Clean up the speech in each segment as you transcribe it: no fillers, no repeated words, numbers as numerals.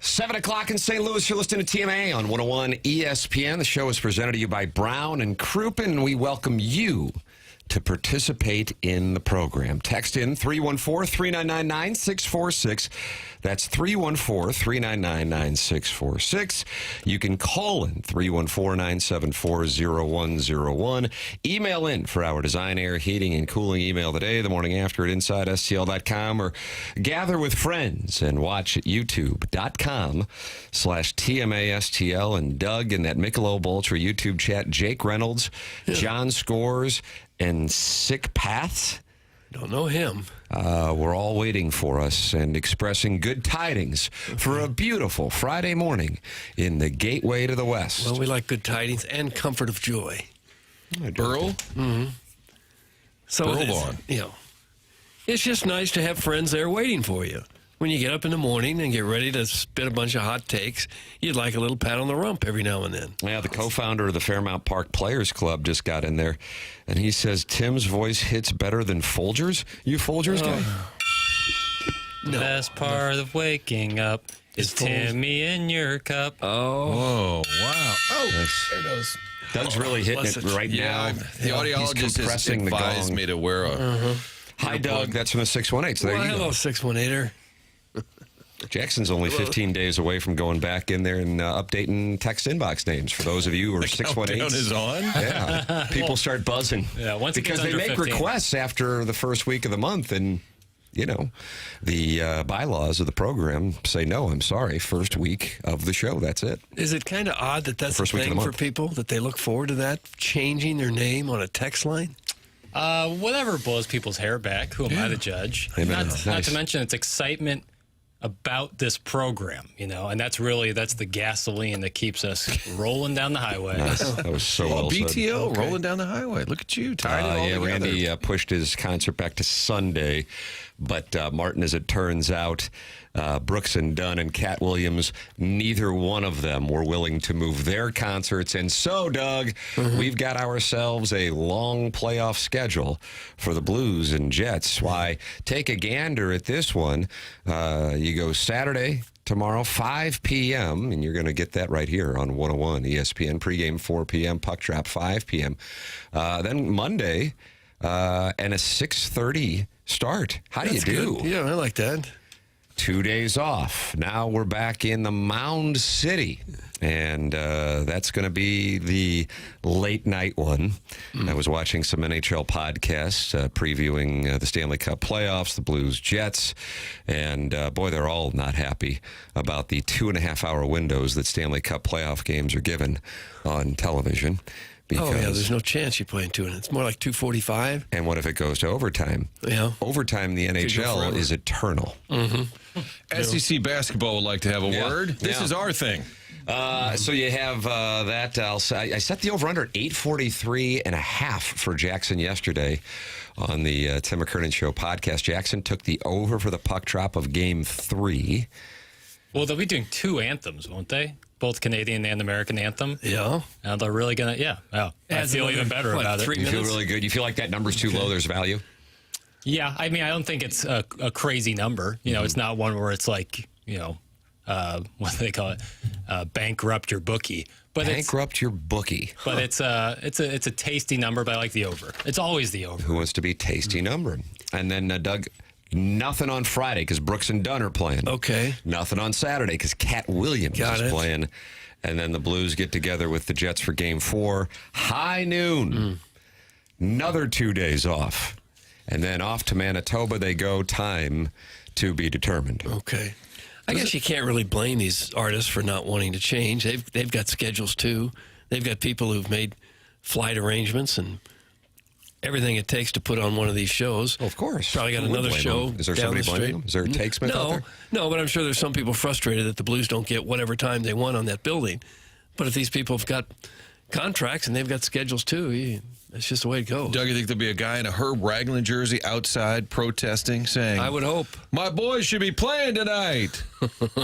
7 o'clock in St. Louis. You're listening to TMA on 101 ESPN. The show is presented to you by Brown and Crouppen. We welcome you to participate in the program. Text in 314-399-9646. That's 314-399-9646. You can call in 314-974-0101. Email in for our Design, Air, Heating, and Cooling email today, the morning after at InsideSTL.com, or gather with friends and watch at YouTube.com/TMASTL. And Doug in that Michelob Ultra YouTube chat, Jake Reynolds, John Scores, and Sick Paths. Don't know him. We're all waiting for us and expressing good tidings for a beautiful Friday morning in the gateway to the West. Well, we like good tidings and comfort of joy. Earl? Mm-hmm. So Earl Vaughn. It's just nice to have friends there waiting for you. When you get up in the morning and get ready to spit a bunch of hot takes, you'd like a little pat on the rump every now and then. Yeah, the co-founder of the Fairmount Park Players Club just got in there, and he says Tim's voice hits better than Folger's. You Folger's guy? The best part of waking up is Timmy in your cup. Oh, wow. Oh, Nice. there it goes. Doug's really hitting it right now. The audiologist has advised me to wear a... Hi, Doug. That's from the 618. So there you Hello, go. 618er. Jackson's only 15 days away from going back in there and updating text inbox names for those of you who are 618. Countdown is on? Yeah. People start buzzing. Yeah, once it because gets they under make 15. requests after the first week of the month, and, you know, the bylaws of the program say, no, I'm sorry, first week of the show. That's it. Is it kind of odd that that's the First week of the thing for month. people, that they look forward to that, changing their name on a text line? Whatever blows people's hair back, who am I to judge? Amen. Not Nice. to mention it's excitement about this program, and that's the gasoline that keeps us rolling down the highway. Nice. That was so well said. BTO rolling down the highway. Look at you, tying it all Yeah, together. Randy pushed his concert back to Sunday, but Martin, as it turns out, Brooks and Dunn and Cat Williams, neither one of them were willing to move their concerts. And so, Doug, we've got ourselves a long playoff schedule for the Blues and Jets. Why, take a gander at this one. You go Saturday, tomorrow, 5 p.m., and you're going to get that right here on 101 ESPN. Pregame 4 p.m., puck drop 5 p.m. Then Monday, and a 6:30 start. How do you do? Good. Yeah, I like that. 2 days off. Now we're back in the Mound City, and that's going to be the late night one. I was watching some NHL podcasts previewing the Stanley Cup playoffs, the Blues Jets, and boy, they're all not happy about the 2.5-hour windows that Stanley Cup playoff games are given on television. Because, there's no chance you play in 2, and it's more like 2:45. and what if it goes to overtime? Yeah. Overtime in the Could go NHL forever. is eternal. SEC basketball would like to have a Yeah. word. This Yeah. is our thing. So you have that. I set the over-under at 843.5 for Jackson yesterday on the Tim McKernan Show podcast. Jackson took the over for the puck drop of Game 3. Well, they'll be doing 2 anthems, won't they? Both Canadian and American anthem. Yeah. And they're really going to, I Adds feel another, even better about it. 3 You feel minutes? really good? You feel like that number's too low? There's value? Yeah, I mean, I don't think it's a crazy number. It's not one where it's like, what do they call it? Bankrupt your bookie. But Bankrupt your bookie. But it's a tasty number, but I like the over. It's always the over. Who wants to be tasty number? And then, Doug, nothing on Friday because Brooks and Dunn are playing. Okay. Nothing on Saturday because Cat Williams Got is it. playing. And then the Blues get together with the Jets for Game 4. High noon. Another 2 days off. And then off to Manitoba they go. Time to be determined. Okay. I guess you can't really blame these artists for not wanting to change. They've got schedules, too. They've got people who've made flight arrangements and everything it takes to put on one of these shows. Of course. Probably got Who would another blame show them? Is there down somebody the blaming street. them? Is there a takesmith out there? No, but I'm sure there's some people frustrated that the Blues don't get whatever time they want on that building. But if these people have got contracts and they've got schedules, too, that's just the way it goes. Doug, you think there'll be a guy in a Herb Raglan jersey outside protesting, saying, I would hope. my boys should be playing tonight.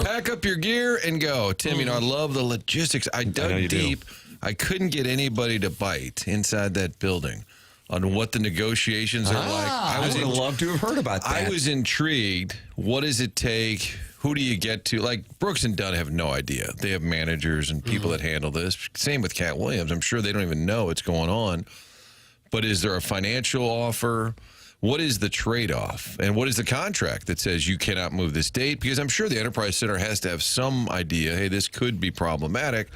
Pack up your gear and go. Tim, I love the logistics. I know dug you do. deep. I couldn't get anybody to bite inside that building. on what the negotiations are like. I would have loved to have heard about that. I was intrigued. What does it take? Who do you get to? Like, Brooks and Dunn have no idea. They have managers and people that handle this. Same with Cat Williams. I'm sure they don't even know what's going on. But is there a financial offer? What is the trade-off? And what is the contract that says you cannot move this date? Because I'm sure the Enterprise Center has to have some idea, hey, this could be problematic.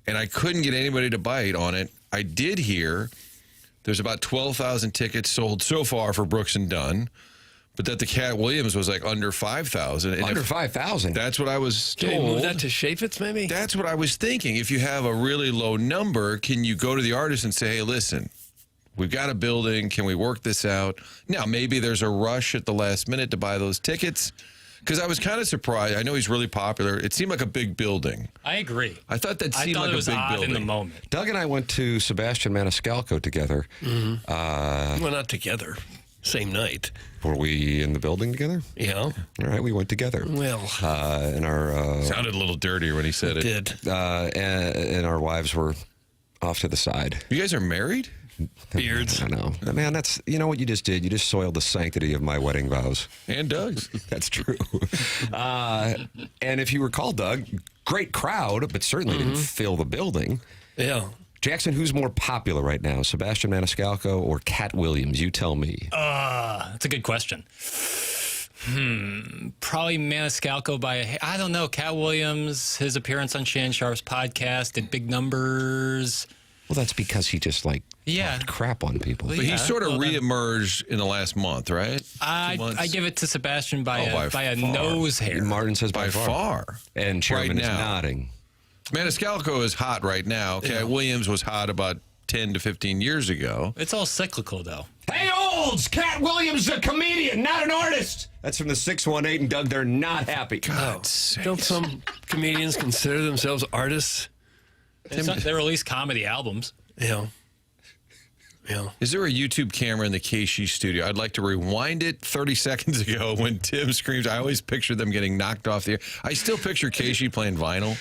And I couldn't get anybody to bite on it. I did hear there's about 12,000 tickets sold so far for Brooks and Dunn, but that the Cat Williams was like under 5,000. Under 5,000. That's what I was Can told. we move that to Chaffetz, maybe? That's what I was thinking. If you have a really low number, can you go to the artist and say, hey, listen, we've got a building. Can we work this out? Now, maybe there's a rush at the last minute to buy those tickets. Because I was kind of surprised. I know he's really popular. It seemed like a big building. I agree. I thought that I seemed thought like it was a big odd building. in the moment. Doug and I went to Sebastian Maniscalco together. Well, not together. Same night. Were we in the building together? Yeah. All right, we went together. Well, And our Sounded a little dirtier when he said it. did. and our wives were off to the side. You guys are married? Beards. I know, man. That's what you just did. You just soiled the sanctity of my wedding vows. And Doug's. That's true. And if you recall, Doug, great crowd, but certainly didn't fill the building. Yeah. Jackson, who's more popular right now, Sebastian Maniscalco or Cat Williams? You tell me. That's a good question. Probably Maniscalco by I don't know. Cat Williams, his appearance on Shan Sharp's podcast did big numbers. Well, that's because he just Yeah. talked crap on people. But he sort of well, then- reemerged in the last month, right? 2 months? I give it to Sebastian by Oh, a by far. nose hair. Martin says By far. And Chairman Right is now. nodding. Maniscalco is hot right now. Cat Williams was hot about 10 to 15 years ago. It's all cyclical though. Hey, Olds! Cat Williams is a comedian, not an artist. That's from the 618, and Doug, they're not happy. God sakes. Don't some comedians consider themselves artists? They release comedy albums. Yeah. Yeah. Is there a YouTube camera in the KC studio? I'd like to rewind it 30 seconds ago when Tim screams. I always picture them getting knocked off the air. I still picture KC playing vinyl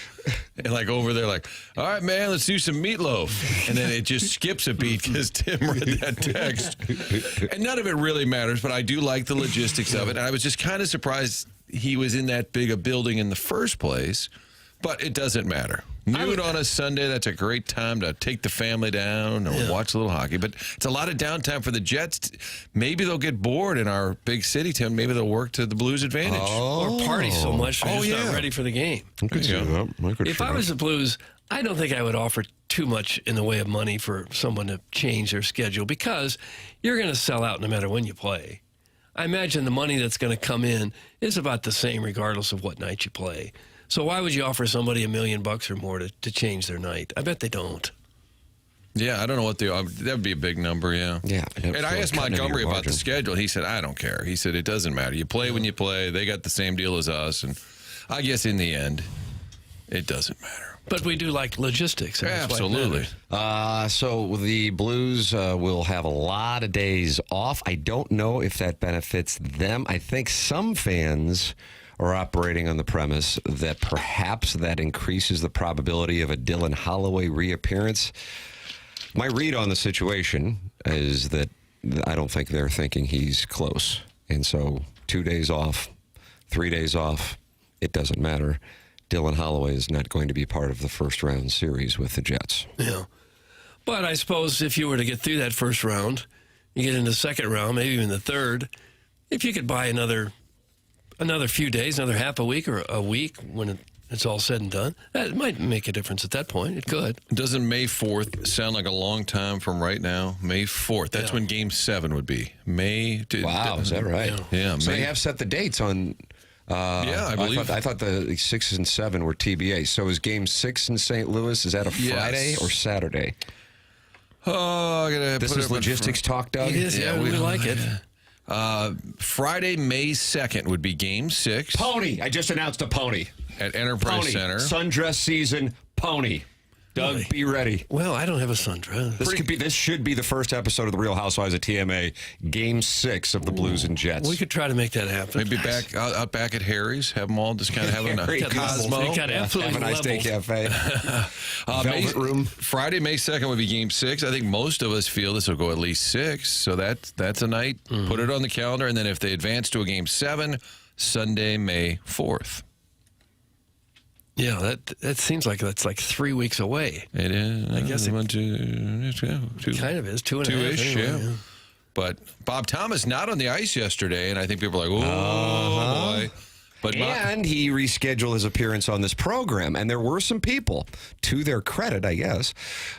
and over there all right, man, let's do some Meatloaf. And then it just skips a beat because Tim read that text. And none of it really matters, but I do like the logistics of it. And I was just kind of surprised he was in that big a building in the first place, but it doesn't matter. Noon on a Sunday, that's a great time to take the family down and watch a little hockey. But it's a lot of downtime for the Jets. Maybe they'll get bored in our big city town. Maybe they'll work to the Blues' advantage. Or party so much they're just yeah. not ready for the game. If I was the Blues, I don't think I would offer too much in the way of money for someone to change their schedule because you're going to sell out no matter when you play. I imagine the money that's going to come in is about the same regardless of what night you play. So why would you offer somebody $1 million or more to change their night? I bet they don't. Yeah, I don't know what that would be a big number, yeah. Yeah. And I asked Cutting into Montgomery your about the margin. schedule. He said, I don't care. He said, it doesn't matter. You play when you play. They got the same deal as us. And I guess in the end, it doesn't matter. But we do like logistics. and that's why it Absolutely. matters. So the Blues will have a lot of days off. I don't know if that benefits them. I think some fans are operating on the premise that perhaps that increases the probability of a Dylan Holloway reappearance. My read on the situation is that I don't think they're thinking he's close. And so 2 days off, 3 days off, it doesn't matter. Dylan Holloway is not going to be part of the first round series with the Jets. Yeah. But I suppose if you were to get through that first round, you get into the second round, maybe even the third, if you could buy another few days, another half a week or a week when it's all said and done, that might make a difference at that point. It could. Doesn't May 4th sound like a long time from right now? May 4th. That's when Game 7 would be. Wow, is that right? Yeah. So May. they have set the dates on. Yeah, I believe. I thought the 6 and 7 were TBA. So is Game 6 in St. Louis? Is that a Friday or Saturday? Oh, I gotta This put is it up in logistics talk, Doug. It is, yeah, we like it. Friday, May 2nd would be Game 6 Pony. I just announced a pony. at Enterprise Pony. Center. Sundress season. Pony. Doug, Really? be ready. Well, I don't have a sundress. This should be the first episode of The Real Housewives of TMA, Game 6 of the Blues and Jets. We could try to make that happen. Maybe out back at Harry's, have them all just kind of having Harry a Cosmo. They got absolutely Have a nice day leveled. cafe. Velvet room. Friday, May 2nd will be Game 6. I think most of us feel this will go at least 6. So that's a night. Put it on the calendar. And then if they advance to a Game 7, Sunday, May 4th. Yeah, that seems like that's like 3 weeks away. It is. I guess it- two. Kind of is 2.5. Two-ish, anyway, yeah. But Bob Thomas not on the ice yesterday, and I think people are like, oh, boy. But And he rescheduled his appearance on this program. And there were some people, to their credit, I guess,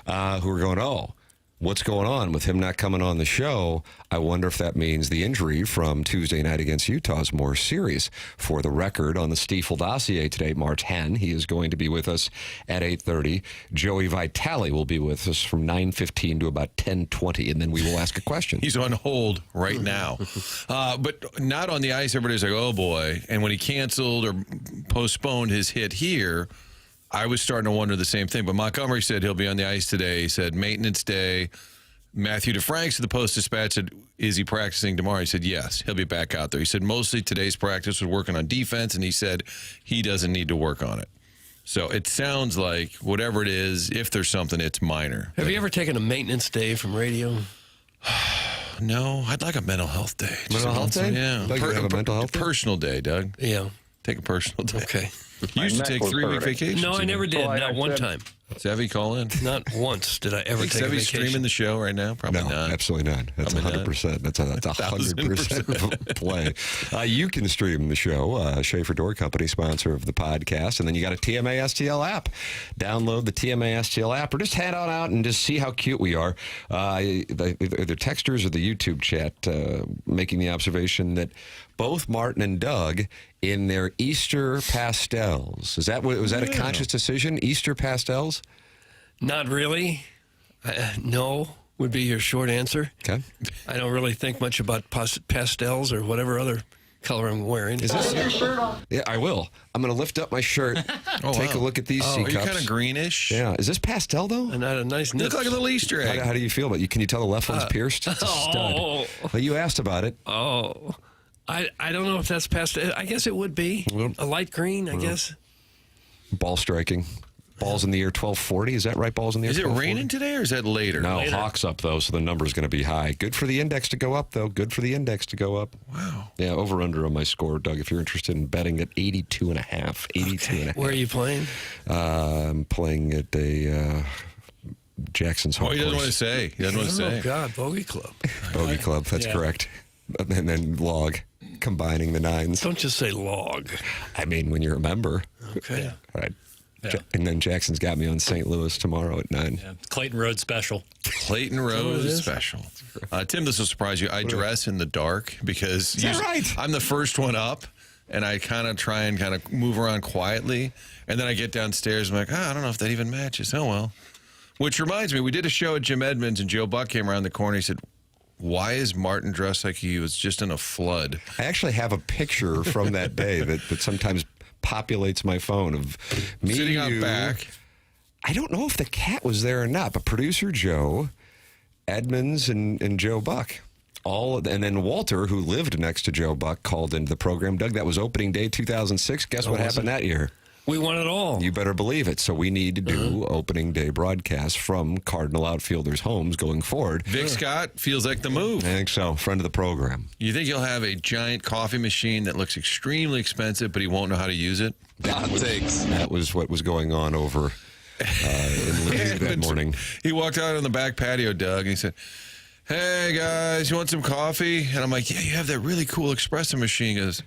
who were going, oh, what's going on with him not coming on the show? I wonder if that means the injury from Tuesday night against Utah is more serious. For the record, on the Stiefel dossier today, March 10, he is going to be with us at 8:30. Joey Vitale will be with us from 9:15 to about 10:20, and then we will ask a question. he's on hold right now. But not on the ice. Everybody's like, oh, boy. And when he canceled or postponed his hit here, I was starting to wonder the same thing. But Montgomery said he'll be on the ice today. He said maintenance day. Matthew DeFranks of the Post-Dispatch said, is he practicing tomorrow? He said, yes, he'll be back out there. He said mostly today's practice was working on defense, and he said he doesn't need to work on it. So it sounds like whatever it is, if there's something, it's minor. Have you ever taken a maintenance day from radio? No, I'd like a mental health day. Mental health day? Yeah. Doug, you have a mental health day? Personal day, Doug. Yeah. Take a personal day. Okay. You used to take 3-week vacations. No, I never did. Not one time. Sevy, call in. Not once did I ever Think take a Sevy's vacation. streaming the show right now? Probably No, not. absolutely not. That's Probably 100%. That's a 100% play. You can stream the show. Schaefer Door Company, sponsor of the podcast. And then you got a TMA STL app. Download the TMA STL app or just head on out and just see how cute we are. The texters or the YouTube chat making the observation that both Martin and Doug in their Easter pastels. Was that a conscious decision? Easter pastels? Not really. No would be your short answer. Okay. I don't really think much about pastels or whatever other color I'm wearing. Is this your shirt on? Yeah, I will. I'm going to lift up my shirt. Take a look at these C Are you cups. kind of greenish? Yeah. Is this pastel though? And not a nice nip. Look like a little Easter egg. How do you feel about it? Can you tell the left one's pierced? It's a stud. Oh. Well, you asked about it. Oh. I don't know if that's pastel. I guess it would be. A light green, I guess. Ball striking. Balls in the air 1240. Is that right? Balls in the air. Is it 1240? raining today or is that later? No, Later. Hawks up though, so the number's going to be high. Good for the index to go up though. Good for the index to go up. Wow. Yeah, over under on my score, Doug. If you're interested in betting at 82.5. 82.5. Where are you playing? I'm playing at a Jackson's home Oh, he doesn't course. want to say. He doesn't want to say. Oh, God, Bogey Club. Bogey Club, that's Yeah. correct. And then log, combining the nines. Don't just say log. I mean, when you're a member. Okay. All right. Yeah. And then Jackson's got me on St. Louis tomorrow at 9. Yeah. Clayton Road special. Clayton Rose is special. Tim, this will surprise you. I dress in the dark because that right? I'm the first one up, and I kind of try and kind of move around quietly. And then I get downstairs, I'm like, I don't know if that even matches. Oh, well. Which reminds me, we did a show at Jim Edmonds, and Joe Buck came around the corner. He said, why is Martin dressed like he was just in a flood? I actually have a picture from that day that sometimes populates my phone of me Sitting and out you. back. I don't know if the cat was there or not, but producer Joe, Edmonds, and Joe Buck. And then Walter, who lived next to Joe Buck, called into the program. Doug, that was opening day 2006. Guess what happened that year? We won it all. You better believe it. So we need to do opening day broadcasts from Cardinal outfielders' homes going forward. Vic Scott feels like the move. I think so. Friend of the program. You think he'll have a giant coffee machine that looks extremely expensive, but he won't know how to use it? That was what was going on over in Leduc that morning. He walked out on the back patio, Doug, and he said, hey, guys, you want some coffee? And I'm like, yeah, you have that really cool espresso machine. He goes,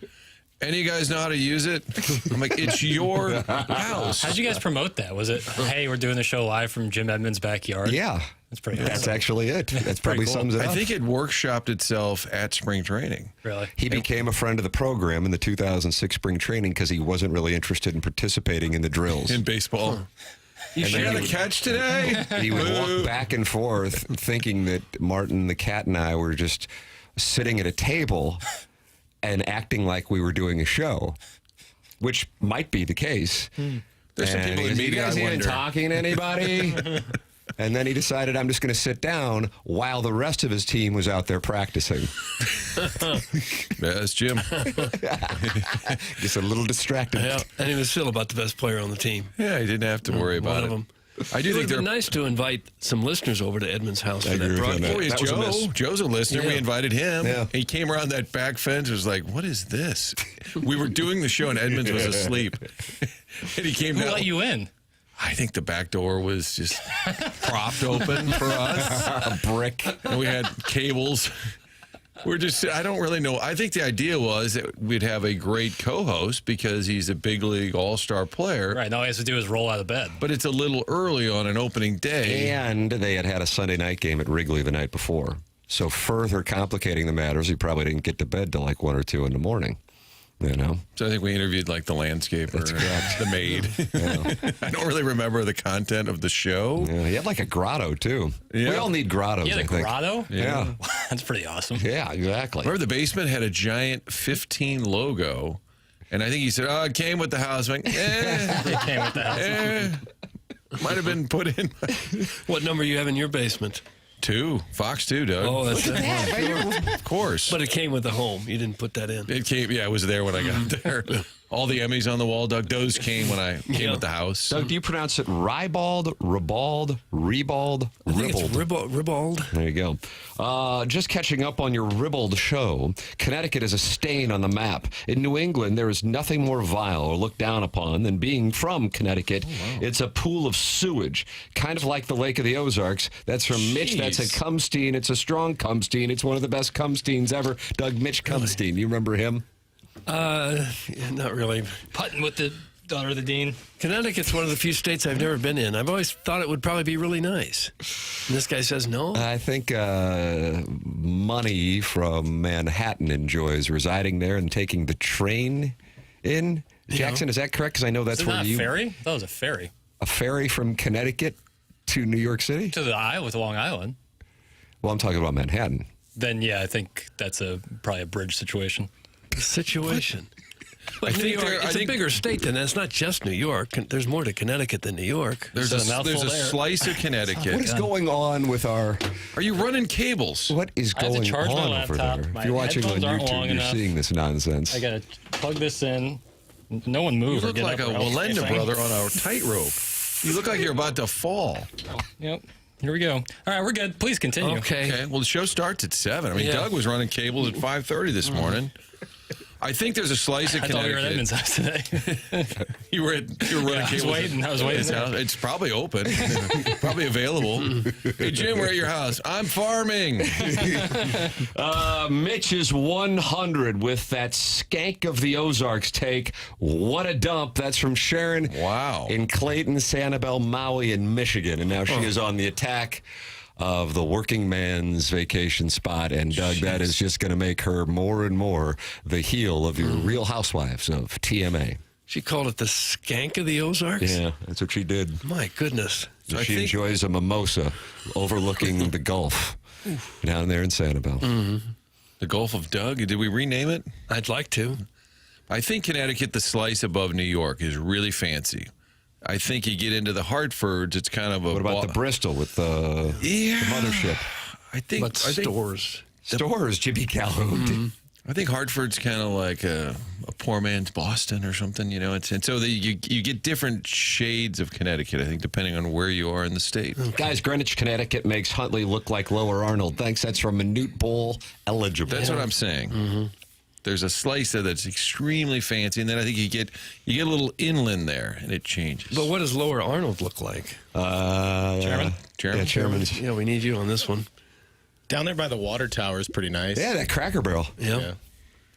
any of you guys know how to use it? I'm like, it's your house. How'd you guys promote that? Was it, hey, we're doing the show live from Jim Edmonds' backyard? Yeah. That's pretty That's awesome. actually it. That probably cool. sums it I up. think it workshopped itself at spring training. Really? He became a friend of the program in the 2006 spring training because he wasn't really interested in participating in the drills. In baseball. You And sure then got a catch today? He would walk back and forth thinking that Martin, the cat, and I were just sitting at a table and acting like we were doing a show, which might be the case. There's some And people he in goes, "You media, guys I even wonder." talking to anybody?" And then he decided, I'm just going to sit down while the rest of his team was out there practicing. Yeah, that's Jim. Just a little distracted. Yeah, and he was still about the best player on the team. Yeah, he didn't have to worry One about of it. them. I do It would think have they're. been nice to invite some listeners over to Edmund's house for that agree with you on broadcast. Oh, yeah, That was a miss. Joe's a listener. We Yeah. invited him. Yeah. He came around that back fence. Was like, "What is this?" We were doing the show, and Edmonds was asleep. And he came Who down. let you in? I think the back door was just propped open for us. A brick. And we had cables. I don't really know. I think the idea was that we'd have a great co-host because he's a big league all-star player. Right. All he has to do is roll out of bed. But it's a little early on an opening day. And they had a Sunday night game at Wrigley the night before. So further complicating the matters, he probably didn't get to bed till like 1 or 2 in the morning. You know? So I think we interviewed like the landscaper, the maid. I don't really remember the content of the show. Yeah, he had like a grotto, too. Yeah. We all need grottos, You had I a think. grotto? Yeah. That's pretty awesome. Yeah, exactly. Remember the basement had a giant 15 logo. And I think he said, "Oh, it came with the house." I'm like, It came with the house. might have been put in. What number you have in your basement? 2. Fox 2, Doug. Oh, that's it. Of course. But it came with the home. You didn't put that in. It came, yeah, it was there when I got there. All the Emmys on the wall, Doug. Those came when I came Yeah. with the house. Doug, do you pronounce it ribald, ribald, ribald, I think it's ribald? ribald. There you go. Just catching up on your ribald show. Connecticut is a stain on the map. In New England, there is nothing more vile or looked down upon than being from Connecticut. It's a pool of sewage, kind of like the Lake of the Ozarks. That's from Mitch. That's a Jeez. Cumstein. It's a strong Cumstein. It's one of the best Cumsteins ever. Doug, Mitch Cumstein. You remember him? Not really. Putting with the daughter of the dean. Connecticut's one of the few states I've never been in. I've always thought it would probably be really nice. And this guy says no. I think Money from Manhattan enjoys residing there and taking the train in. Jackson, is that correct? Because I know that's Is it where not a you... ferry? That was a ferry. A ferry from Connecticut to New York City? To the island, Long Island. Well, I'm talking about Manhattan. Then, yeah, I think that's probably a bridge situation. Situation. But New think York, there- I it's think- a bigger state than that. It's not just New York. There's more to Connecticut than New York. There's It's a a mouthful there. slice of Connecticut. What is going on with our... Are you running cables? What is I have to going charge my on over laptop. there? My If you're watching on headphones aren't long YouTube, you're enough. seeing this nonsense. I got to plug this in. No one move You or look get like a up or else Walenda anything. brother on a tightrope. You look like you're about to fall. Yep. Here we go. All right, we're good. Please continue. Okay. Okay, well, the show starts at 7. I mean, Yeah. Doug was running cables at 5:30 this morning. I think there's a slice of I thought we were at Connecticut. Edmund's house today. You were running I was cables. waiting. I was waiting His there. house. It's probably open, probably available. Hey, Jim, we're at your house. I'm farming. Mitch is 100 with that skank of the Ozarks take. What a dump. That's from Sharon. Wow. In Clayton, Sanibel, Maui, and Michigan. And now she is on the attack of the working man's vacation spot. And Doug, that is just going to make her more and more the heel of your Real Housewives of TMA. She called it the skank of the Ozarks? Yeah, that's what she did. My goodness. I She think- enjoys a mimosa overlooking the Gulf down there in Sanibel. The Gulf of Doug. Did we rename it? I'd like to. I think Connecticut, the slice above New York, is really fancy. I think you get into the Hartfords, it's kind of a... What about the Bristol with the mothership? I think But stores. Stores, Jimmy Calhoun. I think Hartford's kind of like a poor man's Boston or something, you know. And so you get different shades of Connecticut, I think, depending on where you are in the state. Guys, Greenwich, Connecticut makes Huntley look like Lower Arnold. Thanks. That's from Minute Bowl eligible. That's what I'm saying. There's a slice there that's extremely fancy, and then I think you get a little inland there, and it changes. But what does Lower Arnold look like? Chairman? Chairman? Yeah, Chairman's. Yeah, we need you on this one. Down there by the water tower is pretty nice. Yeah, that Cracker Barrel. Yeah.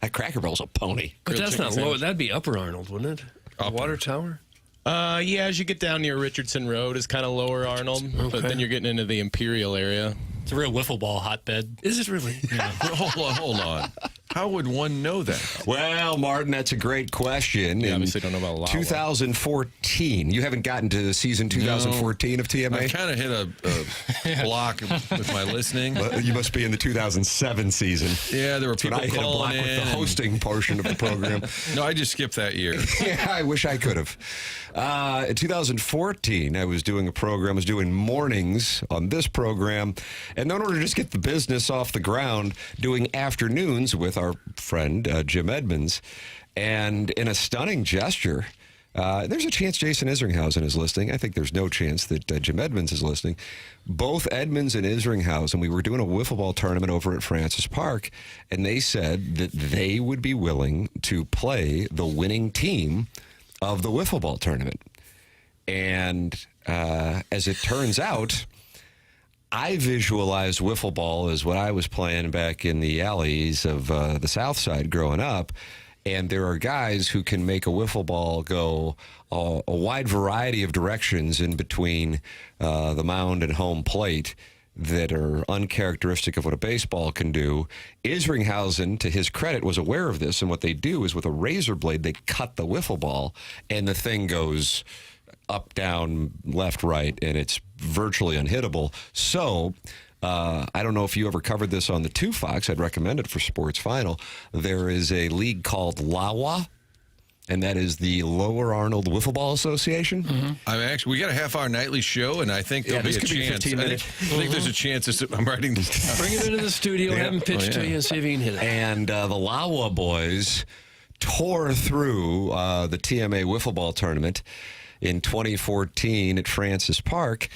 That Cracker Barrel's a pony. But Grilled that's not chicken lower. sandwich. That'd be Upper Arnold, wouldn't it? Upper. Water Tower? Yeah, as you get down near Richardson Road is kind of Lower Arnold, but then you're getting into the Imperial area. It's a real wiffle ball hotbed. Is it really? Hold on. How would one know that? Well, Martin, that's a great question. Yeah, In obviously don't know about Lawa. 2014, you haven't gotten to season 2014 of I TMA? kind of hit a block with my listening. Well, you must be in the 2007 season. Yeah, there were When people I hit a block calling in. with the hosting portion of the program. No, I just skipped that year. Yeah, I wish I could have. In 2014, I was doing a program, I was doing mornings on this program, and in order to just get the business off the ground, doing afternoons with our friend Jim Edmonds. And in a stunning gesture, there's a chance Jason Isringhausen is listening. I think there's no chance that Jim Edmonds is listening. Both Edmonds and Isringhausen, we were doing a wiffle ball tournament over at Francis Park, and they said that they would be willing to play the winning team of the wiffle ball tournament. And as it turns out, I visualized wiffle ball as what I was playing back in the alleys of the South Side growing up. And there are guys who can make a wiffle ball go a wide variety of directions in between the mound and home plate that are uncharacteristic of what a baseball can do. Isringhausen, to his credit, was aware of this, and what they do is with a razor blade, they cut the wiffle ball, and the thing goes up, down, left, right, and it's virtually unhittable. So I don't know if you ever covered this on the 2 Fox. I'd recommend it for Sports Final. There is a league called LAWA, and that is the Lower Arnold Wiffle Ball Association. We got a half-hour nightly show, and I think there'll Yeah, be this a could be chance. 15 I minutes. think there's a chance. I'm writing this down. Bring him into the studio, have him pitch to you, and see if he can hit it. And the LAWA boys tore through the TMA Wiffle Ball Tournament in 2014 at Francis Park,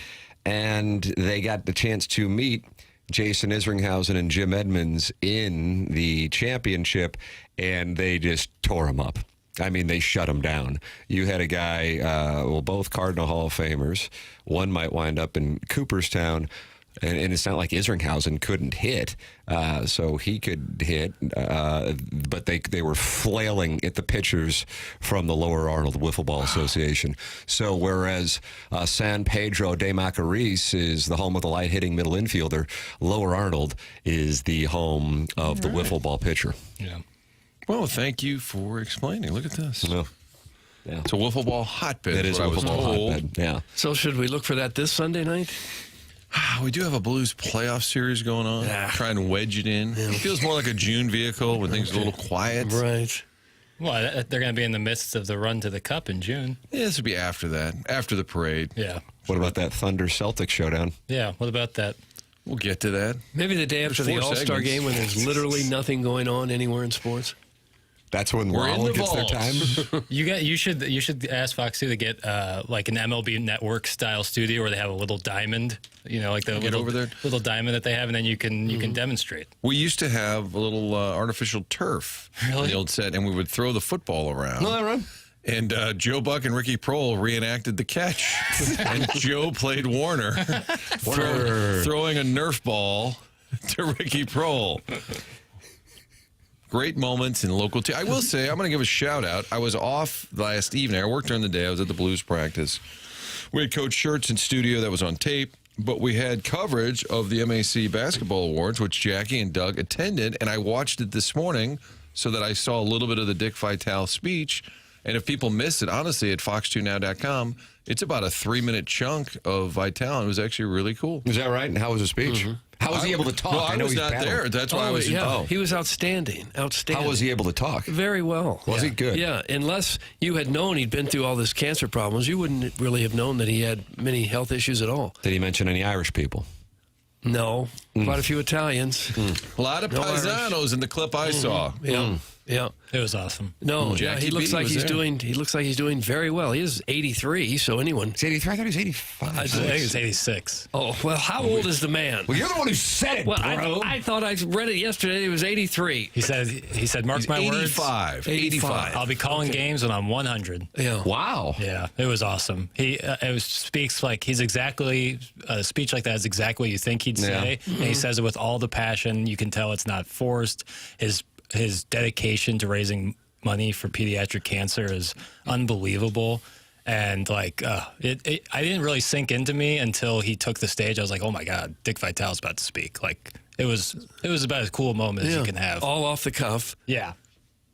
and they got the chance to meet Jason Isringhausen and Jim Edmonds in the championship, and they just tore them up. I mean, they shut him down. You had a guy, both Cardinal Hall of Famers. One might wind up in Cooperstown, and it's not like Isringhausen couldn't hit, so he could hit, but they were flailing at the pitchers from the Lower Arnold Wiffle Ball Association. So whereas San Pedro de Macorís is the home of the light-hitting middle infielder, Lower Arnold is the home of the wiffle ball pitcher. Yeah. Well, thank you for explaining. Look at this. No. Yeah. It's a wiffle ball hotbed. It is what a I was wiffle ball told. hotbed. Yeah. So should we look for that this Sunday night? We do have a Blues playoff series going on. Yeah. Try and wedge it in. It feels more like a June vehicle when things are a little quiet. Right. Well, they're going to be in the midst of the run to the Cup in June. Yeah, this would be after that, after the parade. Yeah. What about that Thunder Celtic showdown? Yeah. What about that? We'll get to that. Maybe the day after There's the 4 All-Star segments. game when there's literally nothing going on anywhere in sports. That's when We're in Raul the gets their vaults. time. You should ask Fox 2 to get like an MLB Network style studio where they have a little diamond, like the little, over there. little diamond that they have, and then you can demonstrate. We used to have a little artificial turf in Really? the old set, and we would throw the football around. And Joe Buck and Ricky Prohl reenacted the catch. And Joe played Warner, throwing a Nerf ball to Ricky Prohl. Great moments in local I will say, I'm going to give a shout out. I was off last evening. I worked during the day. I was at the Blues practice. We had Coach Schertz in studio that was on tape, but we had coverage of the MAC Basketball Awards, which Jackie and Doug attended, and I watched it this morning so that I saw a little bit of the Dick Vitale speech. And if people missed it, honestly, at fox2now.com, it's about a 3-minute chunk of Vitale. It was actually really cool. Is that right? And how was his speech? How was he able to talk? Well, I know was he's not battling. there. That's why I was. He was outstanding. Outstanding. How was he able to talk? Very well. Was he good? Yeah, unless you had known he'd been through all this cancer problems, you wouldn't really have known that he had many health issues at all. Did he mention any Irish people? No, quite a few Italians. A lot of No Irish. paisanos in the clip I saw. Yeah, yeah. It was awesome. No, yeah, Jackie he looks B like was he's there. doing. He looks like he's doing very well. He is 83, so anyone. He's 83. I thought he was 85. I think it was 86. Oh well, how old is the man? Well, you're the one who said it, Well, bro. I thought I read it yesterday. He was 83. He said, mark my words. 85. 85. I'll be calling games when I'm 100. Yeah. Wow. Yeah, it was awesome. He speaks like he's exactly a speech like that is exactly what you think he'd say, and he says it with all the passion. You can tell it's not forced. His dedication to raising money for pediatric cancer is unbelievable. And like I didn't really sink into me until he took the stage. I was like, oh my God, Dick Vitale's about to speak. Like It was about as cool a moment as you can have. All off the cuff. Yeah.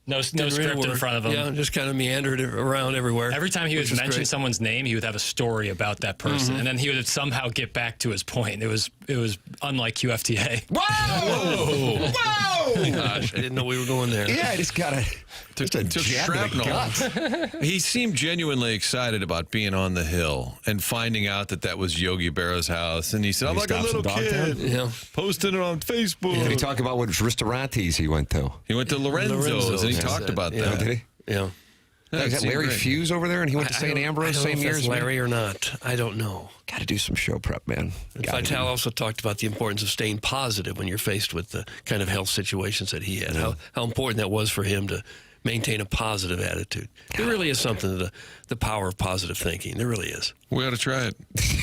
No Didn't script really in work. front of him. Yeah, just kind of meandered around everywhere. Every time he would which was mention great. someone's name, he would have a story about that person, and then he would somehow get back to his point. It was unlike QFTA. Whoa! Whoa! Gosh, I didn't know we were going there. Yeah, I just got a Took jab to the shrapnel. gut. He seemed genuinely excited about being on the hill and finding out that was Yogi Berra's house. And he said, I'm like a stops little in Dogtown? kid. Yeah. Posting it on Facebook. Did he talk about what restaurantes he went to? He went to Lorenzo's and he yeah. talked about Yeah. that. Oh, did he? Yeah. Is that seemed Larry great. Fuse over there? And he went to St. Ambrose I don't same know year if as that's me? Larry or not. I don't know. Got to do some show prep, man. Vitale also talked about the importance of staying positive when you're faced with the kind of health situations that he had. How important that was for him to maintain a positive attitude. There really is something to the power of positive thinking. There really is. We ought to try it.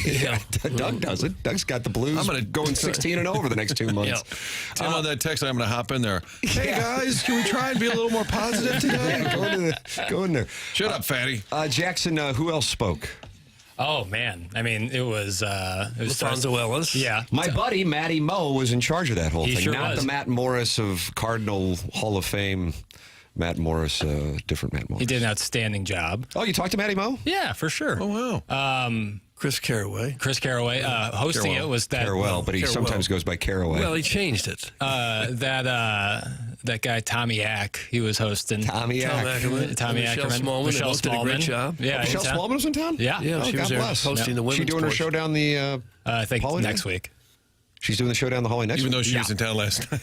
Yeah. Doug does it. Doug's got the Blues I'm gonna- going 16 and over the next 2 months. Yeah. Tim, on that text, I'm going to hop in there. Hey, guys, can we try and be a little more positive today? Go in there. Shut up, fatty. Jackson, who else spoke? Oh man, I mean, it was Alfonso Ellis. Yeah, My buddy, Matty Moe, was in charge of that whole He thing. sure Not was. the Matt Morris of Cardinal Hall of Fame. Matt Morris, different Matt Morris. he did an outstanding job. Oh, you talked to Matty Moe? Yeah, for sure. Oh, wow. Chris Caraway. Chris Caraway hosting Carrawell. it was that Carrawell, but he Carrawell. sometimes goes by Caraway. Well, he changed it. that guy Tommy Ack. He was hosting. Tommy Tom Ack. Ackerman. Tommy Michelle Ackerman. Smallman. Michelle They both did a great Smallman. job. Yeah, Michelle he's- Smallman was in town? Yeah, Yeah, she God was there bless. hosting the women's She doing her portion. show down the I think Holiday? next week. She's doing the show down the hallway next Even week. though she was in town last night.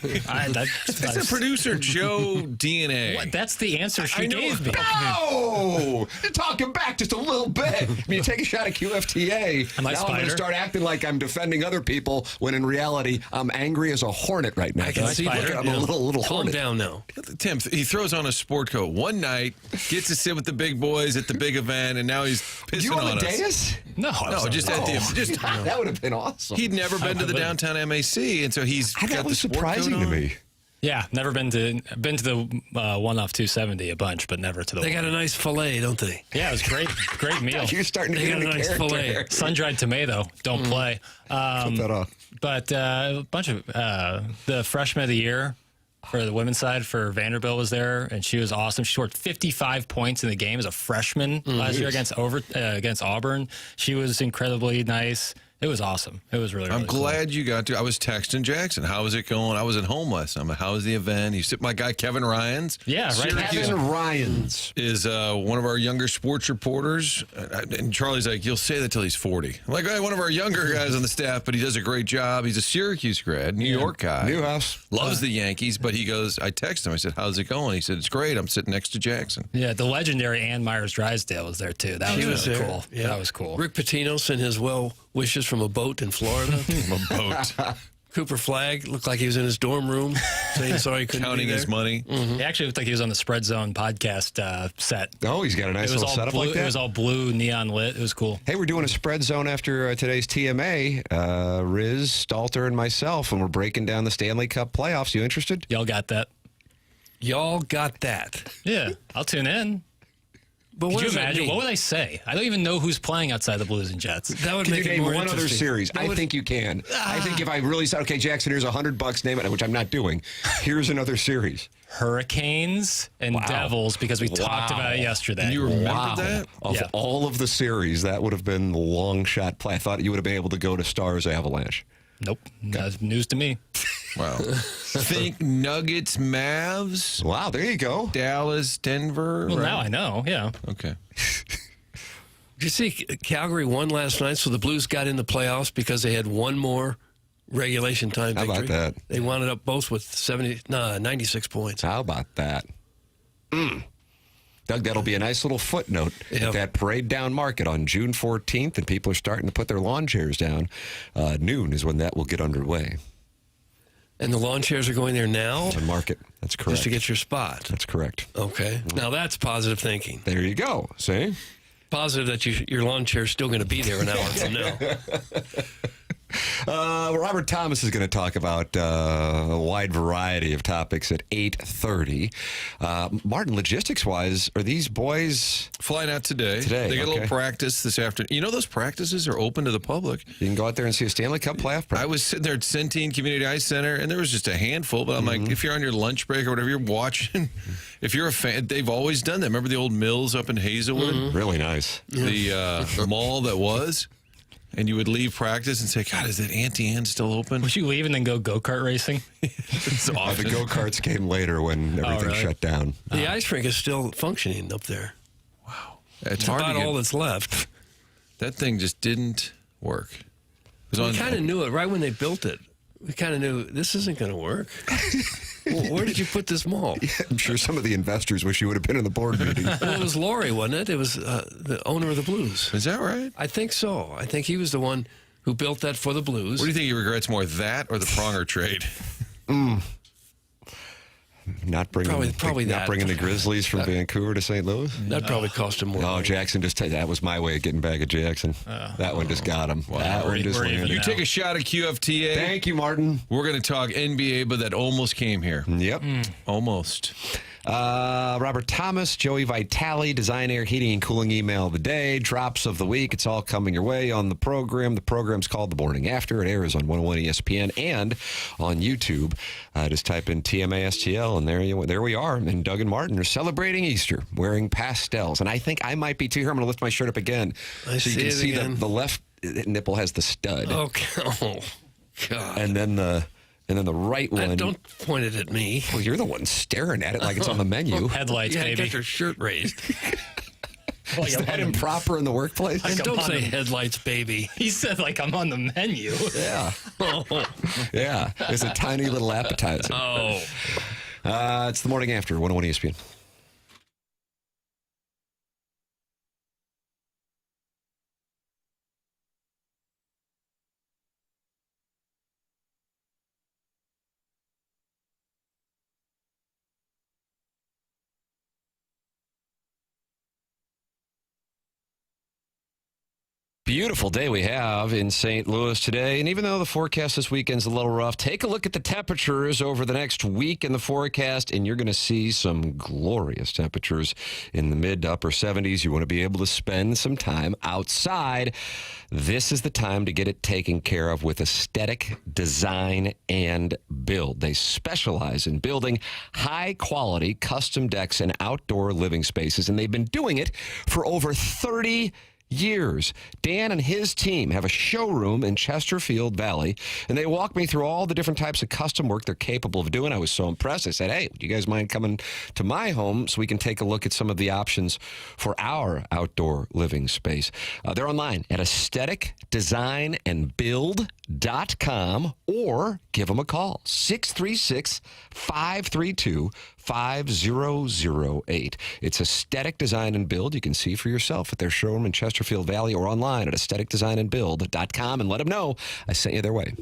It's a producer, Joe DNA. What? That's the answer she I know. gave me. No! You're talking back just a little bit. I mean, you take a shot at QFTA. Am I now I'm going to Spider? start acting like I'm defending other people when in reality I'm angry as a hornet right now. I can see Spider. that. I'm a little Calm hornet. down now. Tim, he throws on a sport coat one night, gets to sit with the big boys at the big event, and now he's pissing You on on the us. dais? No, No, just at the just. That would have been awesome. He'd never been to the downtown MAC, and so he's got That the was sport surprising coat to on. me. Yeah, never been to the one off 270 a bunch, but never to the. They got a nice fillet, don't they? Yeah, it was great. Great meal. You're starting to They get got a into nice character. fillet. Sun dried tomato. Don't play. Cut that off. But a bunch of the freshman of the year for the women's side for Vanderbilt was there, and she was awesome. She scored 55 points in the game as a freshman last year against Auburn. She was incredibly nice. It was awesome. It was really, really I'm cool. glad you got to. I was texting Jackson. How was it going? I was at home last night. How was the event? You sit my guy Kevin Ryans. Yeah, right. Syracuse Kevin Ryans. is one of our younger sports reporters, and Charlie's like, "You'll say that till he's 40." I'm like, hey, one of our younger guys on the staff, but he does a great job. He's a Syracuse grad, New York guy, Newhouse. loves the Yankees. But he goes, I texted him. I said, "How's it going?" He said, "It's great. I'm sitting next to Jackson." Yeah, the legendary Ann Myers Drysdale was there too. That was really cool. Yeah. That was cool. Rick Pitino sent his well wishes from a boat in Florida. A boat, Cooper Flagg looked like he was in his dorm room, saying sorry he couldn't counting be there. his money. He actually looked like he was on the Spread Zone podcast set. Oh, he's got a nice It was little all setup blue. like that. It was all blue, neon lit. It was cool. Hey, we're doing a spread zone after today's TMA. Riz, Stalter, and myself, and we're breaking down the Stanley Cup playoffs. You interested? Y'all got that? Y'all got that. Yeah, I'll tune in. But Could what you does that imagine? mean? What would I say? I don't even know who's playing outside the Blues and Jets. That would Can make you it name more one other interesting. series? That I would- think you can. I think if I really said, okay, Jackson, here's $100, name it, which I'm not doing. Here's another series. Hurricanes and Devils, because we talked about it yesterday. You remember that? Of Yeah. all of the series, that would have been the long shot play. I thought you would have been able to go to Stars Avalanche. Nope. That's news to me. Wow. Think Nuggets, Mavs, Wow, there you go. Dallas, Denver. Well, right? now I know. Yeah. Okay. Did you see Calgary won last night, so the Blues got in the playoffs because they had one more regulation time How victory. about that? They wound up both with 96 points. How about that? Doug, that'll be a nice little footnote Yeah. at that Parade Down Market on June 14th, and people are starting to put their lawn chairs down. Noon is when that will get underway. And the lawn chairs are going there now On Market. That's correct. just to get your spot. That's correct. Okay. Now that's positive thinking. There you go. See? Positive that your lawn chair is still going to be there an hour from now. Robert Thomas is going to talk about a wide variety of topics at 8:30. Martin, logistics-wise, are these boys Flying out today. Today, They got a okay. little practice this afternoon. You know those practices are open to the public. You can go out there and see a Stanley Cup playoff practice. I was sitting there at Centene Community Ice Center, and there was just a handful. But I'm like, if you're on your lunch break or whatever, you're watching. If you're a fan, they've always done that. Remember the old mills up in Hazelwood? Really nice. The mall that was? And you would leave practice and say, God, is that Auntie Anne still open? Would you leave and then go go-kart racing? It's The awesome. go-karts came later when everything really? shut down. The ice rink is still functioning up there. It's hard to About get, all that's left. that thing just didn't work. It was We on, kind of knew it right when they built it. We kind of knew this isn't going to work. Well, where did you put this mall? I'm sure some of the investors wish you would have been in the board meeting. Well, it was Laurie, wasn't it? It was the owner of the Blues. is that right? I think so. I think he was the one who built that for the Blues. What do you think he regrets more, that or the Pronger trade? Not bringing, Probably not that. bringing the Grizzlies from Vancouver to St. Louis. That probably cost him more. Oh, money. Jackson that was my way of getting back at Jackson. That one just got him. That one just we're even landed. You now. take a shot at QFTA. Thank you, Martin. We're going to talk NBA, but that almost came here. Yep. Almost. Robert Thomas, Joey Vitale, Design Air Heating and Cooling Email of the Day, Drops of the Week. It's all coming your way on the program. The program's called The Morning After. It airs on 101 ESPN and on YouTube. Just type in TMASTL, and there we are. And Doug and Martin are celebrating Easter, wearing pastels. And I think I might be too. Here, I'm going to lift my shirt up again. I so you see can it see again. the left nipple has the stud. Okay. Oh, God. And then the right one. Don't point it at me. Well, you're the one staring at it like it's on the menu. Headlights, Yeah, baby. get your shirt raised. Like Is I'm that on the- improper in the workplace? And don't on say the- headlights, baby. He said like I'm on the menu. Yeah. Yeah. It's a tiny little appetizer. Oh. It's the morning after 101 ESPN. Beautiful day we have in St. Louis today. And even though the forecast this weekend's a little rough, take a look at the temperatures over the next week in the forecast, and you're going to see some glorious temperatures in the mid to upper 70s. You want to be able to spend some time outside. This is the time to get it taken care of with Aesthetic Design and Build. They specialize in building high-quality custom decks and outdoor living spaces, and they've been doing it for over 30 years. Dan and his team have a showroom in Chesterfield Valley, and they walked me through all the different types of custom work they're capable of doing. I was so impressed. I said, hey, do you guys mind coming to my home so we can take a look at some of the options for our outdoor living space? They're online at aestheticdesignandbuild.com or give them a call, 636-532-5008. It's Aesthetic Design and Build. You can see for yourself at their showroom in Chesterfield Valley or online at aestheticdesignandbuild.com, and let them know I sent you their way.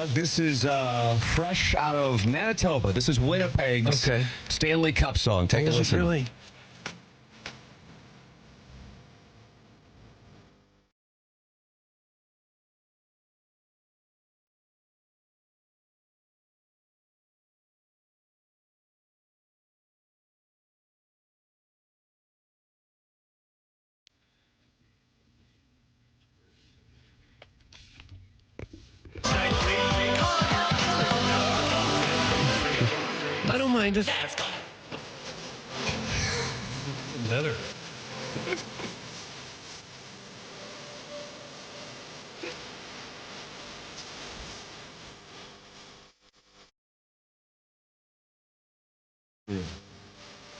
Doug, this is fresh out of Manitoba. This is Winnipeg's Stanley Cup song. Take a listen. Really? I don't mind it. Better.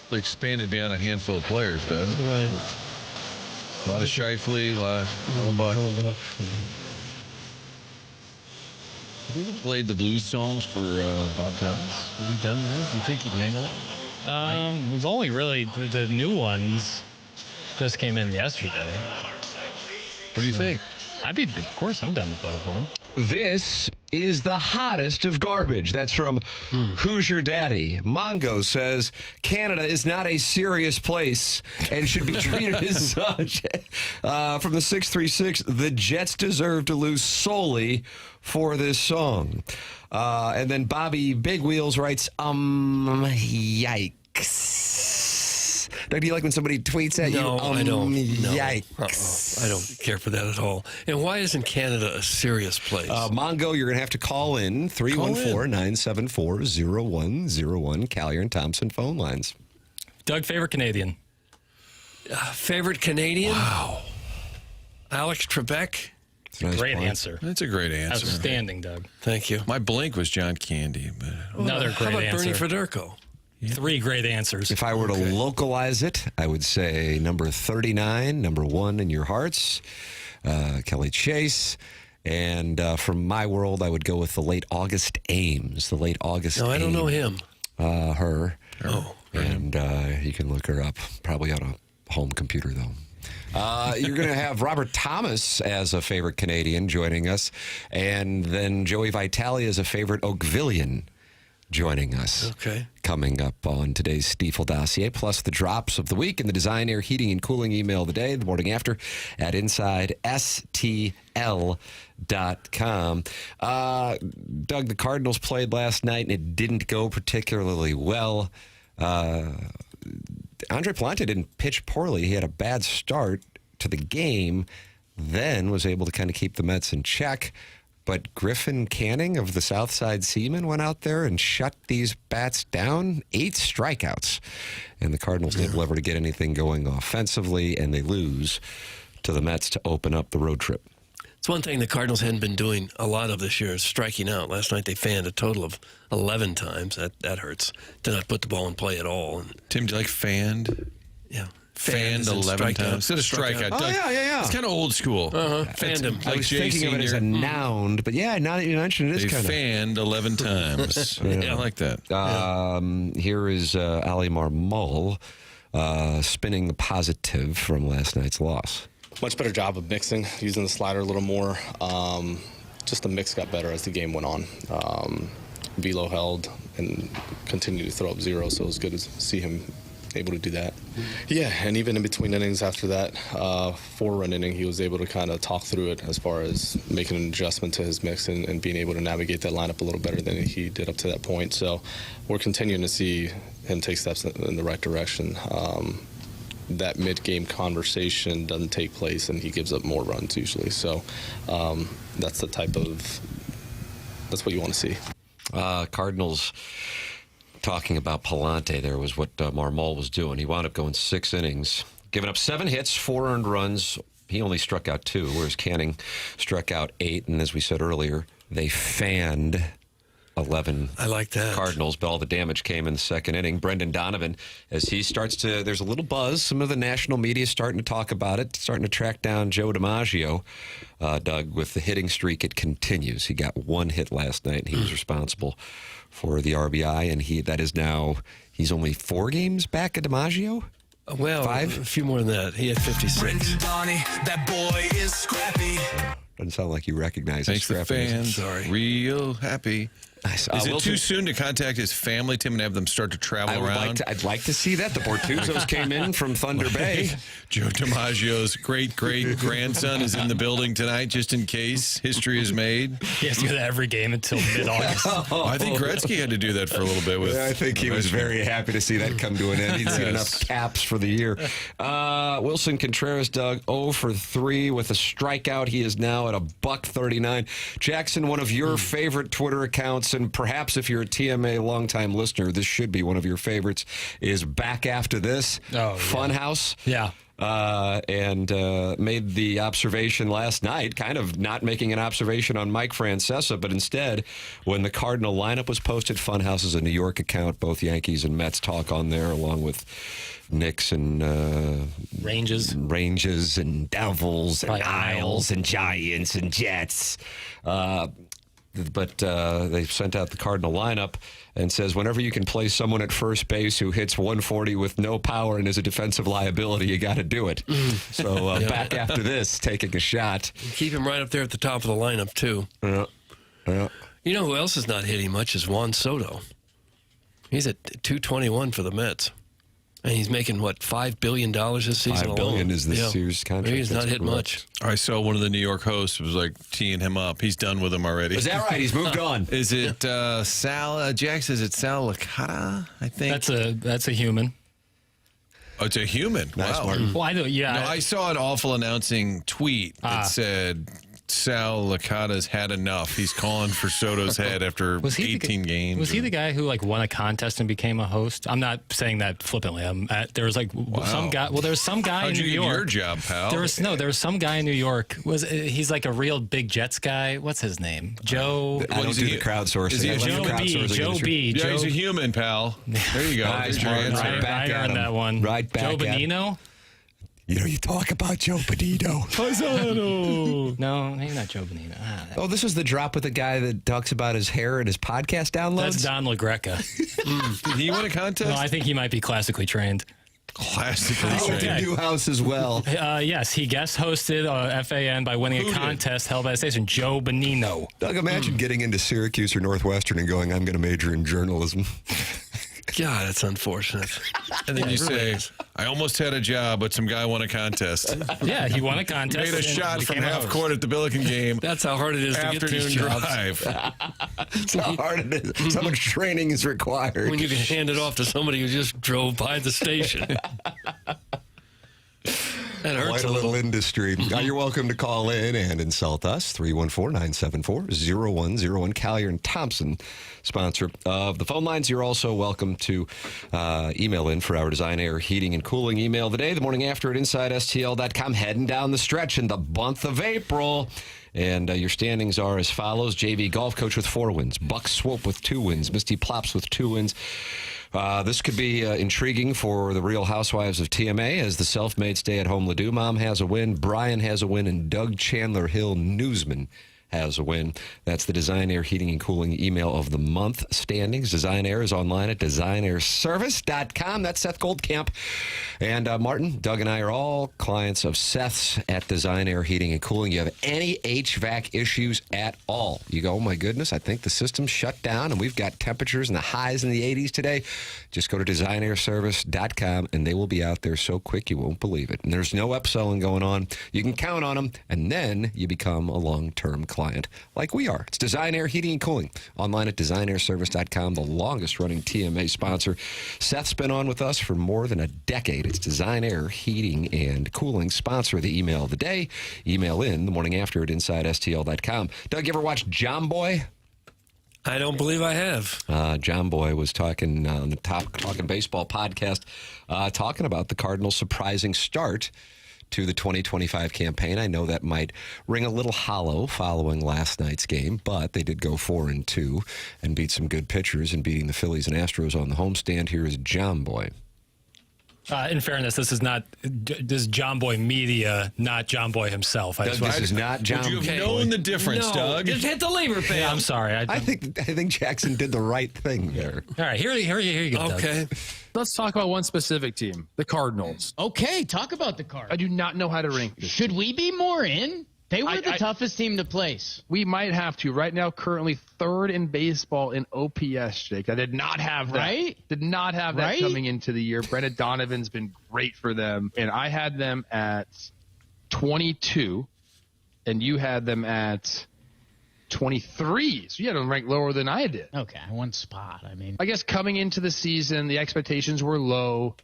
They expanded beyond a handful of players, though. Right. A lot of Shifley, a lot of Buck. Have you ever played the blues songs for Bob Thomas? Have you done that? You think you'd handle it? We've only really the new ones just came in yesterday. What do you think? Of course, I'm done with both of them. This is the hottest of garbage. That's from Who's Your Daddy? Mongo says Canada is not a serious place and should be treated as such. From the 636, the Jets deserve to lose solely for this song. And then Bobby Big Wheels writes, yikes. Doug, do you like when somebody tweets at you? No, I don't. No. Yikes. I don't care for that at all. And why isn't Canada a serious place? Mongo, you're going to have to call in 314-974-0101, Callier and Thompson phone lines. Doug, favorite Canadian? Favorite Canadian? Wow. Alex Trebek? That's a nice Great point. answer. That's a great answer. Outstanding, Doug. Thank you. My blank was John Candy, but Another How great about answer. Bernie Federko? 3 great answers. If I were to localize it, I would say number 39, number 1 in your hearts, Kelly Chase. And from my world, I would go with the late August Ames. The late August No, I don't know him. Her. Oh. And you can look her up, probably on a home computer, though. You're going to have Robert Thomas as a favorite Canadian joining us, and then Joey Vitale as a favorite Oakvillian joining us. Okay. Coming up on today's Stiefel dossier, plus the drops of the week and the Design Air Heating and Cooling email of the day, the morning after at InsideSTL.com. Doug, the Cardinals played last night, and it didn't go particularly well. Andre Palante didn't pitch poorly. He had a bad start to the game, then was able to kind of keep the Mets in check. But Griffin Canning of the Southside Seamen went out there and shut these bats down. 8 strikeouts. And the Cardinals didn't ever to get anything going offensively, and they lose to the Mets to open up the road trip. It's one thing the Cardinals hadn't been doing a lot of this year is striking out. Last night they fanned a total of 11 times. That hurts. Did not put the ball in play at all. And, Tim, do you like fanned? yeah. Fanned 11 times. Instead of strikeout. Oh, yeah. It's kind of old school. Fanned him. I was Jay thinking of it as a Senior. noun, but yeah, now that you mentioned it, They it's kind of... fanned 11 times. I like that. Here is Ali Marmol spinning the positive from last night's loss. Much better job of mixing, using the slider a little more. Just the mix got better as the game went on. Velo held and continued to throw up zero, so it was good to see him able to do that. Yeah, and even in between innings after that 4-run inning, he was able to kind of talk through it as far as making an adjustment to his mix and being able to navigate that lineup a little better than he did up to that point. So we're continuing to see him take steps in the right direction. That mid-game conversation doesn't take place, and he gives up more runs usually. So that's what you want to see. Cardinals talking about Palante there was what Marmol was doing. He wound up going 6 innings, giving up 7 hits, 4 earned runs. He only struck out 2, whereas Canning struck out 8. And as we said earlier, they fanned 11 I like that. Cardinals, but all the damage came in the second inning. Brendan Donovan, as he starts to, there's a little buzz. Some of the national media is starting to talk about it, starting to track down Joe DiMaggio. Doug, with the hitting streak, it continues. He got 1 hit last night, and he was responsible for the RBI, and he's only 4 games back at DiMaggio? Well, 5? a few more than that. He had 56. Donnie, that boy is scrappy. Doesn't sound like you recognize Makes the fans real happy. Nice. Is it Wilson, too soon to contact his family, Tim, and have them start to travel around? I'd like to see that. The Bortuzos came in from Thunder Bay. Joe DiMaggio's great-great-grandson is in the building tonight, just in case history is made. He has to go to every game until mid-August. I think Gretzky had to do that for a little bit. With I think he was very happy to see that come to an end. He'd seen enough caps for the year. Wilson Contreras dug 0 for 3 with a strikeout. He is now at $1.39. Jackson, one of your favorite Twitter accounts, and perhaps if you're a TMA longtime listener, this should be one of your favorites, is Back After This. Funhouse. Yeah. And made the observation last night, kind of not making an observation on Mike Francesa, but instead, when the Cardinal lineup was posted, Funhouse is a New York account. Both Yankees and Mets talk on there, along with Knicks and Ranges and Devils and Isles and Giants and Jets. But they sent out the Cardinal lineup and says, whenever you can play someone at first base who hits 140 with no power and is a defensive liability, you got to do it. So Back After This, taking a shot. Keep him right up there at the top of the lineup, too. You know who else is not hitting much is Juan Soto. He's at 221 for the Mets. And he's making, what, $5 billion this season alone? $5 billion is this year's contract. He's not hit much. I saw one of the New York hosts was like teeing him up. He's done with him already. Is that right? He's moved on. Is it Sal? Jax, is it Sal Licata? I think That's a human. Oh, it's a human. Nice, wow. Martin. Well, I know. Yeah. No, I saw an awful announcing tweet that said Sal Licata's had enough. He's calling for Soto's head after 18 games. Was he the guy who won a contest and became a host? I'm not saying that flippantly. There was some guy. Well, there's some guy in New York. How'd you get your job, pal? There was some guy in New York. He's like a real big Jets guy. What's his name? Joe. I don't do the crowdsourcing. Is he a Joe B. Yeah, he's a human, pal. There you go. Nice, There's your Martin. answer. Right back I at earned him. that one. Right back Joe at him. Bonino. You talk about Joe Bonito. No, maybe not Joe Bonino. Oh, this is the drop with the guy that talks about his hair and his podcast downloads? That's Don LaGreca. Did he win a contest? No, I think he might be classically trained. Classically Oh, trained. Newhouse as well. Yes, he guest hosted FAN by winning a contest held by the station. Joe Bonino. Doug, imagine getting into Syracuse or Northwestern and going, I'm going to major in journalism. God, that's unfortunate. And then you say, I almost had a job, but some guy won a contest. Yeah, he won a contest. Made a and shot from became a half host. court at the Billiken game. That's how hard it is to get Afternoon these jobs. drive. That's how hard it is. So much training is required. When you can hand it off to somebody who just drove by the station. That hurts Quite a a little little. industry. You're welcome to call in and insult us. 314-974-0101. Collier and Thompson, sponsor of the phone lines. You're also welcome to email in for our Design Air Heating and Cooling email today, the morning after at InsideSTL.com, heading down the stretch in the month of April. And your standings are as follows. JV golf coach with 4 wins. Buck Swope with 2 wins. Misty Plops with 2 wins. This could be intriguing for the Real Housewives of TMA as the self-made stay-at-home Ledoux mom has a win, Brian has a win, and Doug Chandler Hill Newsman has a win. That's the Design Air Heating and Cooling email of the month standings. Design Air is online at designairservice.com. That's Seth Goldcamp. And Martin, Doug, and I are all clients of Seth's at Design Air Heating and Cooling. You have any HVAC issues at all, you go, oh my goodness, I think the system's shut down and we've got temperatures in the highs in the 80s today. Just go to designairservice.com and they will be out there so quick you won't believe it. And there's no upselling going on. You can count on them, and then you become a long-term client like we are. It's Design Air Heating and Cooling. Online at designairservice.com, the longest-running TMA sponsor. Seth's been on with us for more than a decade. It's Design Air Heating and Cooling, sponsor of the email of the day. Email in the morning after at InsideSTL.com. Doug, you ever watch John Boy? I don't believe I have. John Boy was talking on the Talking Baseball podcast, talking about the Cardinals' surprising start to the 2025 campaign. I know that might ring a little hollow following last night's game, but they did go 4-2 and beat some good pitchers and beating the Phillies and Astros on the homestand. Here is John Boy. In fairness, this is John Boy Media, not John Boy himself. This is not John Would you have Boy. known the difference, No, Doug? just hit the lever, Pam. Yeah, I'm sorry. I think Jackson did the right thing there. All right, here you go. Doug. Okay. Let's talk about one specific team, the Cardinals. Okay, talk about the Cardinals. I do not know how to rank this. Should we be more in? They were the toughest team to place. We might have to. Right now, currently third in baseball in OPS, Jake. I did not have that. Right? Did not have that Right? coming into the year. Brendan Donovan's been great for them. And I had them at 22, and you had them at 23. So you had them ranked lower than I did. Okay, one spot. I mean, I guess coming into the season, the expectations were low.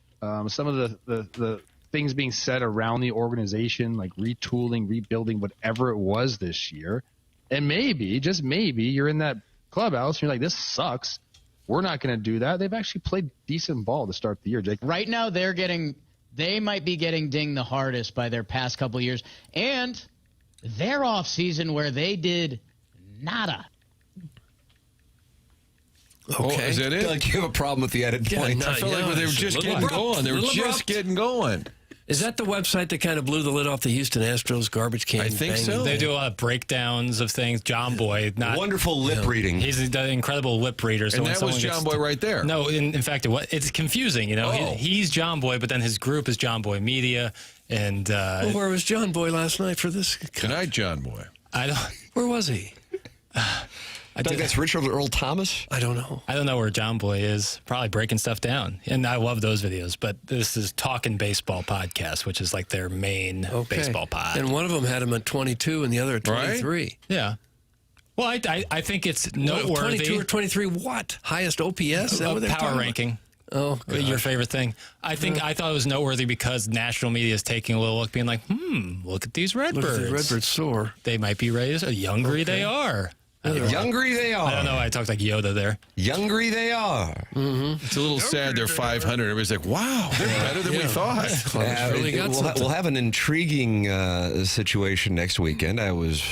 Some of the things being said around the organization, like retooling, rebuilding, whatever it was this year. And maybe, just maybe, you're in that clubhouse and you're like, this sucks. We're not going to do that. They've actually played decent ball to start the year, Jake. right now they might be getting dinged the hardest by their past couple years. And their off season where they did nada. Okay. Is that I it? feel like you have a problem with the edit point. I felt like they were just getting going. They were just getting going. Is that the website that kind of blew the lid off the Houston Astros garbage can? I think banging? so. They do a lot of breakdowns of things. John Boy, not Wonderful lip reading. He's an incredible lip reader. So And when that was someone John gets Boy right there. No, in fact, it's confusing. You know, Oh. he's John Boy, but then his group is John Boy Media, and Well, where was John Boy last night for this? Good night, John Boy. I don't. Where was he? I think that's Richard Earl Thomas. I don't know. I don't know where John Boy is. Probably breaking stuff down. And I love those videos. But this is Talking Baseball Podcast, which is like their main baseball pod. And one of them had him at 22 and the other at 23. Yeah. Well, I think it's No, noteworthy. 22 or 23 what? Highest OPS? Is that what they're talking Power about? ranking. Oh, Your favorite thing. I thought it was noteworthy because national media is taking a little look, being like, look at these Redbirds. Look at the Redbirds soar. They might be raised. Youngry they are. Youngry they are. I don't know why I talked like Yoda there. Youngry they are. It's a little sad they're 500. Everybody's like, wow, they're better than we thought. really got we'll have an intriguing situation next weekend. I was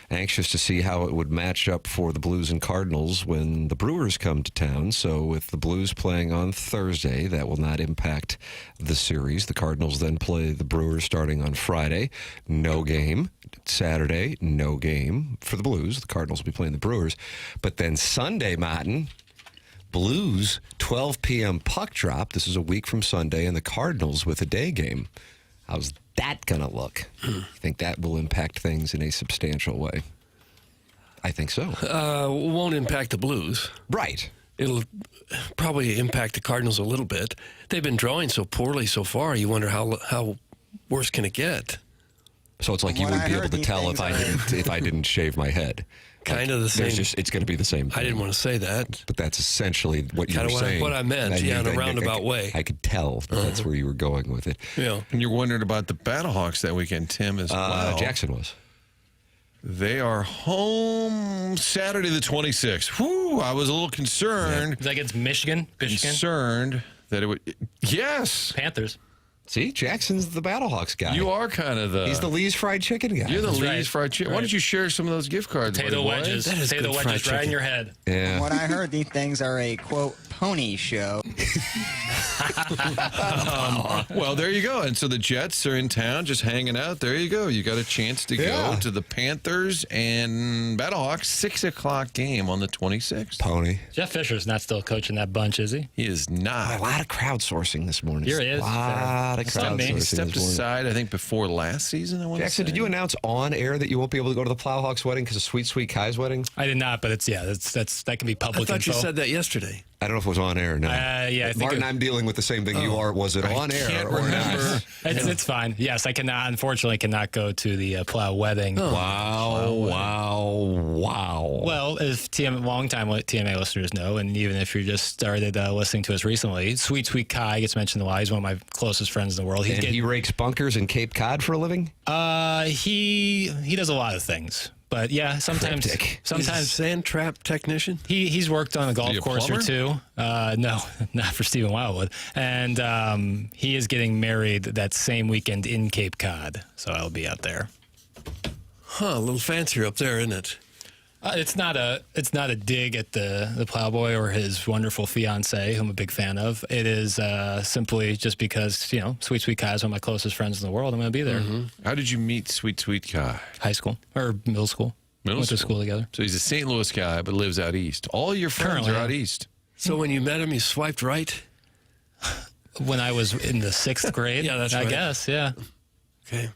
anxious to see how it would match up for the Blues and Cardinals when the Brewers come to town. So with the Blues playing on Thursday, that will not impact the series. The Cardinals then play the Brewers starting on Friday. No game. Saturday, no game for the Blues. The Cardinals will be playing the Brewers. But then Sunday, Martin, Blues, 12 p.m. puck drop. This is a week from Sunday, and the Cardinals with a day game. How's that going to look? You think that will impact things in a substantial way? I think so. Won't impact the Blues. Right. It'll probably impact the Cardinals a little bit. They've been drawing so poorly so far. You wonder how worse can it get? So it's like you would be able to tell if I didn't shave my head. Kind of the same. It's going to be the same thing. I didn't want to say that. But that's essentially what you were Kinda saying. what I meant, And yeah, in a I roundabout way. I could tell that's where you were going with it. Yeah. And you're wondering about the Battlehawks that weekend, Tim, as well. Jackson was. They are home Saturday the 26th. Whew, I was a little concerned. Is that against Michigan? Concerned that it would. Yes. Panthers. See, Jackson's the Battlehawks guy. You are kind of the. He's the Lee's fried chicken guy. You're the That's Lee's right. fried chicken. Why Right. don't you share some of those gift cards? Potato buddy boy? wedges. That is Potato good fried wedges right in chicken. your head. Yeah. What I heard, these things are a, quote, pony show. Well, there you go. And so the Jets are in town just hanging out. There you go. You got a chance to Yeah. go to the Panthers and Battlehawks 6 o'clock game on the 26th. Pony. Jeff Fisher's not still coaching that bunch, is he? He is not. A lot of crowdsourcing this morning. Here he is. A lot of That's not me. crowdsourcing He this stepped morning. aside, I think, before last season. I want Jackson, to say. did you announce on air that you won't be able to go to the Plowhawks wedding because of Sweet Sweet Kai's wedding? I did not, but it's that can be I public thought you info. said that yesterday. I don't know if it was on air or not. Yeah, I think Martin, it- I'm dealing with the same thing you are. Was it on air can't or remember. not? It's fine. Yes, I cannot. Unfortunately, cannot go to the Plow wedding. Wow! Wow! Well, as longtime TMA listeners know, and even if you just started listening to us recently, Sweet Sweet Kai gets mentioned a lot. He's one of my closest friends in the world. And he rakes bunkers in Cape Cod for a living. He does a lot of things, but yeah, sometimes Cryptic. He's a sand trap technician. he's worked on a golf he a course or plumber? two. No, not for Stephen Wildwood. And he is getting married that same weekend in Cape Cod, so I'll be out there. Huh, a little fancier up there, isn't it? It's not a dig at the plowboy or his wonderful fiance, who I'm a big fan of. It is simply just because Sweet Sweet Kai is one of my closest friends in the world. I'm going to be there. How did you meet Sweet Sweet Kai? High school or middle school. Went to school together. So he's a St. Louis guy, but lives out east. All your friends Currently, are out yeah. east. So when you met him, you swiped right? When I was in the 6th grade, Yeah, that's I right. guess, yeah. Okay.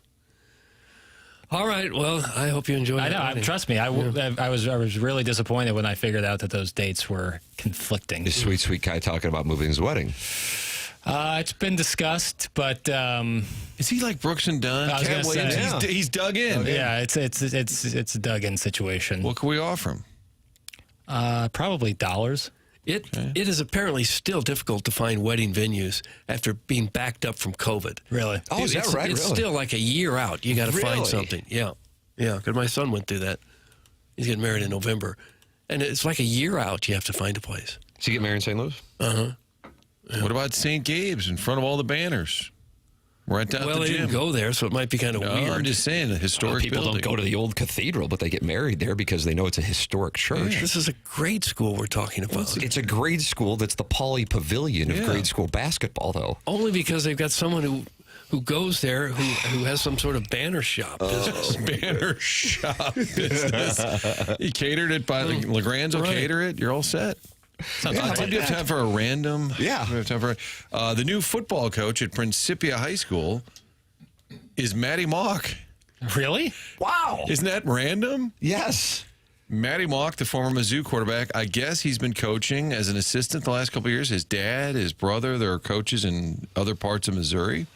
All right. Well, I hope you enjoy. I know. that. Trust me. I was really disappointed when I figured out that those dates were conflicting. Is Sweet Kai talking about moving his wedding? It's been discussed, but Is he like Brooks and Dunn? I was Cat gonna Williams? say. He's dug in. yeah, it's a dug-in situation. What can we offer him? Probably dollars. It is apparently still difficult to find wedding venues after being backed up from COVID. Really? Oh, is that It's- right? It's Really? still like a year out. You got to Really? find something. Yeah. Because my son went through that. He's getting married in November. And it's like a year out you have to find a place. Does he get married in St. Louis? What about St. Gabe's in front of all the banners? Right down Well, at the they gym. didn't go there, so it might be kind of No, weird. I'm just saying, the historic People building. don't go to the old cathedral, but they get married there because they know it's a historic church. This is a grade school we're talking about. It's a grade school that's the Pauley Pavilion of Yeah. grade school basketball, though. Only because they've got someone who goes there who has some sort of banner shop business. Banner shop business. He catered it by LeGrand's will Right. cater it. You're all set. Sounds What do you have time for a random? Yeah. We have time for the new football coach at Principia High School is Matty Mock. Really? Wow. Isn't that random? Yes. Matty Mock, the former Mizzou quarterback, I guess he's been coaching as an assistant the last couple of years. His dad, his brother, they're coaches in other parts of Missouri.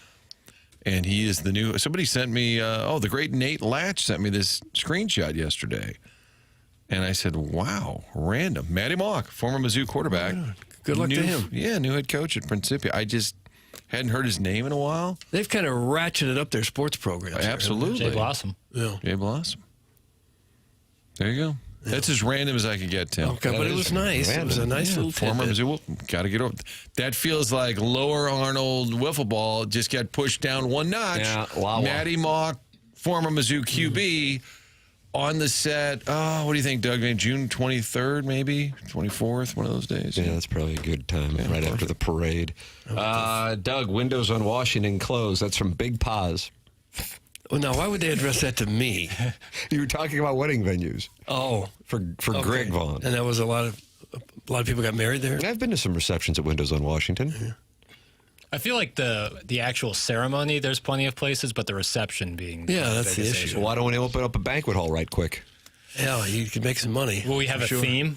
And he is the new. Somebody sent me, the great Nate Latch sent me this screenshot yesterday. And I said, wow, random. Matty Mock, former Mizzou quarterback. Good luck to him. Yeah, new head coach at Principia. I just hadn't heard his name in a while. They've kind of ratcheted up their sports programs. there. Absolutely. Jay Blossom. Yeah. Jay Blossom. There you go. That's as random as I could get, Tim. Okay, but it was nice. It was a nice little Former tidbit. Mizzou. Got to get over. That feels like Lower Arnold wiffle ball just got pushed down one notch. Yeah, wow. Matty Mock, former Mizzou QB, on the set. Oh, what do you think, Doug? June 23rd, maybe 24th, one of those days. Yeah, that's probably a good time right after the parade. Doug, windows on Washington closed. That's from Big Paws. Well, now, why would they address that to me? You were talking about wedding venues Oh, for okay. Greg Vaughn. And that was a lot of people got married there. I've been to some receptions at Windows on Washington. I feel like the actual ceremony, there's plenty of places, but the reception being Yeah, that's the biggest issue. So why don't we open up a banquet hall right quick? Yeah, you could make some money. Will we have a Sure. theme?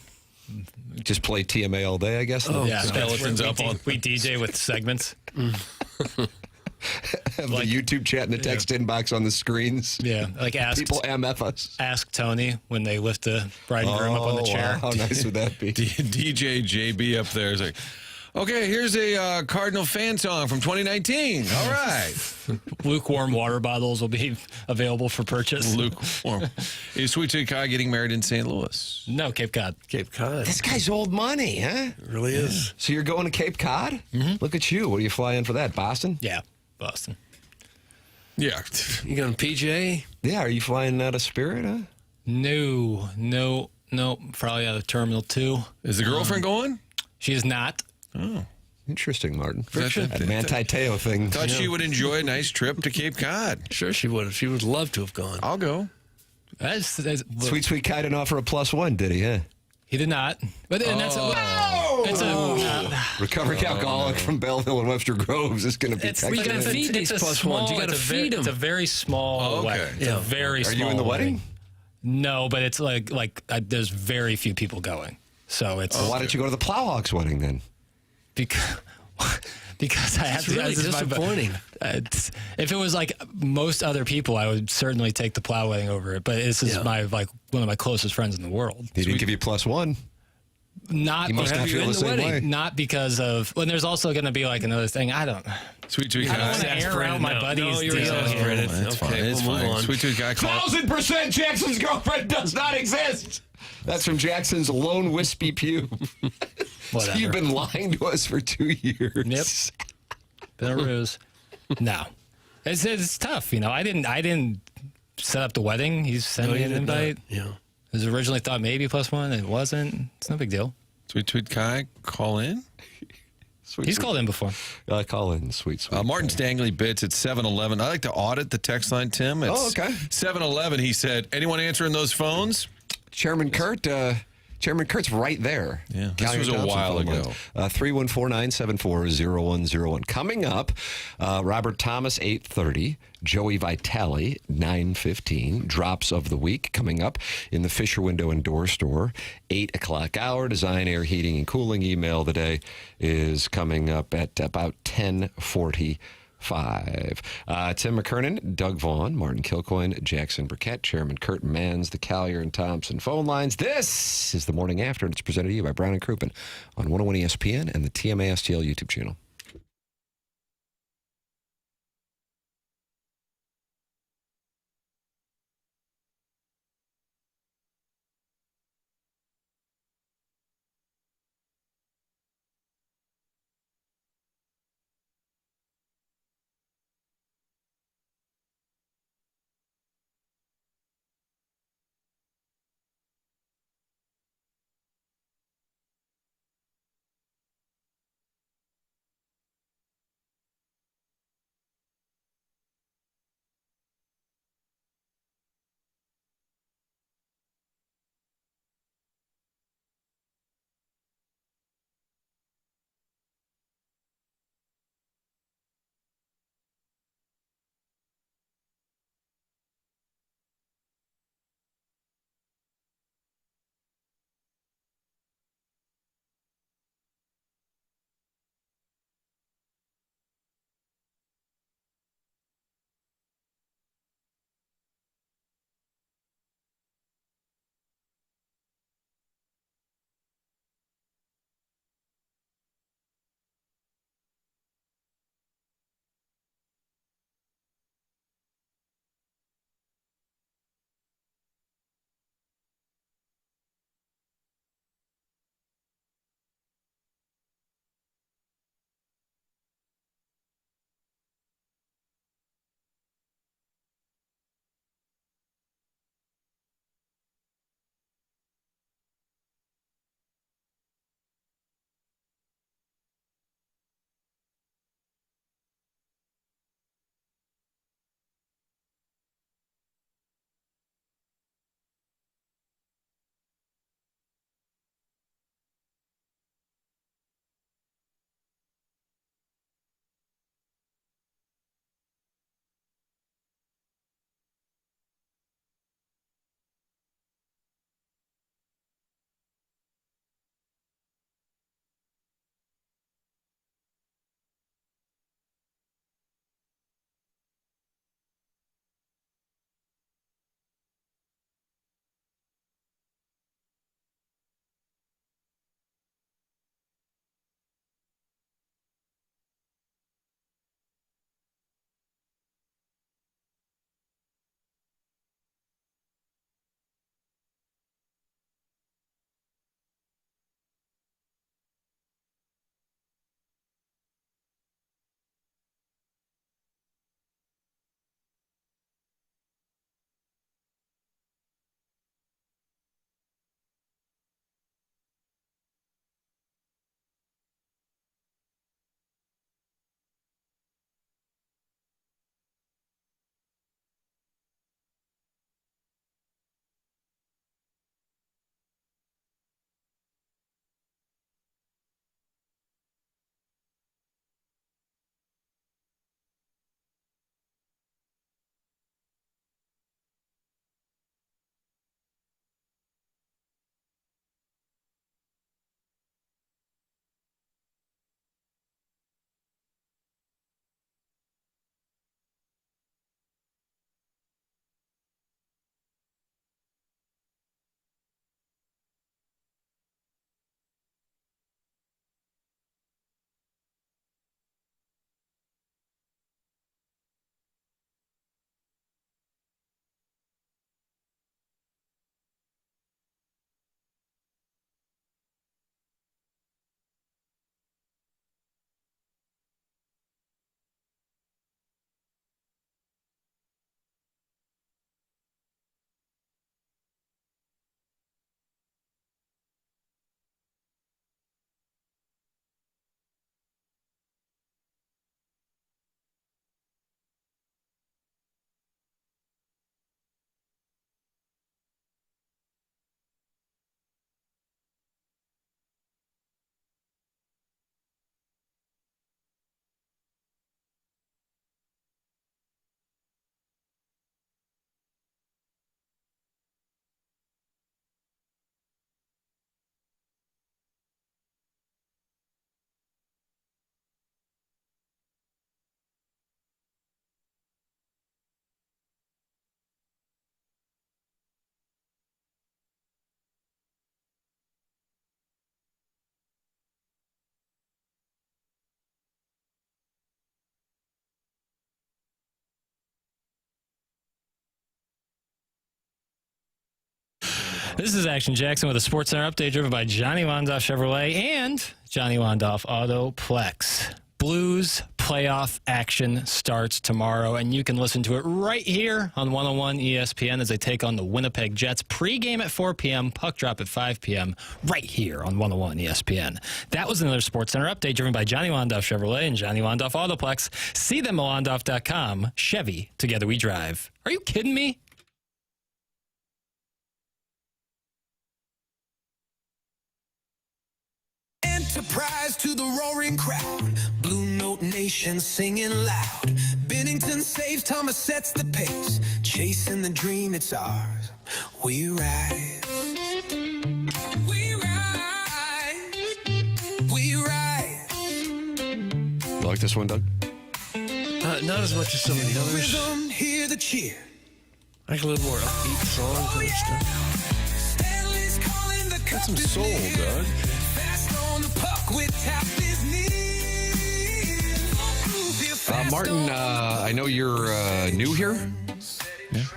Just play TMA all day, I guess. Oh, Yeah, Skeletons we up on- we DJ with segments. Have the YouTube chat and the text inbox on the screens. Yeah, like People MF us. ask Tony when they lift the bride and groom up on the chair. Wow. How nice would that be? DJ JB up there is like, okay, here's a Cardinal fan song from 2019. All right. Lukewarm water bottles will be available for purchase. Lukewarm. Is Sweet Sweet Kai getting married in St. Louis? No, Cape Cod. Cape Cod. This guy's old money, huh? It really is. So you're going to Cape Cod? Look at you. What are you flying for that? Boston? Yeah, Boston. Yeah. You going PJ? Yeah. Are you flying out of Spirit, huh? No. Probably out of Terminal 2. Is the girlfriend going? She is not. Interesting, Martin. Friction. That Manti Te'o thing. Thought she would enjoy a nice trip to Cape Cod. Sure, she would have. She would love to have gone. I'll go. That's, Sweet Sweet Kai didn't offer a +1, did he? Huh? he did not. But and that's Recovering alcoholic from Belleville and Webster Groves is going to be. Well, you gotta feed these plus ones. You gotta feed them. It's a very small Oh, okay. wedding. It's a very Are small you in the wedding? No, but it's there's very few people going. So it's Why didn't you go to the Plowhawks wedding then? because I have It's to. really this is my- disappointing. if it was like most other people, I would certainly take the plow wedding over it. But this is Yeah. one of my closest friends in the world. He didn't give you +1. Not You must have not you feel in the the same wedding? way. not because of. Well, there's also going to be like another thing. I don't Sweet Sweet want to Kai. air out my buddies. No, you're deal. exasperated. That's fine. Okay, It's we'll move fine. on. Sweet Sweet Kai call. 1,000% Jackson's girlfriend does not exist. That's from Jackson's lone wispy pube. So Whatever. you've been lying to us for 2 years. Yep. Been a ruse. No, it's tough. I didn't set up the wedding. He sent me you an did not. invite. Yeah. It was originally thought maybe +1, and it wasn't. It's no big deal. Sweet Sweet Kai, call in. He's called in before. Call in, sweet. Martin Stanley Bits at 7-Eleven. I like to audit the text line, Tim. It's Oh, okay. 7-Eleven, he said, anyone answering those phones? Chairman Kurt, Chairman Kurt's right there. Yeah, this Callier was a Thompson while phone ago. lines. 314-974-0101. Coming up, Robert Thomas, 8:30. Joey Vitale, 9:15. Drops of the week coming up in the Fisher Window and Door Store. 8 o'clock hour. Design, Air, Heating, and Cooling email of the day is coming up at about 10:45. Tim McKernan, Doug Vaughn, Martin Kilcoyne, Jackson Burkett, Chairman Kurt Mans, the Callier and Thompson phone lines. This is the Morning After, and it's presented to you by Brown and Crouppen on 101 ESPN and the TMA STL YouTube channel. This is Action Jackson with a Sports Center update driven by Johnny Wandoff Chevrolet and Johnny Wandoff Autoplex. Blues playoff action starts tomorrow, and you can listen to it right here on 101 ESPN as they take on the Winnipeg Jets. Pre-game at 4 p.m., puck drop at 5 p.m., right here on 101 ESPN. That was another Sports Center update driven by Johnny Wandoff Chevrolet and Johnny Wandoff Autoplex. See them at wandoff.com. Chevy, together we drive. Are you kidding me? Enterprise to the roaring crowd. Blue Note Nation singing loud. Bennington saves, Thomas sets the pace. Chasing the dream, it's ours. We rise. We rise. We rise. You like this one, Doug? Not as much as some of the others. Rhythm, hear the cheer. Like a little more upbeat songs and stuff. Stanley's calling the Got some soul, Doug. Martin, I know you're new here,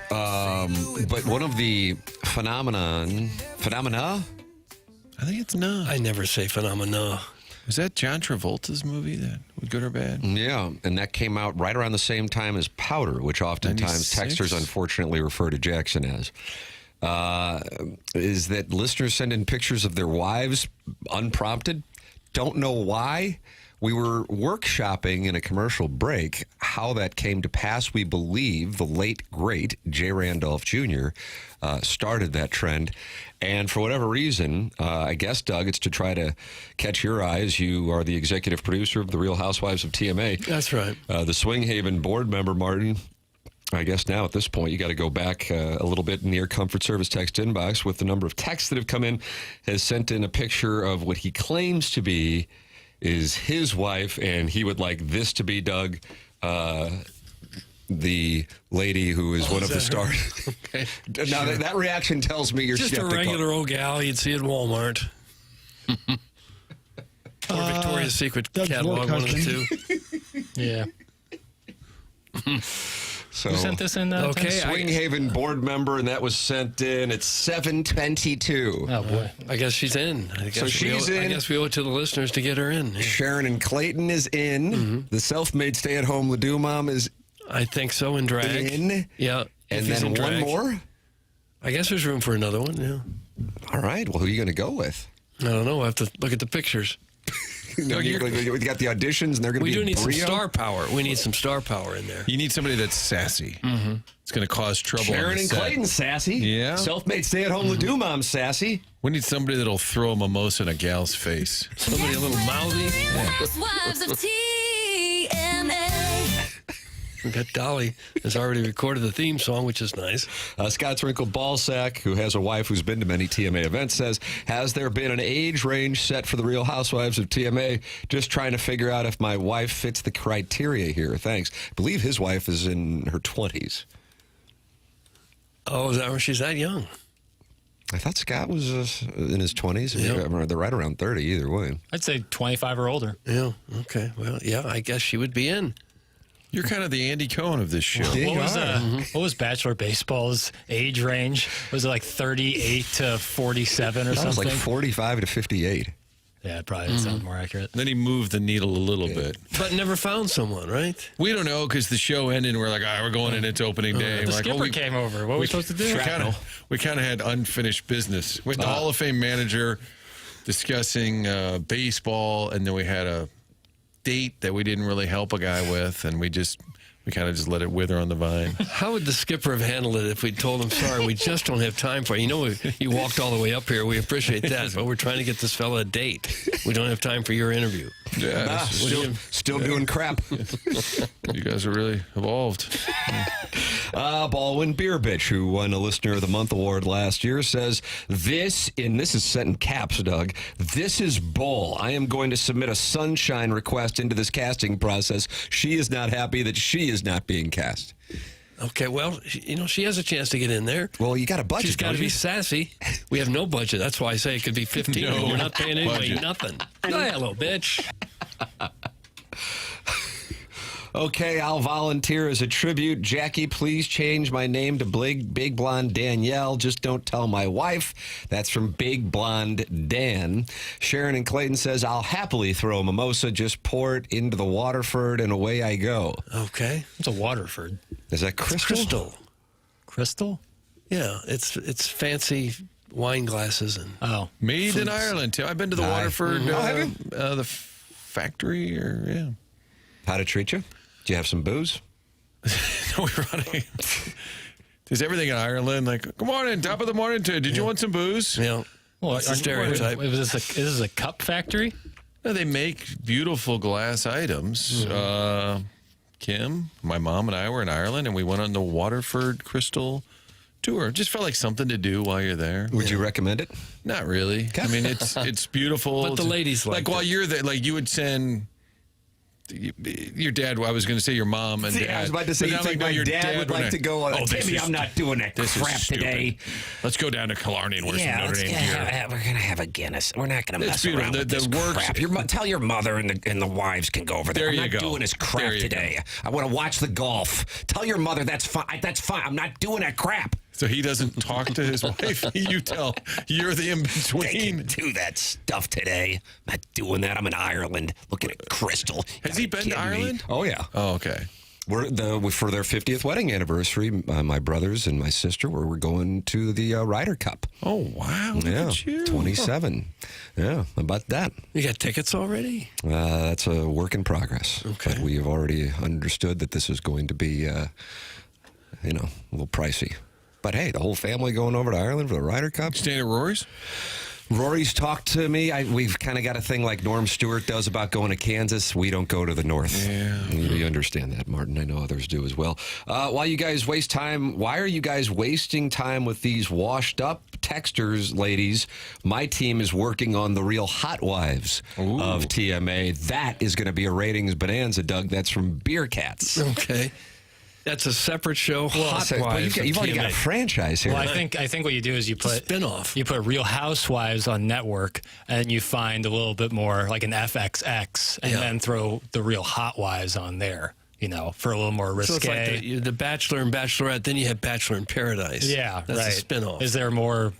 but one of the phenomena, I think it's not. I never say phenomena. Was that John Travolta's movie, that Good or Bad? yeah, and that came out right around the same time as Powder, which oftentimes 96? texters unfortunately refer to Jackson as. Is that listeners send in pictures of their wives unprompted? Don't know why. We were workshopping in a commercial break how that came to pass. We believe the late, great Jay Randolph Jr. Started that trend. And for whatever reason, I guess, Doug, it's to try to catch your eye as you are the executive producer of The Real Housewives of TMA. That's right. The Swing Haven board member, Martin, I guess now at this point you got to go back a little bit in your comfort service text inbox with the number of texts that have come in, has sent in a picture of what he claims to be is his wife, and he would like this to be, Doug, the lady who is one of the stars. Okay. Now, that reaction tells me you're just skeptical. a regular old gal you'd see at Walmart. Or Victoria's Secret catalog, one of the two. Yeah. So, Who sent this in? Okay, Swing Haven board member, and that was sent in at 7:22. Oh, boy. I guess she's in. I guess she's in. I guess we owe it to the listeners to get her in. Yeah. Sharon and Clayton is in. Mm-hmm. The self-made stay-at-home Ledoux mom is I think so, in drag. in. Yeah. And if he's then in one drag. more. I guess there's room for another one, yeah. All right. Well, who are you going to go with? I don't know. I have to look at the pictures. You got the auditions, and they're going to be We do need some Brio? star power. We need some star power in there. You need somebody that's sassy. Mm-hmm. It's going to cause trouble. on Sharon the and set. Clayton sassy. Yeah. Self-made stay-at-home Ledoux mom sassy. We need somebody that'll throw a mimosa in a gal's face. Somebody a little mouthy. Housewives of TMA. We got Dolly has already recorded the theme song, which is nice. Scott's Wrinkled Ballsack, who has a wife who's been to many TMA events, says, has there been an age range set for the Real Housewives of TMA? Just trying to figure out if my wife fits the criteria here. Thanks. I believe his wife is in her 20s. Oh, is that where she's that young? I thought Scott was in his 20s. Yeah. They're right around 30 either way. I'd say 25 or older. Yeah. Okay. Well, yeah, I guess she would be in. You're kind of the Andy Cohen of this show. What was Bachelor Baseball's age range? Was it like 38 to 47 or That was something? like 45 to 58. Yeah, it probably sounds more accurate. Then he moved the needle a little bit. But never found someone, right? We don't know because the show ended and we're like, all right, we're going in. It's opening day. The We're like, skipper we came over. What were we supposed to do? We kind of had unfinished business. We had the Hall of Fame manager discussing baseball, and then we had a date that we didn't really help a guy with, and we kind of just let it wither on the vine. How would the skipper have handled it if we told him, sorry, we just don't have time for you? You know, you walked all the way up here. We appreciate that, but we're trying to get this fella a date. We don't have time for your interview. Yeah, Still doing crap. you guys are really evolved. Baldwin Beer Bitch, who won a Listener of the Month award last year, says, this is set in caps, Doug. This is bull. I am going to submit a sunshine request into this casting process. She is not happy that she is not being cast. Okay, well, she has a chance to get in there. Well, you got a budget. She's got to be sassy. We have no budget. That's why I say it could be 15. No We're not paying anybody budget. nothing. Hello, bitch. Okay, I'll volunteer as a tribute. Jackie, please change my name to Big Blonde Danielle. Just don't tell my wife. That's from Big Blonde Dan. Sharon in Clayton says, I'll happily throw a mimosa. Just pour it into the Waterford and away I go. Okay. It's a Waterford. Is that crystal? Crystal. Crystal? Yeah, it's fancy wine glasses and Made in Ireland, Tim. I've been to the Waterford have the factory. How to treat you? Do you have some booze? We're running. Is everything in Ireland like, good morning, top of the morning, did you want some booze? Well, it's a stereotype. Is this a cup factory? No, they make beautiful glass items. Kim, my mom, and I were in Ireland, and we went on the Waterford Crystal tour. Just felt like something to do while you're there. Would you recommend it? Not really. I mean, it's beautiful. But the ladies like while you're there, like you would send your dad. I was going to say your mom and dad. I was about to say, But you not think my your dad would like to go on? this Timmy, is I'm not doing that this is crap stupid. today. Let's go down to Killarney and wear some Notre Dame gear. We're going to have a Guinness. We're not going to It's mess around beautiful. with The this works- crap. Tell your mother and the wives can go over there. There I'm you not go. doing this crap There you today. I want to watch the golf. Tell your mother that's fine. That's fine. I'm not doing that crap. So he doesn't talk to his wife. You tell. You're the in They can between. do that stuff today. I'm not doing that. I'm in Ireland looking at Crystal. Has he been to Ireland? Oh, yeah. Oh, okay. For their 50th wedding anniversary, my brothers and my sister we're going to the Ryder Cup. Oh, wow. Look Yeah, at you. 27. Yeah, about that. You got tickets already? That's a work in progress. Okay. But we have already understood that this is going to be, a little pricey. But hey, the whole family going over to Ireland for the Ryder Cup. Staying at Rory's? Rory's talked to me. We've kind of got a thing like Norm Stewart does about going to Kansas. We don't go to the north. Yeah. You understand that, Martin. I know others do as well. While you guys waste time, why are you guys wasting time with these washed up texters, ladies? My team is working on the Real Hot Wives of TMA. That is going to be a ratings bonanza, Doug. That's from Beer Cats. Okay. That's a separate show. Hot Well, Wives. you've already got a franchise here. Well, I think what you do is you put spin-off. You put Real Housewives on network, and you find a little bit more like an FXX, and then throw the Real Hot Wives on there. For a little more risque. So it's like the Bachelor and Bachelorette. Then you have Bachelor in Paradise. Yeah, that's right. a spin-off. Is there more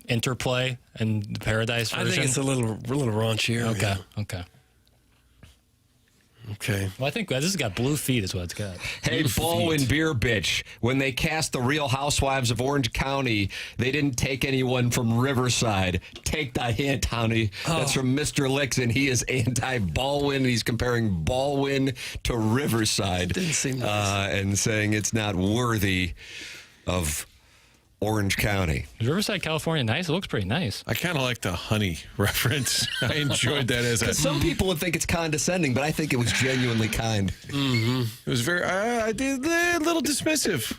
interplay in the Paradise version? I think it's a little raunchier. Okay. Yeah. Okay. Well, I think this has got blue feet is what it's got. Hey, Baldwin Beer Bitch, when they cast the Real Housewives of Orange County, they didn't take anyone from Riverside. Take the hint, honey. That's from Mr. Licks, and he is anti-Baldwin. He's comparing Baldwin to Riverside. Didn't seem nice. And saying it's not worthy of Orange County. Is Riverside, California nice? It looks pretty nice. I kind of like the honey reference. I enjoyed that as a... Some people would think it's condescending, but I think it was genuinely kind. It was very... I did a little dismissive.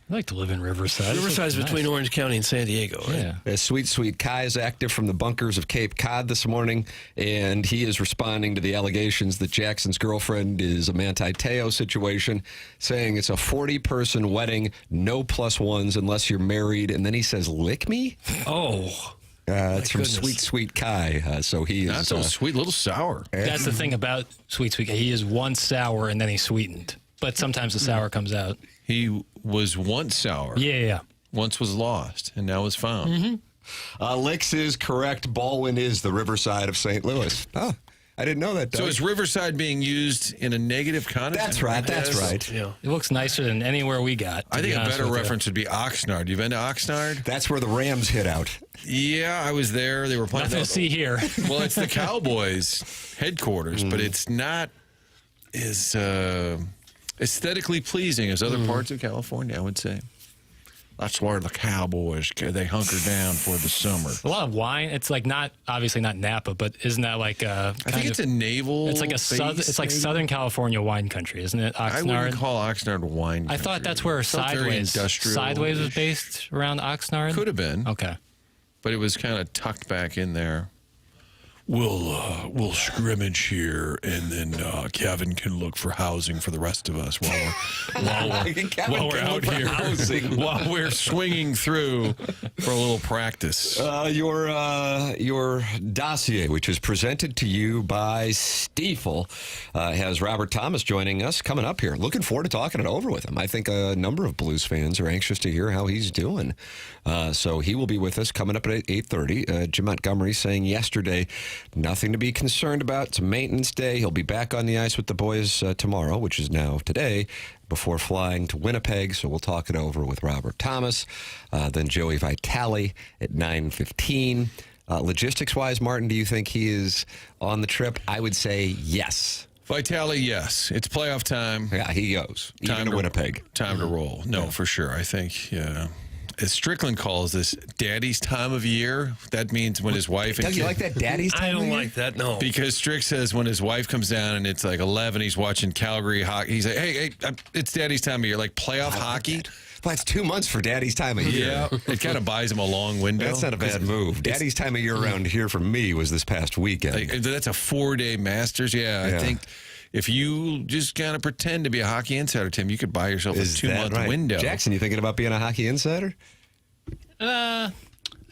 I like to live in Riverside. Riverside's between Orange County and San Diego, right? Yeah. Sweet Kai is active from the bunkers of Cape Cod this morning, and he is responding to the allegations that Jackson's girlfriend is a Manti Te'o situation, saying it's a 40-person wedding, no plus ones unless you're married, and then he says, lick me? Oh. It's from goodness. Sweet Kai, so he is... Not so sweet, little sour. That's the thing about Sweet. He is once sour and then he's sweetened. But sometimes the sour comes out. He was once sour. Yeah. Once was lost, and now is found. Licks is correct. Baldwin is the Riverside of St. Louis. Oh, I didn't know that, Doug. So is Riverside being used in a negative context? That's right. Yeah. It looks nicer than anywhere we got. I think a better reference would be Oxnard. You been to Oxnard? That's where the Rams hit out. Yeah, I was there. They were playing. Nothing to see here. Well, it's the Cowboys headquarters, but it's not as aesthetically pleasing as other parts of California, I would say. That's where the Cowboys, they hunker down for the summer. A lot of wine. It's like obviously not Napa, but isn't that like a I think it's a naval. It's like Southern California wine country, isn't it? Oxnard. I wouldn't call Oxnard wine. I thought that's where Felt very Sideways was based around Oxnard. Could have been. Okay. But it was kind of tucked back in there. we'll scrimmage here, and then Kevin can look for housing for the rest of us while we're out here, while we're swinging through for a little practice. Your dossier, which is presented to you by Stiefel, has Robert Thomas joining us coming up here. Looking forward to talking it over with him. I think a number of Blues fans are anxious to hear how he's doing. So he will be with us coming up at 8:30. Jim Montgomery saying yesterday, nothing to be concerned about. It's a maintenance day. He'll be back on the ice with the boys tomorrow, which is now today, before flying to Winnipeg. So we'll talk it over with Robert Thomas. Then Joey Vitale at 9:15. Logistics-wise, Martin, do you think he is on the trip? I would say yes. Vitale, yes. It's playoff time. Yeah, he goes. Even to Winnipeg. Time to roll. No, for sure. I think, yeah. As Strickland calls this daddy's time of year, that means when his wife... Doug, you like that daddy's time I of don't year? like that, no. Because Strick says when his wife comes down and it's like 11, he's watching Calgary hockey. He's like, hey, it's daddy's time of year. Like playoff hockey. Well, it's 2 months for daddy's time of year. Yeah, it kind of buys him a long window. That's not a bad move. Daddy's time of year around here for me was this past weekend. Like, that's a 4-day Masters. Yeah, I think if you just kind of pretend to be a hockey insider, Tim, you could buy yourself a 2-month window. Jackson, you thinking about being a hockey insider? I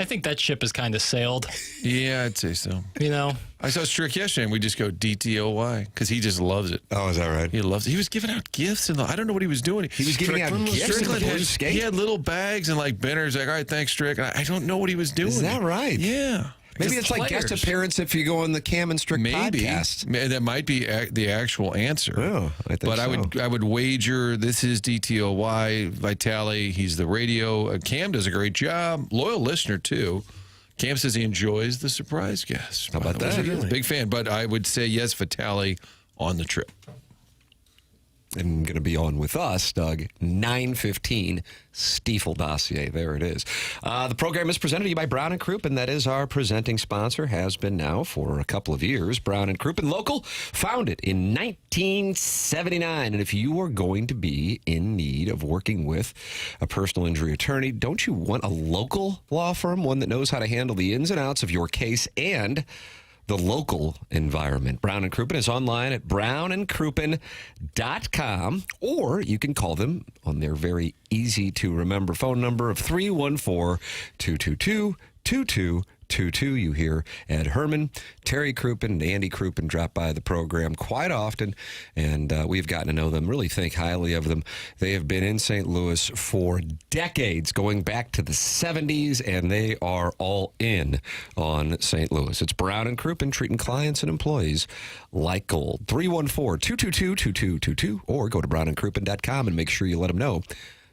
think that ship has kind of sailed. Yeah, I'd say so. You know, I saw Strick yesterday, and we just go DTOY because he just loves it. Oh, is that right? He loves it. He was giving out gifts, and I don't know what he was doing. He was giving out gifts. Strickland he had little bags and like banners. Like, all right, thanks, Strick. I don't know what he was doing. Is that right? Yeah. Maybe it's like guest appearance if you go on the Cam and Strick podcast. That might be the actual answer. Oh, I think I would wager this is DTOY. Vitale, he's the radio. Cam does a great job. Loyal listener, too. Cam says he enjoys the surprise guest. How about that? Big fan. But I would say, yes, Vitale on the trip. And going to be on with us, Doug, 9:15, Stiefel dossier. There it is. The program is presented to you by Brown & Crouppen. That is our presenting sponsor, has been now for a couple of years. Brown & Crouppen, local, founded in 1979. And if you are going to be in need of working with a personal injury attorney, don't you want a local law firm, one that knows how to handle the ins and outs of your case and the local environment? Brown & Crouppen is online at brownandcrouppen.com, or you can call them on their very easy-to-remember phone number of 314-222-2222. You hear Ed Herman, Terry Crouppen, and Andy Crouppen drop by the program quite often, and we've gotten to know them, really think highly of them. They have been in St. Louis for decades, going back to the 70s, and they are all in on St. Louis. It's Brown & Crouppen, treating clients and employees like gold. 314-222-2222, or go to brownandcrouppen.com and make sure you let them know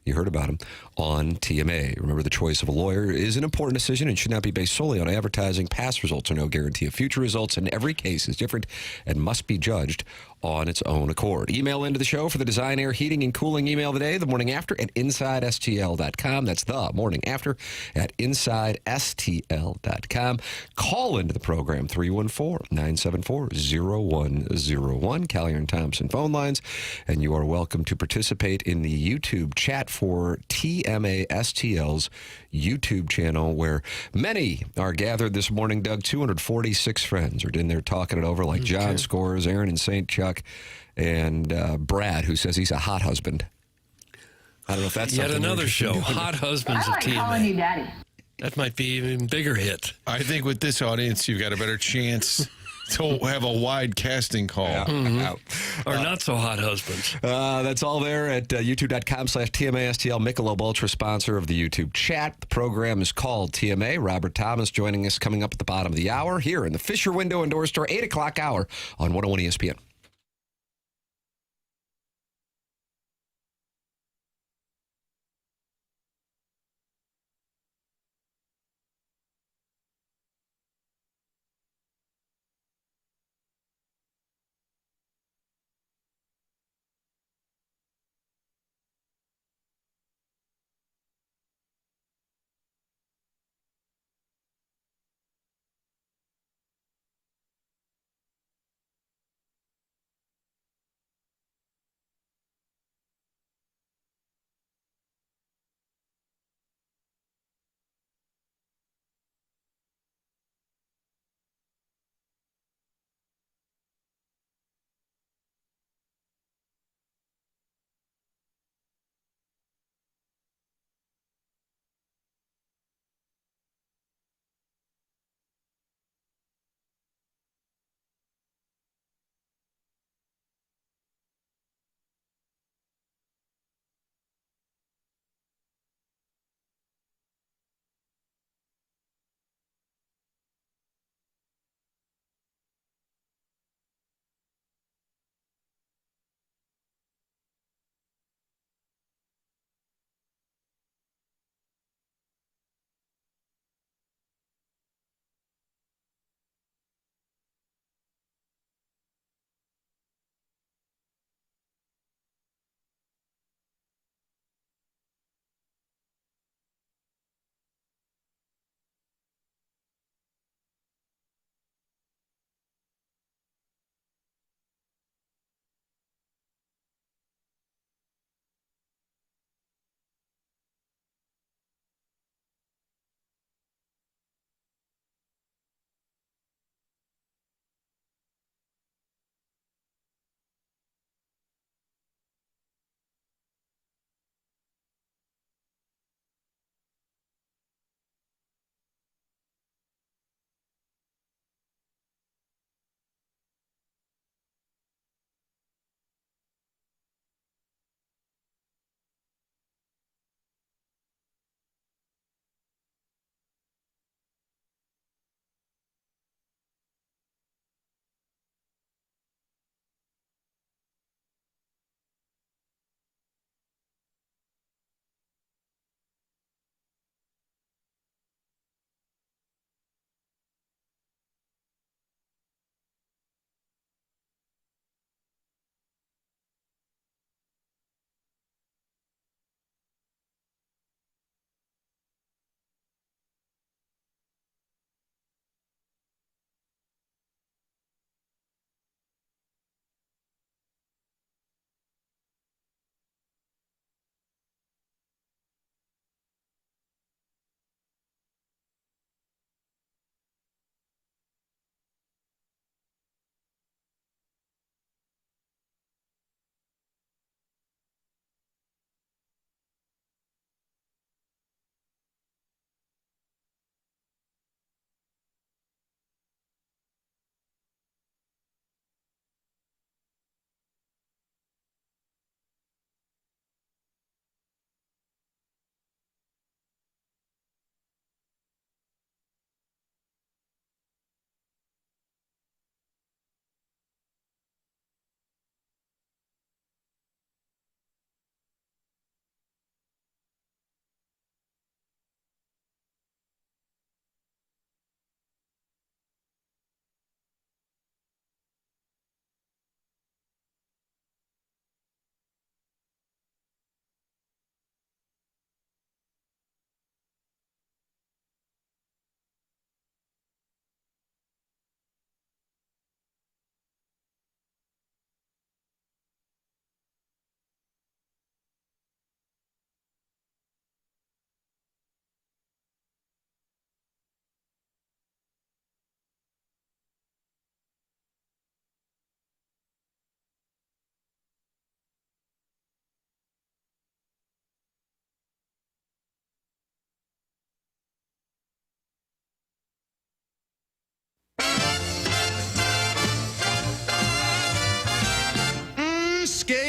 you heard about him on TMA. Remember, the choice of a lawyer is an important decision and should not be based solely on advertising. Past results are no guarantee of future results, and every case is different and must be judged on its own accord. Email into the show for the Design, Air, Heating, and Cooling email today, the morning after at InsideSTL.com. That's the morning after at InsideSTL.com. Call into the program, 314-974-0101, Collier and Thompson phone lines, and you are welcome to participate in the YouTube chat for TMA STL's YouTube channel, where many are gathered this morning. Doug, 246 friends are in there talking it over, like John Scores, Aaron and St. Chuck, and Brad, who says he's a hot husband. I don't know if that's yet another show, Hot Husbands of TMA. Calling you daddy. That might be an even bigger hit. I think with this audience, you've got a better chance to have a wide casting call. Or not so hot husbands. That's all there at youtube.com/TMASTL. Michelob Ultra, sponsor of the YouTube chat. The program is called TMA. Robert Thomas joining us coming up at the bottom of the hour here in the Fisher Window and Door Store, 8 o'clock hour on 101 ESPN.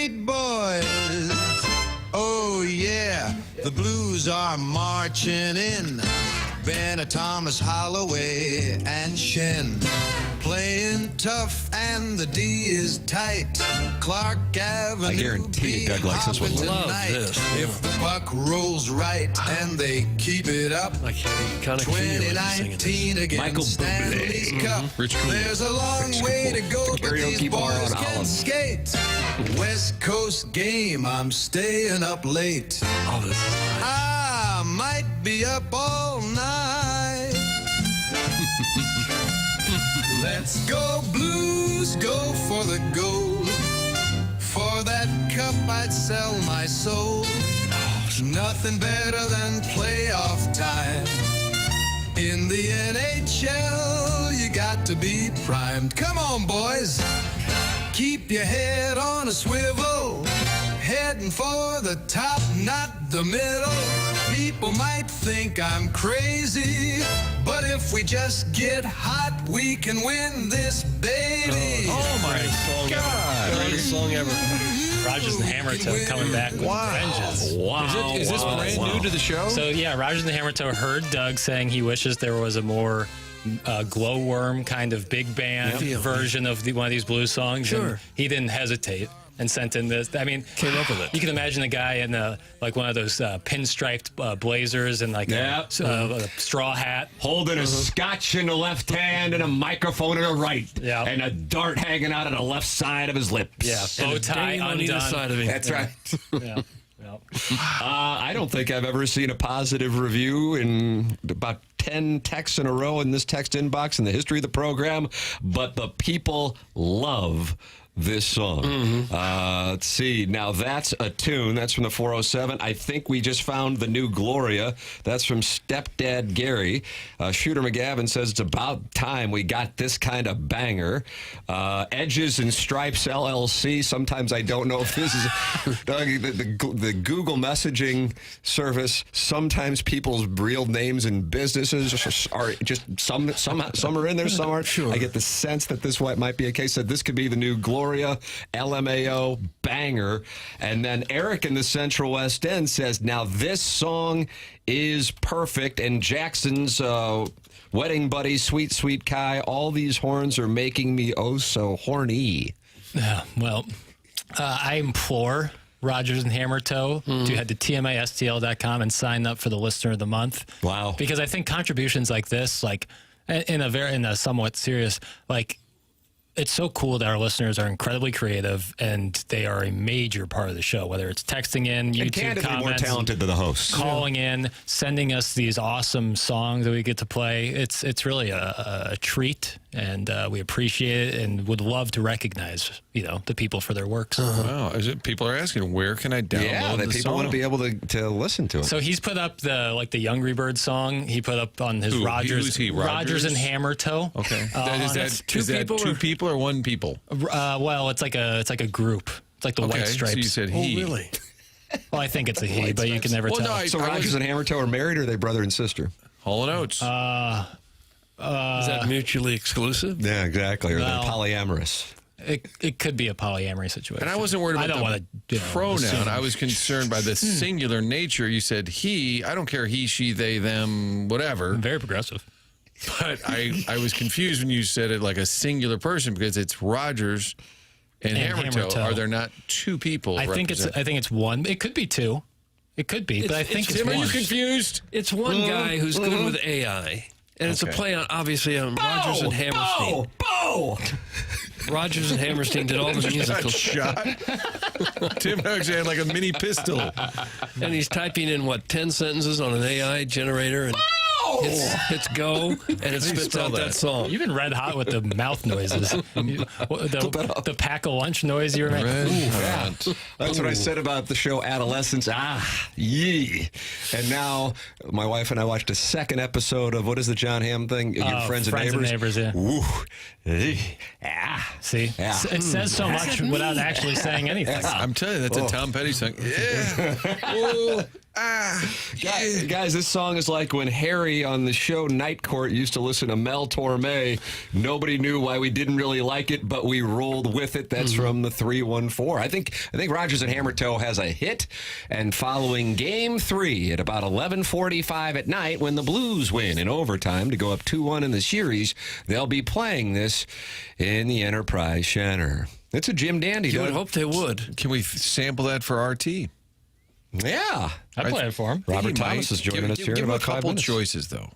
street boys. Oh yeah, the blues are marching in. Benna, Thomas, Holloway, and Shen playing tough, and the D is tight. Clark Avenue. I guarantee Doug likes this one. Love this. If the puck rolls right and they keep it up. I can't kind of feel it singing 2019 against Michael Stanley Bublé. Cup. Rich Cool. There's a long way to go, but these Karaoke bar boys on can Holland. skate. West Coast game, I'm staying up late. Oh, this is nice. I might be up all night. Let's go Blues, go for the gold. For that cup I'd sell my soul. Nothing better than playoff time. In the NHL, you got to be primed. Come on, boys. Keep your head on a swivel. Heading for the top, not the middle. People might think I'm crazy, but if we just get hot, we can win this, baby. Oh my God! Greatest song ever. Rogers and Hammertoe coming back with vengeance. Wow. Is this brand new to the show? So yeah, Rogers and Hammertoe heard Doug saying he wishes there was a more glowworm kind of big band version of one of these blues songs. Sure. And he didn't hesitate and sent in this. I mean, Came up with it. You can imagine a guy in like one of those pinstriped blazers and like a straw hat. Holding a scotch in the left hand and a microphone in the right. Yeah. And a dart hanging out on the left side of his lips. Yeah, bow tie Dame on either undone. side of him. That's right. Yeah. I don't think I've ever seen a positive review in about 10 texts in a row in this text inbox in the history of the program, but the people love this song. Let's see. Now, that's a tune. That's from the 407. I think we just found the new Gloria. That's from Stepdad Gary. Shooter McGavin says it's about time we got this kind of banger. Edges and Stripes LLC. Sometimes I don't know if this is the Google messaging service. Sometimes people's real names and businesses are just some are in there, some aren't. Sure. I get the sense that this might be a case that this could be the new Gloria. LMAO banger. And then Eric in the Central West End says, now this song is perfect. And Jackson's wedding buddy, Sweet Sweet Kai, all these horns are making me oh so horny. Yeah, well, I implore Rogers and Hammertoe to head to tmastl.com and sign up for the Listener of the Month. Wow. Because I think contributions like this, like in a somewhat serious, like, it's so cool that our listeners are incredibly creative and they are a major part of the show, whether it's texting in, YouTube and candidly comments, more talented than the hosts. calling in, sending us these awesome songs that we get to play. It's really a treat, and we appreciate it and would love to recognize, the people for their works. Wow. People are asking, where can I download the people song? want to be able to listen to it. So he's put up the Young Redbirds song. He put up on his Who? Rogers. Who's he? Rogers and Hammertoe. Okay. That's Is that two people or one people? Well, it's like a group. It's like the White Stripes. So you said he. Oh, really? Well, I think it's a he, but you can never tell. No, So Rogers and Hammertoe are married, or are they brother and sister? Hall & Oates. Is that mutually exclusive? Yeah, exactly. Or Well, they're polyamorous. It could be a polyamory situation. And I wasn't worried about I don't want to pronoun. assume. I was concerned by the singular nature. You said he. I don't care he, she, they, them, whatever. Very progressive. But I was confused when you said it like a singular person because it's Rogers and Hammertoe. Hammertoe. Are there not two people? I think it's one. It could be two. It could be, but I think it's Tim, are one. you confused? It's one guy who's good with AI. And it's a play on, obviously, on Rogers and Hammerstein. Rogers and Hammerstein did all the musical shot. Tim actually had like a mini pistol. And he's typing in, 10 sentences on an AI generator and hits go, and it spits out that song. You've been red hot with the mouth noises. The pack of lunch noise you were making. That's what I said about the show Adolescence. Yee. And now my wife and I watched a second episode of, what is the John Hamm thing? Your Friends and Neighbors. Yeah. Ooh. See? Yeah. It says so much without actually saying anything. I'm telling you, that's a Tom Petty song. Yeah. Ooh. Guys, this song is like when Harry on the show Night Court used to listen to Mel Torme. Nobody knew why we didn't really like it, but we rolled with it. That's from the 314. I think Rogers and Hammertoe has a hit. And following Game 3 at about 11:45 at night, when the Blues win in overtime to go up 2-1 in the series, they'll be playing this in the Enterprise Center. It's a Jim Dandy. You would hope they would. Can we sample that for RT? Yeah. I play it for him. Robert Thomas is joining us here in Give him about a 5 couple minutes. choices, though.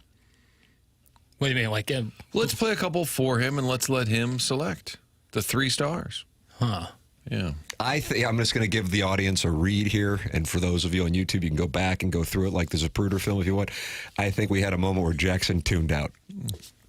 What do you mean? Like, Let's play a couple for him, and let's let him select the 3 stars. huh? Yeah. I'm just going to give the audience a read here, and for those of you on YouTube, you can go back and go through it like there's a Zapruder film if you want. I think we had a moment where Jackson tuned out.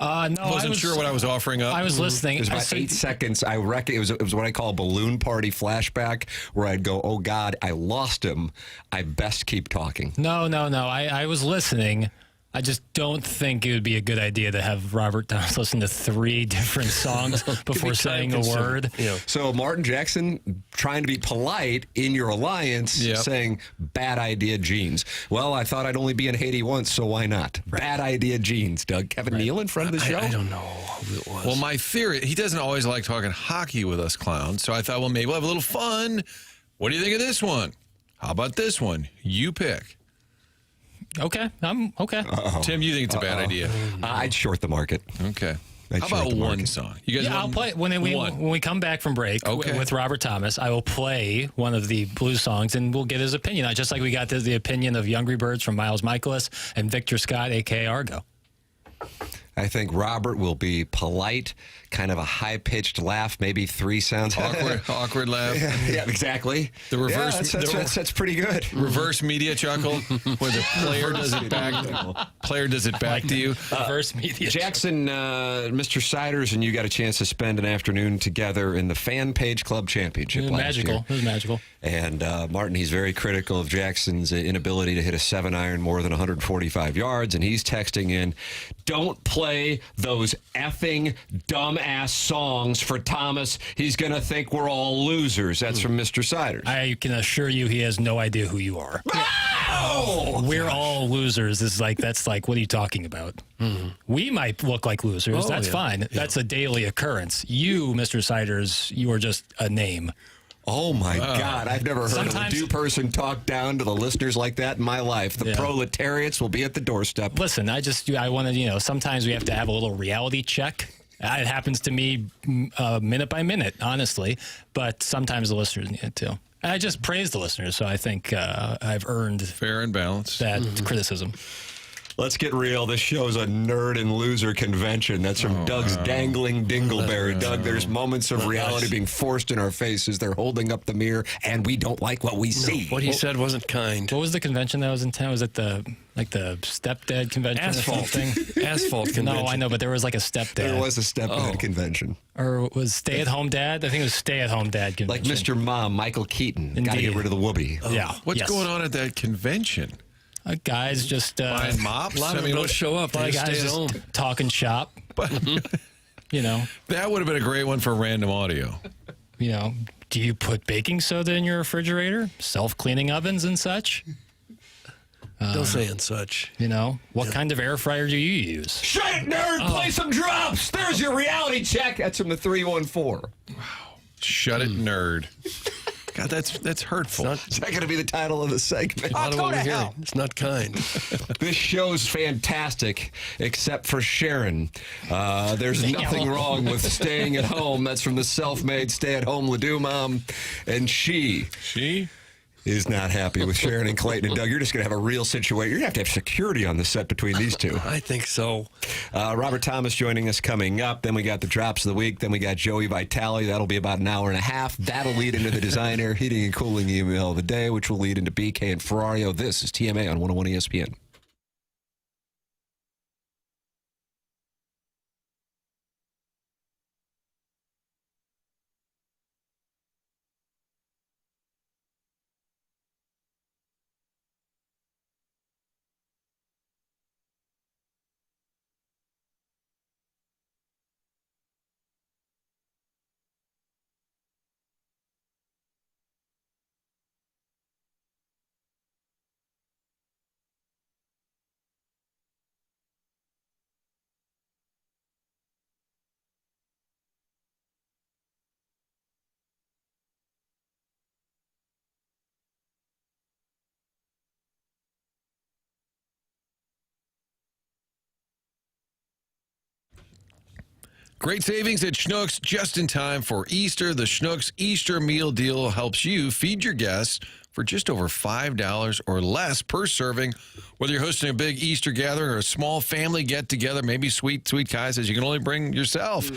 No, Wasn't sure what I was offering up. I was listening. It was about 8 seconds. I reckon it was what I call a balloon party flashback, where I'd go, "Oh God, I lost him. I best keep talking." No. I was listening. I just don't think it would be a good idea to have Robert Thomas listen to 3 different songs before saying a word. Yeah. So Martin Jackson trying to be polite in your alliance, saying bad idea jeans. Well, I thought I'd only be in Haiti once, so why not? Bad idea jeans, Doug. Kevin Neal in front of the show? I don't know who it was. Well, my theory, he doesn't always like talking hockey with us clowns, so I thought, well, maybe we'll have a little fun. What do you think of this one? How about this one? You pick. Okay, I'm okay. Tim, you think it's a bad idea? I'd short the market. Okay. I'd How short about the one market. song? You guys Yeah, I'll want play when we come back from break with Robert Thomas. I will play one of the blues songs, and we'll get his opinion. Just like we got the opinion of Young Redbirds from Miles Michaelis and Victor Scott, a.k.a. Argo. I think Robert will be polite, kind of a high-pitched laugh, maybe 3 sounds. awkward laugh? Yeah, exactly. The reverse. That's pretty good. Reverse media chuckle, where the player does it back to you. Reverse media. Jackson, Mr. Siders, and you got a chance to spend an afternoon together in the Fan Page Club Championship last year. It was magical. And Martin, he's very critical of Jackson's inability to hit a 7-iron more than 145 yards, and he's texting in, "Don't play those effing dumbass songs for Thomas. He's going to think we're all losers." That's from Mr. Siders. I can assure you he has no idea who you are. Oh! We're all losers. That's like, what are you talking about? Mm-hmm. We might look like losers. That's fine. Yeah. That's a daily occurrence. You, Mr. Siders, you are just a name. Oh, my God. I've never heard of a due person talk down to the listeners like that in my life. The proletariats will be at the doorstep. Listen, I want to, sometimes we have to have a little reality check. It happens to me minute by minute, honestly, but sometimes the listeners need it too. And I just praise the listeners, so I think I've earned fair and balanced that criticism. Let's get real. This show's a nerd and loser convention. That's from Doug's Dangling Dingleberry. Doug, there's moments of reality being forced in our faces. They're holding up the mirror, and we don't like what we see. What he said wasn't kind. What was the convention that was in town? Was it the stepdad convention? Asphalt thing. Asphalt convention. No, I know, but there was like a stepdad. There was a stepdad convention. Or was stay-at-home dad? I think it was stay-at-home dad convention. Like Mr. Mom, Michael Keaton. Got to get rid of the whoopee. Yeah. What's going on at that convention? Guys just buying mops. A lot of them don't show up. They guys stay at home. Talking shop. But that would have been a great one for random audio. Do you put baking soda in your refrigerator? Self-cleaning ovens and such? Don't say and such. What kind of air fryer do you use? Shut it, nerd! Play some drops! There's your reality check. That's from the 314. Wow. Shut it, nerd. God, that's hurtful. Is that going to be the title of the segment? A lot of what we're hearing. It's not kind. This show's fantastic, except for Sharon. There's nothing wrong with staying at home. That's from the self-made stay-at-home Ledoux mom. And she is not happy with Sharon and Clayton and Doug. You're just going to have a real situation. You're going to have security on the set between these two. I think so. Robert Thomas joining us coming up. Then we got the drops of the week. Then we got Joey Vitale. That'll be about an hour and a half. That'll lead into the Design, Air, Heating, and Cooling email of the day, which will lead into BK and Ferrario. This is TMA on 101 ESPN. Great savings at Schnucks just in time for Easter. The Schnucks Easter meal deal helps you feed your guests for just over $5 or less per serving. Whether you're hosting a big Easter gathering or a small family get-together, maybe Sweet Kai says you can only bring yourself.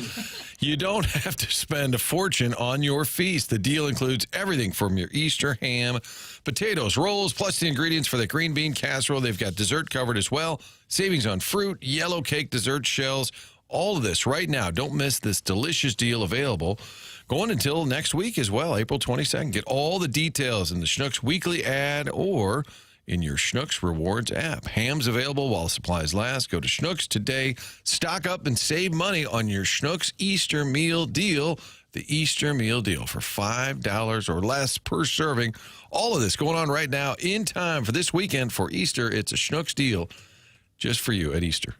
You don't have to spend a fortune on your feast. The deal includes everything from your Easter ham, potatoes, rolls, plus the ingredients for the green bean casserole. They've got dessert covered as well. Savings on fruit, yellow cake, dessert shells, all of this right now. Don't miss this delicious deal available going until next week as well, April 22nd. Get all the details in the Schnucks weekly ad or in your Schnucks Rewards app. Ham's available while supplies last. Go to Schnucks today. Stock up and save money on your Schnucks Easter meal deal. The Easter meal deal for $5 or less per serving. All of this going on right now in time for this weekend for Easter. It's a Schnucks deal just for you at Easter.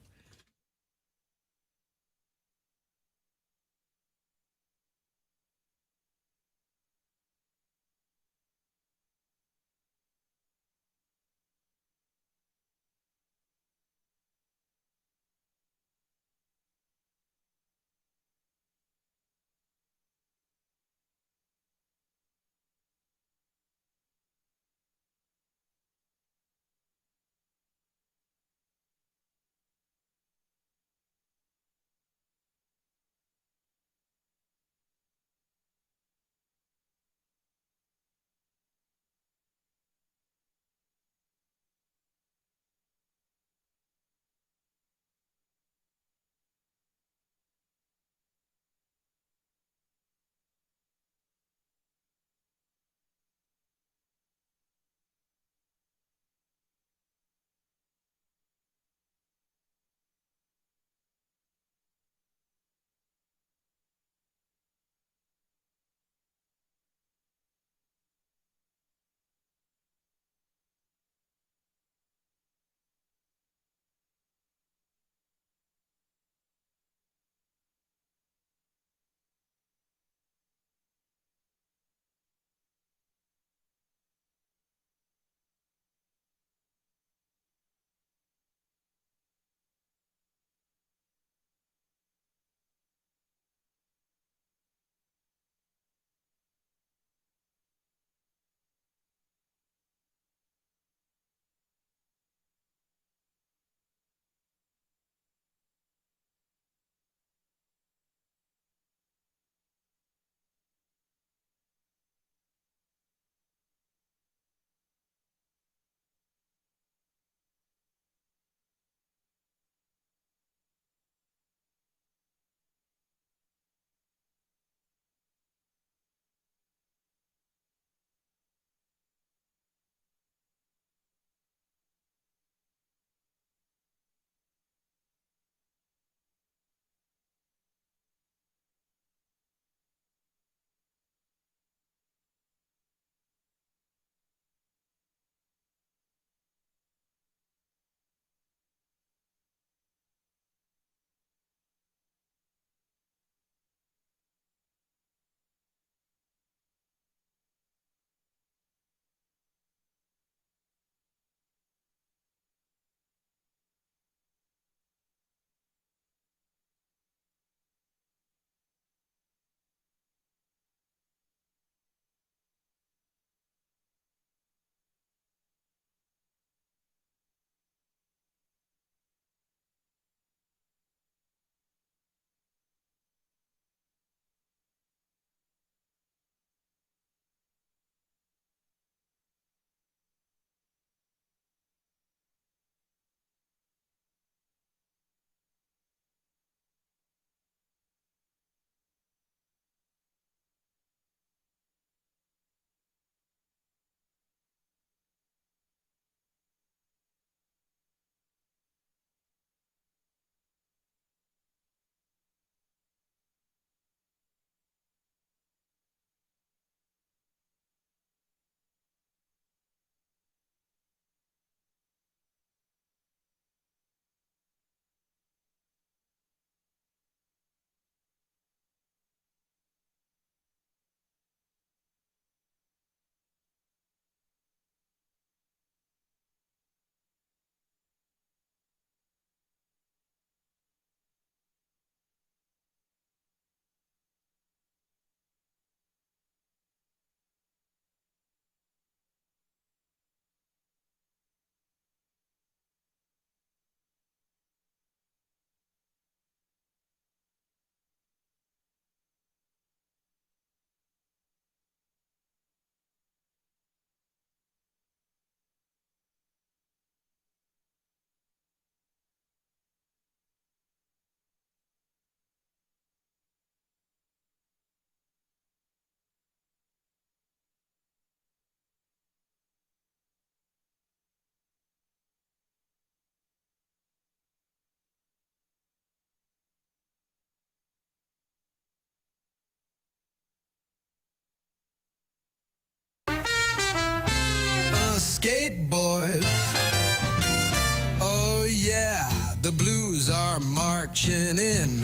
marching in.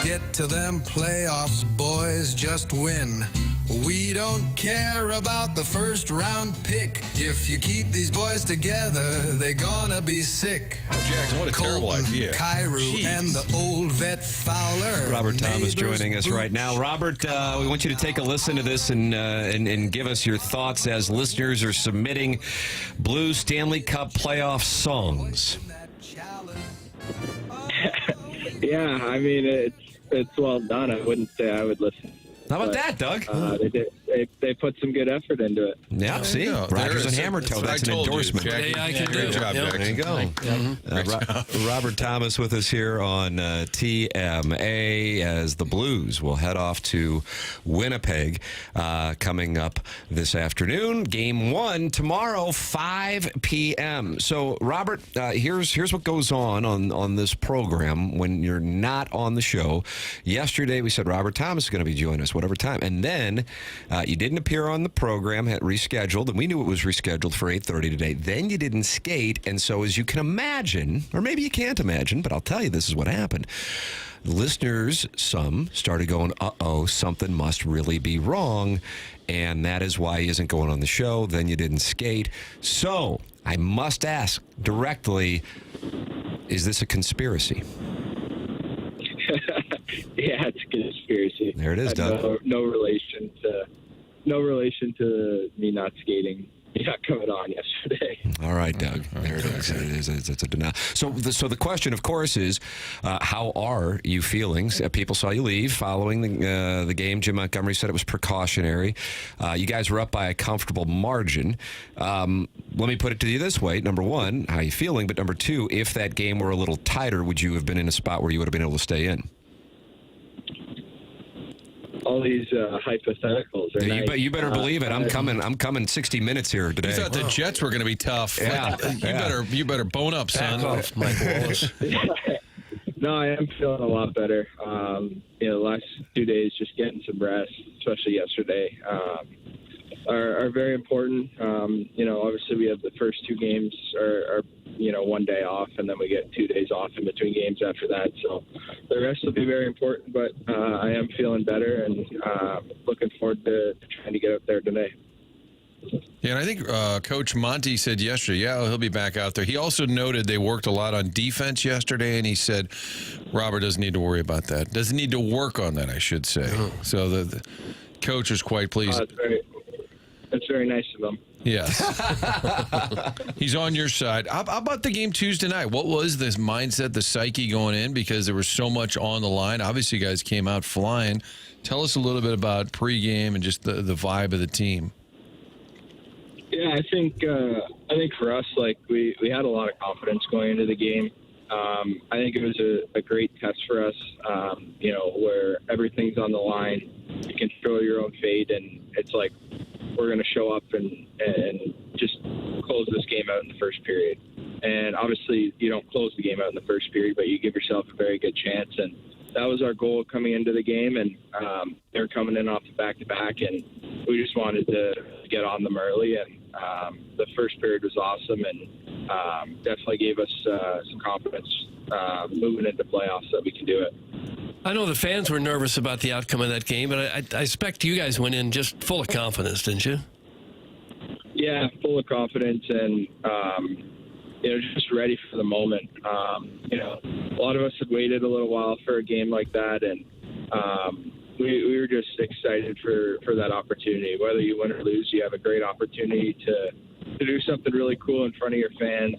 Get to them playoffs, boys, just win. We don't care about the first round pick. If you keep these boys together, they're gonna be sick. Jackson, what a terrible idea. Cairo and the old vet Fowler. Robert Thomas Neighbors joining us right now. Robert, we want you to take a listen to this and give us your thoughts as listeners are submitting Blues Stanley Cup playoff songs. Yeah, I mean, it's well done. I wouldn't say I would listen. How about that, Doug? They put some good effort into it. Yeah, see, Rogers and Hammertoe. That's an endorsement. Great job, Jack. There you go. Robert Thomas with us here on TMA as the Blues will head off to Winnipeg coming up this afternoon. Game 1 tomorrow, 5 p.m. So, Robert, here's what goes on this program when you're not on the show. Yesterday, we said Robert Thomas is going to be joining us whatever time. And then you didn't appear on the program, had rescheduled, and we knew it was rescheduled for 8:30 today. Then you didn't skate, and so as you can imagine, or maybe you can't imagine, but I'll tell you this is what happened. Listeners, some started going, uh-oh, something must really be wrong, and that is why he isn't going on the show. Then you didn't skate. So I must ask directly, is this a conspiracy? Yeah, it's a conspiracy. There it is, Doug. No relation to me not skating. Not coming on yesterday. All right, Doug. There it is. It's a denial. So the question, of course, is how are you feeling? People saw you leave following the game. Jim Montgomery said it was precautionary. You guys were up by a comfortable margin. Let me put it to you this way. Number one, how are you feeling? But number two, if that game were a little tighter, would you have been in a spot where you would have been able to stay in? All these hypotheticals are nice. You better believe it. I'm coming 60 minutes here today. You thought the Jets were going to be tough. Yeah. You better bone up, son. Back off, Mike Wallace. No, I am feeling a lot better. The last 2 days, just getting some rest, especially yesterday, are very important. Obviously we have the first 2 games are 1 day off, and then we get 2 days off in between games after that. So the rest will be very important, but I am feeling better and looking forward to trying to get out there today. Yeah, and I think Coach Monty said yesterday, he'll be back out there. He also noted they worked a lot on defense yesterday, and he said Robert doesn't need to worry about that. Doesn't need to work on that, I should say. So the coach was quite pleased. That's very nice of him. Yes. He's on your side. How about the game Tuesday night? What was this mindset, the psyche going in? Because there was so much on the line. Obviously, you guys came out flying. Tell us a little bit about pregame and just the vibe of the team. Yeah, I think for us, we had a lot of confidence going into the game. I think it was a great test for us, where everything's on the line. You control your own fate, and it's like we're going to show up and just close this game out in the first period. And obviously, you don't close the game out in the first period, but you give yourself a very good chance. And that was our goal coming into the game. And they're coming in off the back-to-back, and we just wanted to get on them early. And the first period was awesome, and definitely gave us some confidence moving into playoffs that we can do it. I know the fans were nervous about the outcome of that game, but I expect you guys went in just full of confidence, didn't you? Yeah, full of confidence and, just ready for the moment. A lot of us had waited a little while for a game like that, and we were just excited for that opportunity. Whether you win or lose, you have a great opportunity to do something really cool in front of your fans.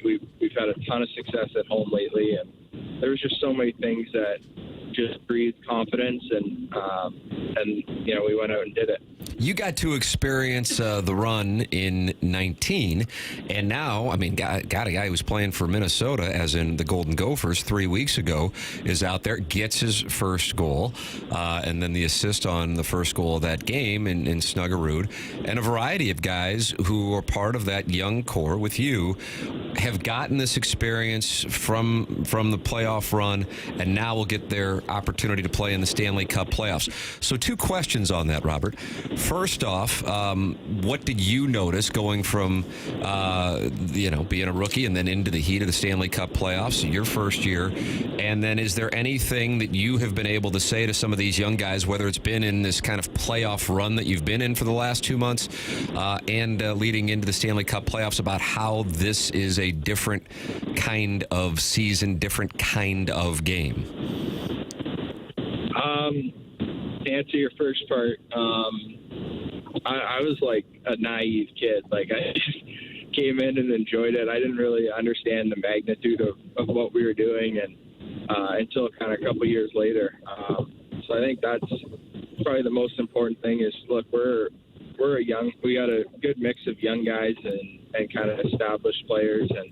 We've had a ton of success at home lately, and there was just so many things that just breathed confidence, and we went out and did it. You got to experience the run in 19, and now, got a guy who was playing for Minnesota, as in the Golden Gophers 3 weeks ago, is out there, gets his first goal, and then the assist on the first goal of that game in Snuggerud, and a variety of guys who are part of that young core with you. have gotten this experience from the playoff run, and now will get their opportunity to play in the Stanley Cup playoffs. So 2 questions on that, Robert. First off, what did you notice going from being a rookie and then into the heat of the Stanley Cup playoffs, your first year? And then is there anything that you have been able to say to some of these young guys, whether it's been in this kind of playoff run that you've been in for the last 2 months and leading into the Stanley Cup playoffs, about how this is a different kind of season, different kind of game? To answer your first part, I was like a naive kid. Like, I just came in and enjoyed it. I didn't really understand the magnitude of what we were doing and until kind of a couple years later. So I think that's probably the most important thing is, look, we got a good mix of young guys and kind of established players, and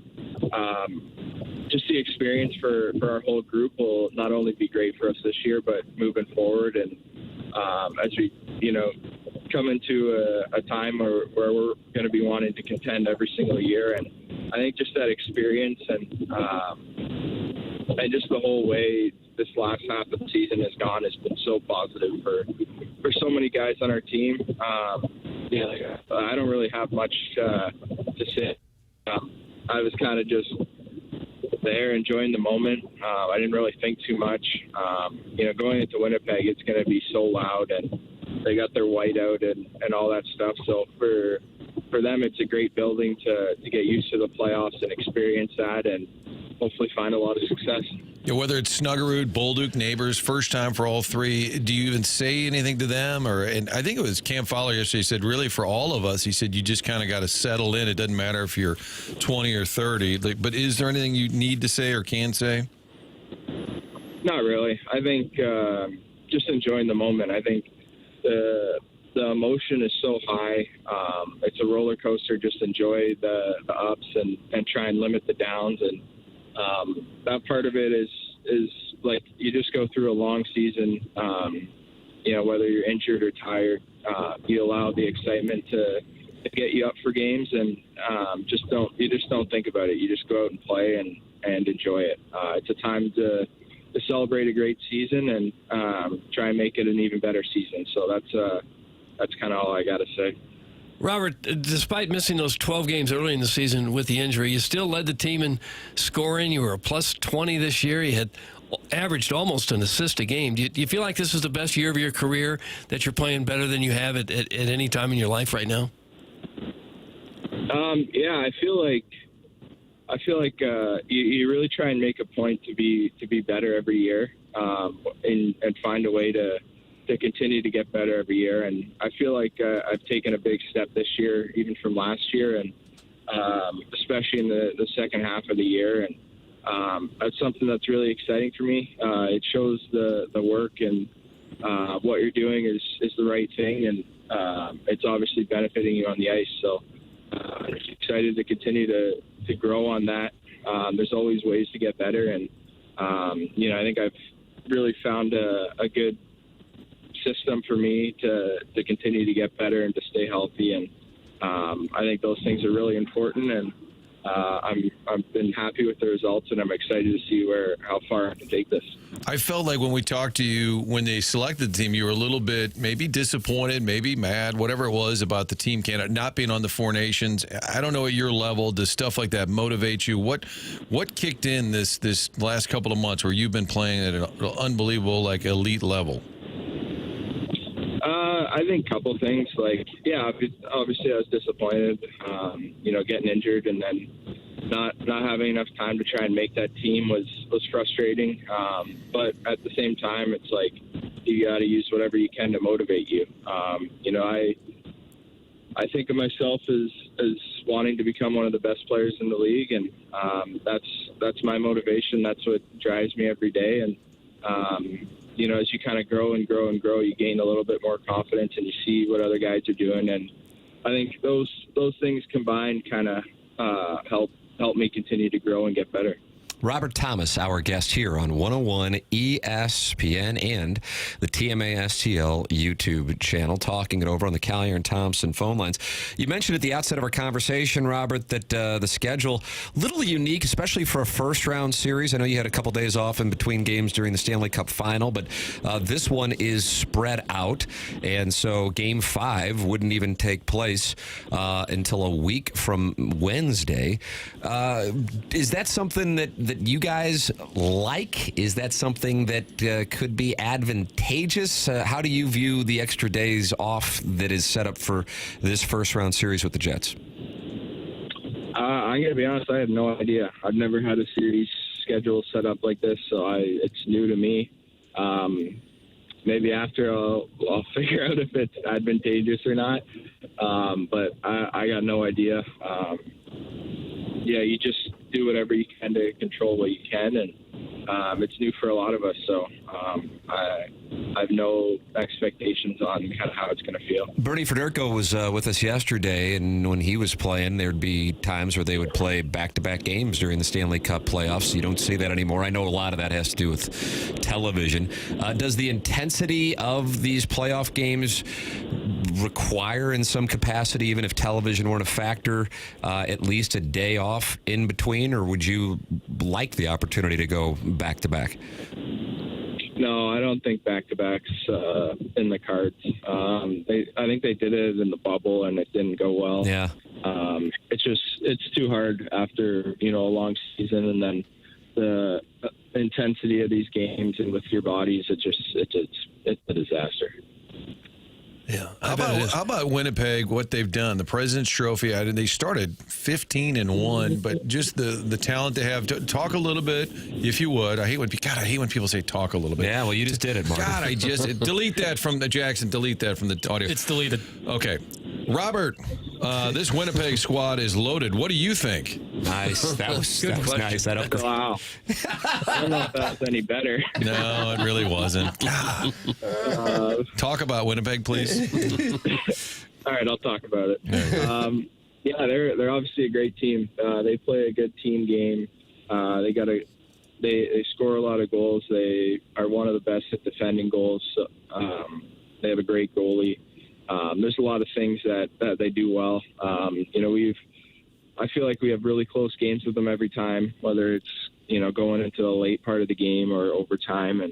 just the experience for our whole group will not only be great for us this year, but moving forward. And as we, come into a time where we're going to be wanting to contend every single year. And I think just that experience and just the whole way this last half of the season has gone has been so positive for so many guys on our team. I don't really have much to say. I was kind of just there enjoying the moment. I didn't really think too much. Going into Winnipeg, it's going to be so loud, and they got their whiteout and all that stuff. So for them, it's a great building to get used to the playoffs and experience that, and hopefully find a lot of success. Yeah, whether it's Snuggerud, Bolduc, neighbors, first time for all three, do you even say anything to them? And I think it was Cam Fowler yesterday said, really for all of us, he said, you just kind of got to settle in. It doesn't matter if you're 20 or 30. But is there anything you need to say or can say? Not really. I think just enjoying the moment. I think the emotion is so high. It's a roller coaster. Just enjoy the ups and try and limit the downs. And that part of it is like you just go through a long season. Whether you're injured or tired, you allow the excitement to get you up for games, and just don't think about it. You just go out and play and enjoy it. It's a time to celebrate a great season and try and make it an even better season. So that's kind of all I got to say. Robert, despite missing those 12 games early in the season with the injury, you still led the team in scoring. You were a plus 20 this year. You had averaged almost an assist a game. Do you feel like this is the best year of your career, that you're playing better than you have at any time in your life right now? Yeah, I feel like you really try and make a point to be better every year, and find a way to continue to get better every year. And I feel like I've taken a big step this year, even from last year, and especially in the second half of the year. And that's something that's really exciting for me. It shows the work and what you're doing is the right thing, and it's obviously benefiting you on the ice. So I'm excited to continue to grow on that. There's always ways to get better, and I think I've really found a good system for me to continue to get better and to stay healthy, and I think those things are really important, and I've been happy with the results, and I'm excited to see how far I can take this. I felt like when we talked to you, when they selected the team, you were a little bit maybe disappointed, maybe mad, whatever it was about the team not being on the Four Nations. I don't know at your level, does stuff like that motivate you? What kicked in this last couple of months where you've been playing at an unbelievable, like, elite level? I think a couple things. Like, yeah, obviously I was disappointed, getting injured, and then not having enough time to try and make that team was frustrating. But at the same time, it's like you got to use whatever you can to motivate you. I think of myself as wanting to become one of the best players in the league, and that's my motivation. That's what drives me every day. And as you kind of grow and grow and grow, you gain a little bit more confidence, and you see what other guys are doing. And I think those things combined kind of help me continue to grow and get better. Robert Thomas, our guest here on 101 ESPN and the TMA-STL YouTube channel, talking it over on the Collier and Thompson phone lines. You mentioned at the outset of our conversation, Robert, that the schedule, a little unique, especially for a first-round series. I know you had a couple days off in between games during the Stanley Cup Final, but this one is spread out, and so Game 5 wouldn't even take place until a week from Wednesday. Is that something that you guys like? Is that something that could be advantageous? How do you view the extra days off that is set up for this first-round series with the Jets? I'm going to be honest, I have no idea. I've never had a series schedule set up like this, so it's new to me. Maybe after I'll figure out if it's advantageous or not, but I got no idea. You just do whatever you can to control what you can, and it's new for a lot of us, so I have no expectations on kind of how it's going to feel. Bernie Federko was with us yesterday, and when he was playing, there'd be times where they would play back-to-back games during the Stanley Cup playoffs. You don't see that anymore. I know a lot of that has to do with television. Does the intensity of these playoff games require, in some capacity, even if television weren't a factor, at least a day off in between, or would you like the opportunity to go back-to-back? No, I don't think back-to-backs in the cards. I think they did it in the bubble, and it didn't go well. Yeah. It's too hard after, a long season, and then the intensity of these games and with your bodies, it's a disaster. Yeah. How about Winnipeg, what they've done? The President's Trophy, they started 15-1, but just the talent they have. Talk a little bit, if you would. I hate when people say talk a little bit. Yeah, well, you just did it, Mark. God, delete that from the Jackson. Delete that from the audio. It's deleted. Okay. Robert, this Winnipeg squad is loaded. What do you think? Nice. That was nice. Wow. I don't know if that's any better. No, it really wasn't. Talk about Winnipeg, please. All right, I'll talk about it. They're obviously a great team. They play a good team game. They score a lot of goals. They are one of the best at defending goals. They have a great goalie. There's a lot of things that they do well. I feel like we have really close games with them every time, whether it's going into the late part of the game or overtime, and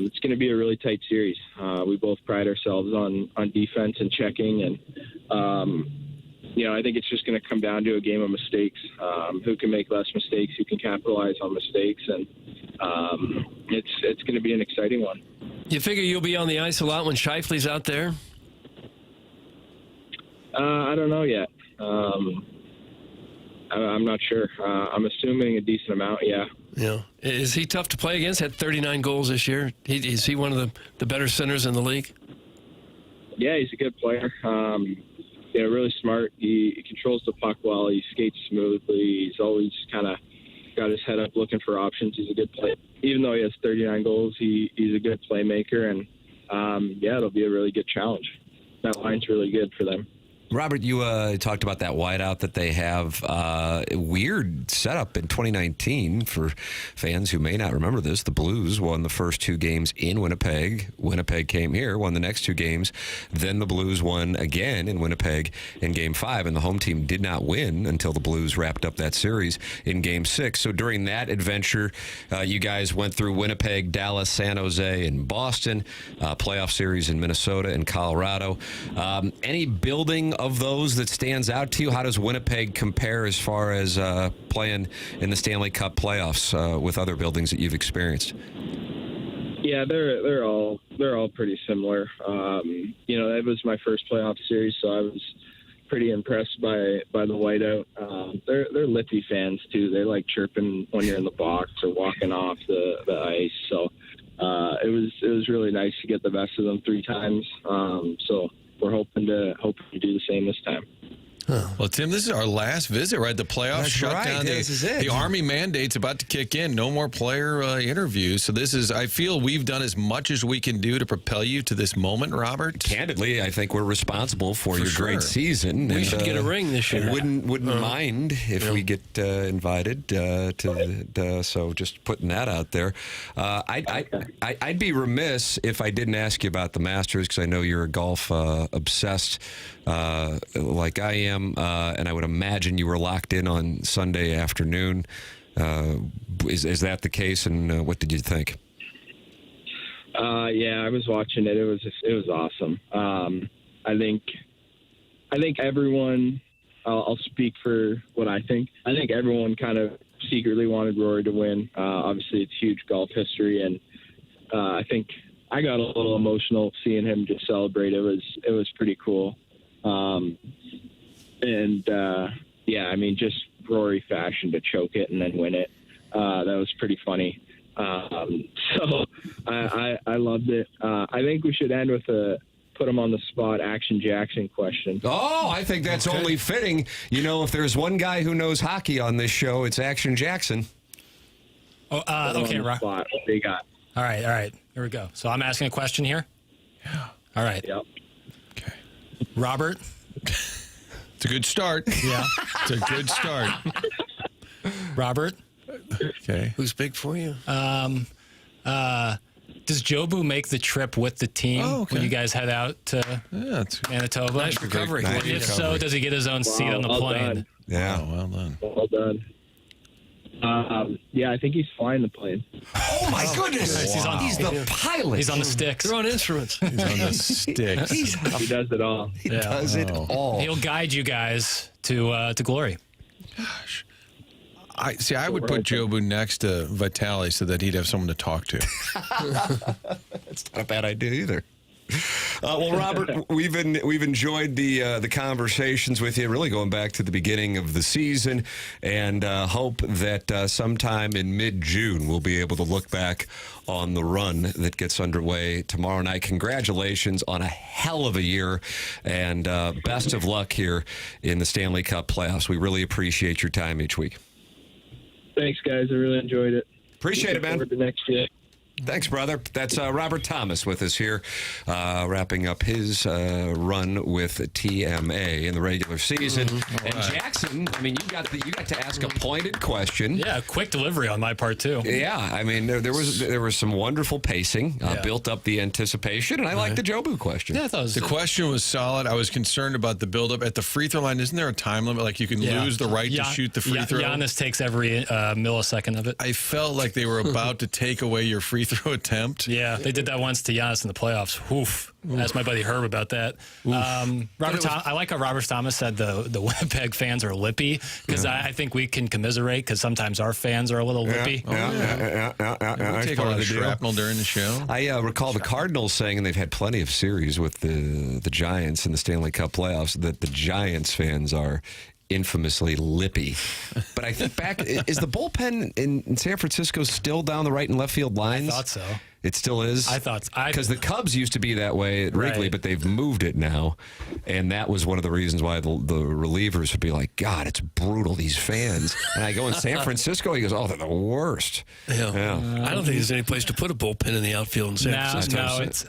it's going to be a really tight series. We both pride ourselves on defense and checking, and I think it's just going to come down to a game of mistakes. Who can make less mistakes? Who can capitalize on mistakes? And it's going to be an exciting one. You figure you'll be on the ice a lot when Scheifele's out there? I don't know yet. I'm not sure. I'm assuming a decent amount, yeah. Yeah. Is he tough to play against? Had 39 goals this year. Is he one of the better centers in the league? Yeah, he's a good player. Really smart. He controls the puck well. He skates smoothly. He's always kind of got his head up looking for options. He's a good player. Even though he has 39 goals, he's a good playmaker. And, it'll be a really good challenge. That line's really good for them. Robert, you talked about that whiteout that they have. A weird setup in 2019 for fans who may not remember this. The Blues won the first two games in Winnipeg. Winnipeg came here, won the next two games. Then the Blues won again in Winnipeg in Game 5, and the home team did not win until the Blues wrapped up that series in Game 6. So during that adventure, you guys went through Winnipeg, Dallas, San Jose, and Boston, playoff series in Minnesota and Colorado. Any building of those that stands out to you? How does Winnipeg compare as far as playing in the Stanley Cup playoffs with other buildings that you've experienced? Yeah, they're all pretty similar. That was my first playoff series, so I was pretty impressed by the whiteout. They're Lippy fans too. They like chirping when you're in the box or walking off the ice. So it was really nice to get the best of them 3 times. So we're hoping to do the same this time. Well, Tim, this is our last visit, right? The playoffs That's shut right. down. This is it. The Army mandate's about to kick in. No more player interviews. So this is, I feel we've done as much as we can do to propel you to this moment, Robert. Candidly, I think we're responsible for your sure. great season. We should get a ring this year. Wouldn't mind if we get invited so just putting that out there. I'd be remiss if I didn't ask you about the Masters, because I know you're a golf obsessed like I am, and I would imagine you were locked in on Sunday afternoon. Is that the case, and what did you think? Yeah, I was watching it. It was awesome. I think everyone. I'll speak for what I think. I think everyone kind of secretly wanted Rory to win. Obviously, it's huge golf history, and I think I got a little emotional seeing him just celebrate. It was pretty cool. Yeah, I mean, just Rory fashion to choke it and then win it. That was pretty funny. So I loved it. I think we should end with put him on the spot Action Jackson question. Oh, I think that's only fitting. You know, if there's one guy who knows hockey on this show, it's Action Jackson. Oh, okay, Rob. What they got? All right. Here we go. So I'm asking a question here. Yeah. All right. Yep. Okay. Robert. It's a good start. Yeah. It's a good start. Robert. Okay. Who's big for you? Does Jobu make the trip with the team when you guys head out to Manitoba? Nice recovery. Nice If so, does he get his own seat on the plane? Done. Yeah. Oh, well done. Well done. Yeah, I think he's flying the plane. Oh, my goodness. Wow. He's the pilot. He's on the sticks. They're on instruments. He's on the sticks. He does it all. He does it all. He'll guide you guys to glory. Gosh. I would put Jobu next to Vitale so that he'd have someone to talk to. That's not a bad idea either. Well, Robert, we've enjoyed the conversations with you, really going back to the beginning of the season, and hope that sometime in mid-June we'll be able to look back on the run that gets underway tomorrow night. Congratulations on a hell of a year, and best of luck here in the Stanley Cup playoffs. We really appreciate your time each week. Thanks, guys. I really enjoyed it. Appreciate it, man. Forward to next year. Thanks, brother. That's Robert Thomas with us here, wrapping up his run with TMA in the regular season. And right. Jackson, I mean, you got to ask a pointed question. Yeah, quick delivery on my part too. Yeah, I mean, there was some wonderful pacing, built up the anticipation, and I like the Jobu question. Yeah, I thought it was The question was solid. I was concerned about the buildup at the free throw line. Isn't there a time limit? Like you can lose the right to shoot the free throw. Giannis takes every millisecond of it. I felt like they were about to take away your free throw attempt. Yeah, they did that once to Giannis in the playoffs. Oof. Asked my buddy Herb about that. I like how Robert Thomas said the Winnipeg fans are lippy, because I think we can commiserate, because sometimes our fans are a little lippy. We take a lot of shrapnel during the show. I recall the Cardinals saying, and they've had plenty of series with the Giants in the Stanley Cup playoffs, that the Giants fans are infamously lippy. But I think back, is the bullpen in San Francisco still down the right and left field lines? I thought so. It still is? I thought so. Because the Cubs used to be that way at Wrigley, Right. but they've moved it now. And that was one of the reasons why the relievers would be like, God, it's brutal, these fans. And I go in San Francisco, he goes, oh, they're the worst. Yeah. I don't think there's any place to put a bullpen in the outfield in San Francisco. No, it's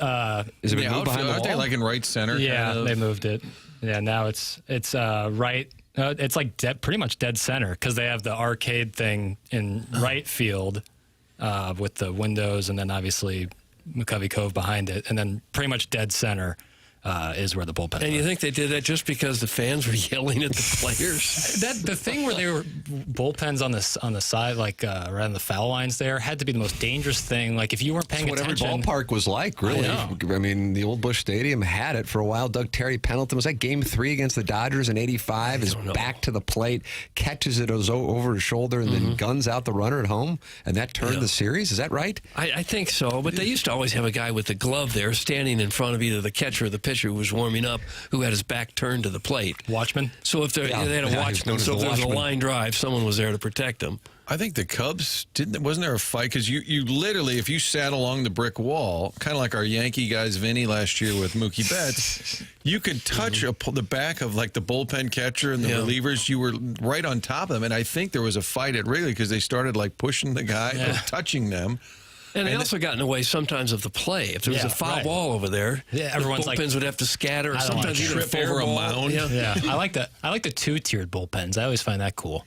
Is it The been moved behind outfield, the aren't they wall? like in right center? yeah, kind of? they moved it. Yeah, now it's right. It's like pretty much dead center, because they have the arcade thing in right field with the windows, and then obviously McCovey Cove behind it, and then pretty much dead center is where the bullpen is. And you think they did that just because the fans were yelling at the players? The thing where they were bullpens on the side, like around the foul lines, there had to be the most dangerous thing. Like if you weren't paying That's what attention, every ballpark was like, really. I mean, the old Busch Stadium had it for a while. Doug Terry Pendleton, was that Game 3 against the Dodgers in '85? Is back to the plate, catches it over his shoulder, and then guns out the runner at home, and that turned the series. Is that right? I think so, but they used to always have a guy with the glove there standing in front of either the catcher or the pitcher. pitcher who was warming up, who had his back turned to the plate. Watchman? So if they had a he's known watchman, as so the if there was a watchman. line drive, someone was there to protect him. I think the Cubs wasn't there a fight? Because you literally, if you sat along the brick wall, kind of like our Yankee guys, Vinny last year with Mookie Betts, you could touch the back of like the bullpen catcher and the relievers. You were right on top of them, and I think there was a fight at Wrigley because they started like pushing the guy, or touching them. And they also got in the way sometimes of the play. If there was a foul ball over there, everyone's the bullpens would have to scatter. Or wanna sometimes even trip fair over a ball. mound. Yeah. I like the two-tiered bullpens. I always find that cool.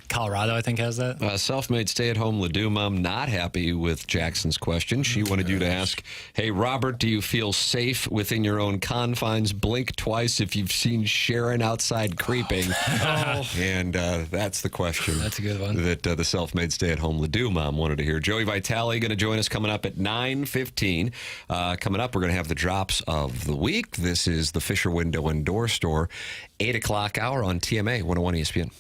Colorado, I think, has that. Self-made stay-at-home Ladue mom not happy with Jackson's question. She wanted you to ask, hey, Robert, do you feel safe within your own confines? Blink twice if you've seen Sharon outside creeping. And that's the question. That's a good one. That the self-made stay-at-home Ladue mom wanted to hear. Joey Vitale going to join us coming up at 9:15. Coming up, we're going to have the drops of the week. This is the Fisher Window and Door Store, 8 o'clock hour on TMA 101 ESPN.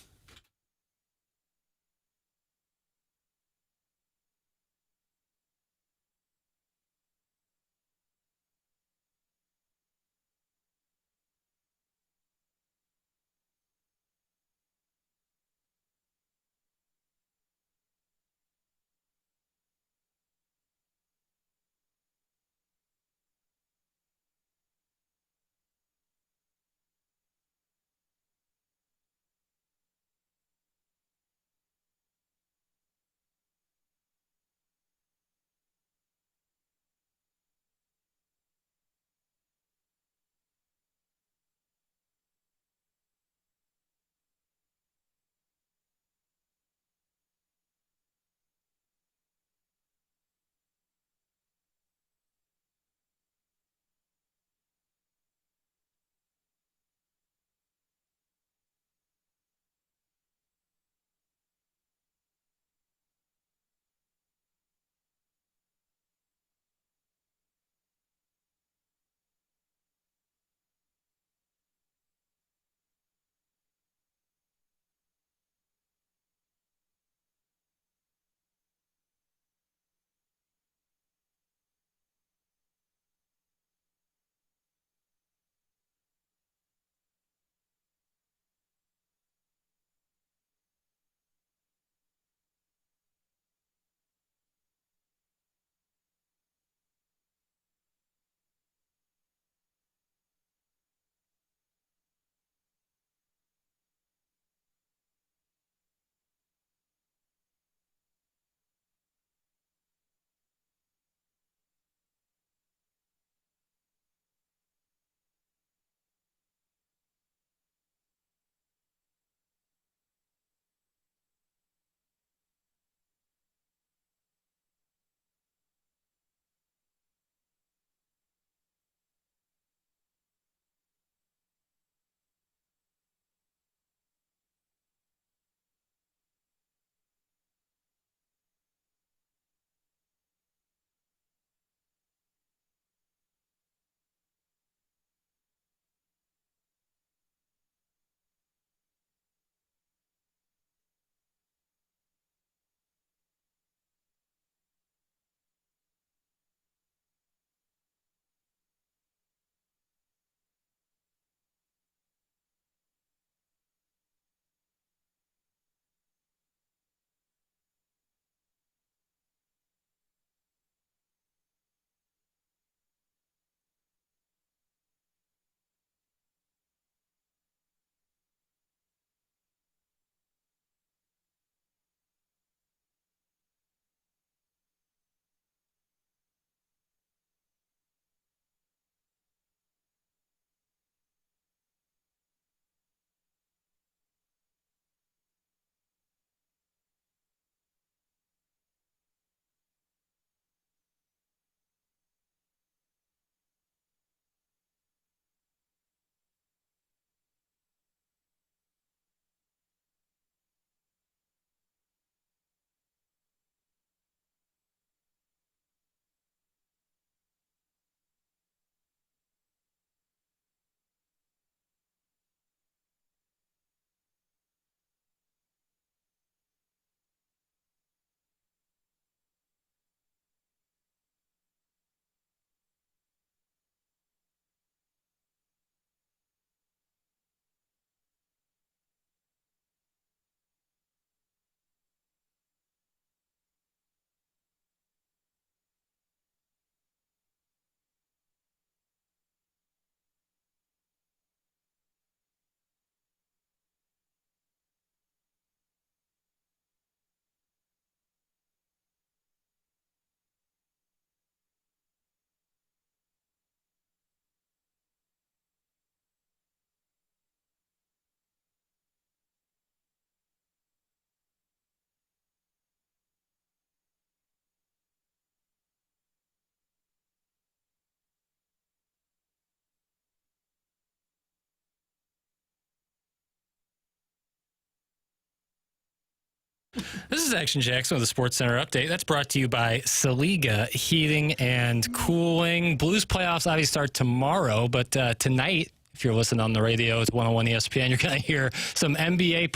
This is Action Jackson with the Sports Center update. That's brought to you by Saliga Heating and Cooling. Blues playoffs obviously start tomorrow, but tonight, if you're listening on the radio, it's 101 ESPN, you're going to hear some NBA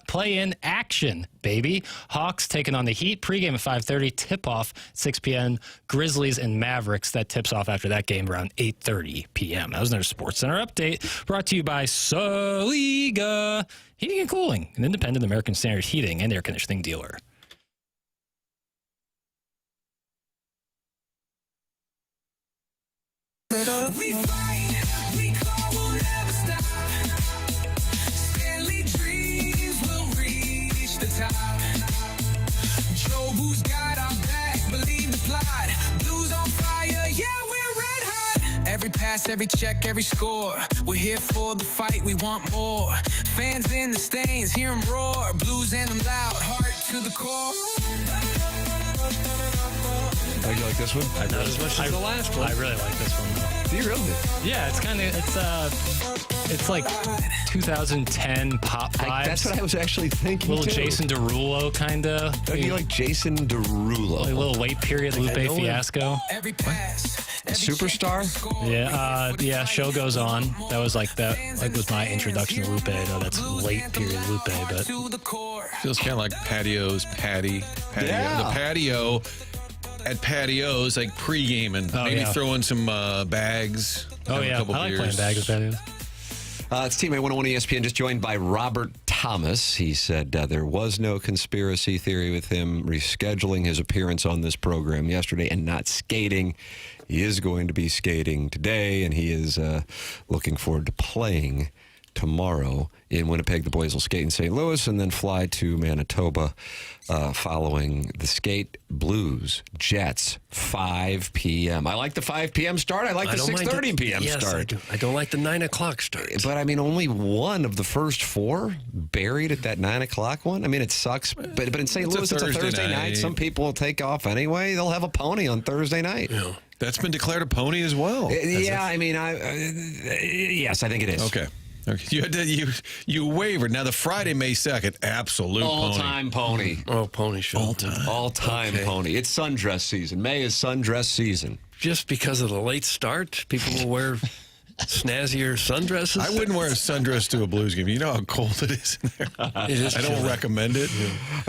play-in action, baby. Hawks taking on the Heat. Pregame at 5:30. Tip-off 6 p.m. Grizzlies and Mavericks. That tips off after that game around 8:30 p.m. That was another Sports Center update brought to you by Saliga Heating and Cooling, an independent American Standard heating and air conditioning dealer. We fight, we claw, we'll never stop. Stanley dreams will reach the top. Joe, who's got our back? Believe the plot. Blues on fire, yeah, we're red hot. Every pass, every check, every score. We're here for the fight, we want more. Fans in the stands, hear them roar. Blues and them loud, heart to the core. Oh, you like this one? Not as much as the last one. I really like this one, though. Do you really? Yeah, it's like 2010 pop vibes. That's what I was actually thinking, Little too. Jason Derulo, kind of. That'd be like Jason Derulo. Like a little late period Lupe Fiasco. Every pass, Superstar? Yeah, show goes on. That was like was my introduction to Lupe. I know that's late period Lupe, but Feels kind of like Patio. Yeah. The patio at patios, like pregame and maybe throw in some bags. Oh, have a yeah. couple I like beers. playing bags with patios. It's Teammate 101 ESPN, just joined by Robert Thomas. He said there was no conspiracy theory with him rescheduling his appearance on this program yesterday and not skating. He is going to be skating today, and he is looking forward to playing tomorrow in Winnipeg. The boys will skate in St. Louis and then fly to Manitoba following the skate. Blues, Jets, 5 p.m. I like the 5 p.m. start. I like the 6:30 p.m. start. I don't like the 9 o'clock start. But, I mean, only one of the first four buried at that 9 o'clock one. I mean, it sucks. But in St. Louis, it's a Thursday night. Some people will take off anyway. They'll have a pony on Thursday night. Yeah. That's been declared a pony as well. Yeah, I mean, yes, I think it is. Okay. You wavered. Now the Friday, May 2nd, absolute All-time pony. Oh, pony show. All-time pony. It's sundress season. May is sundress season. Just because of the late start, people will wear snazzier sundresses. I wouldn't wear a sundress to a Blues game. You know how cold it is in there. It is I don't recommend it.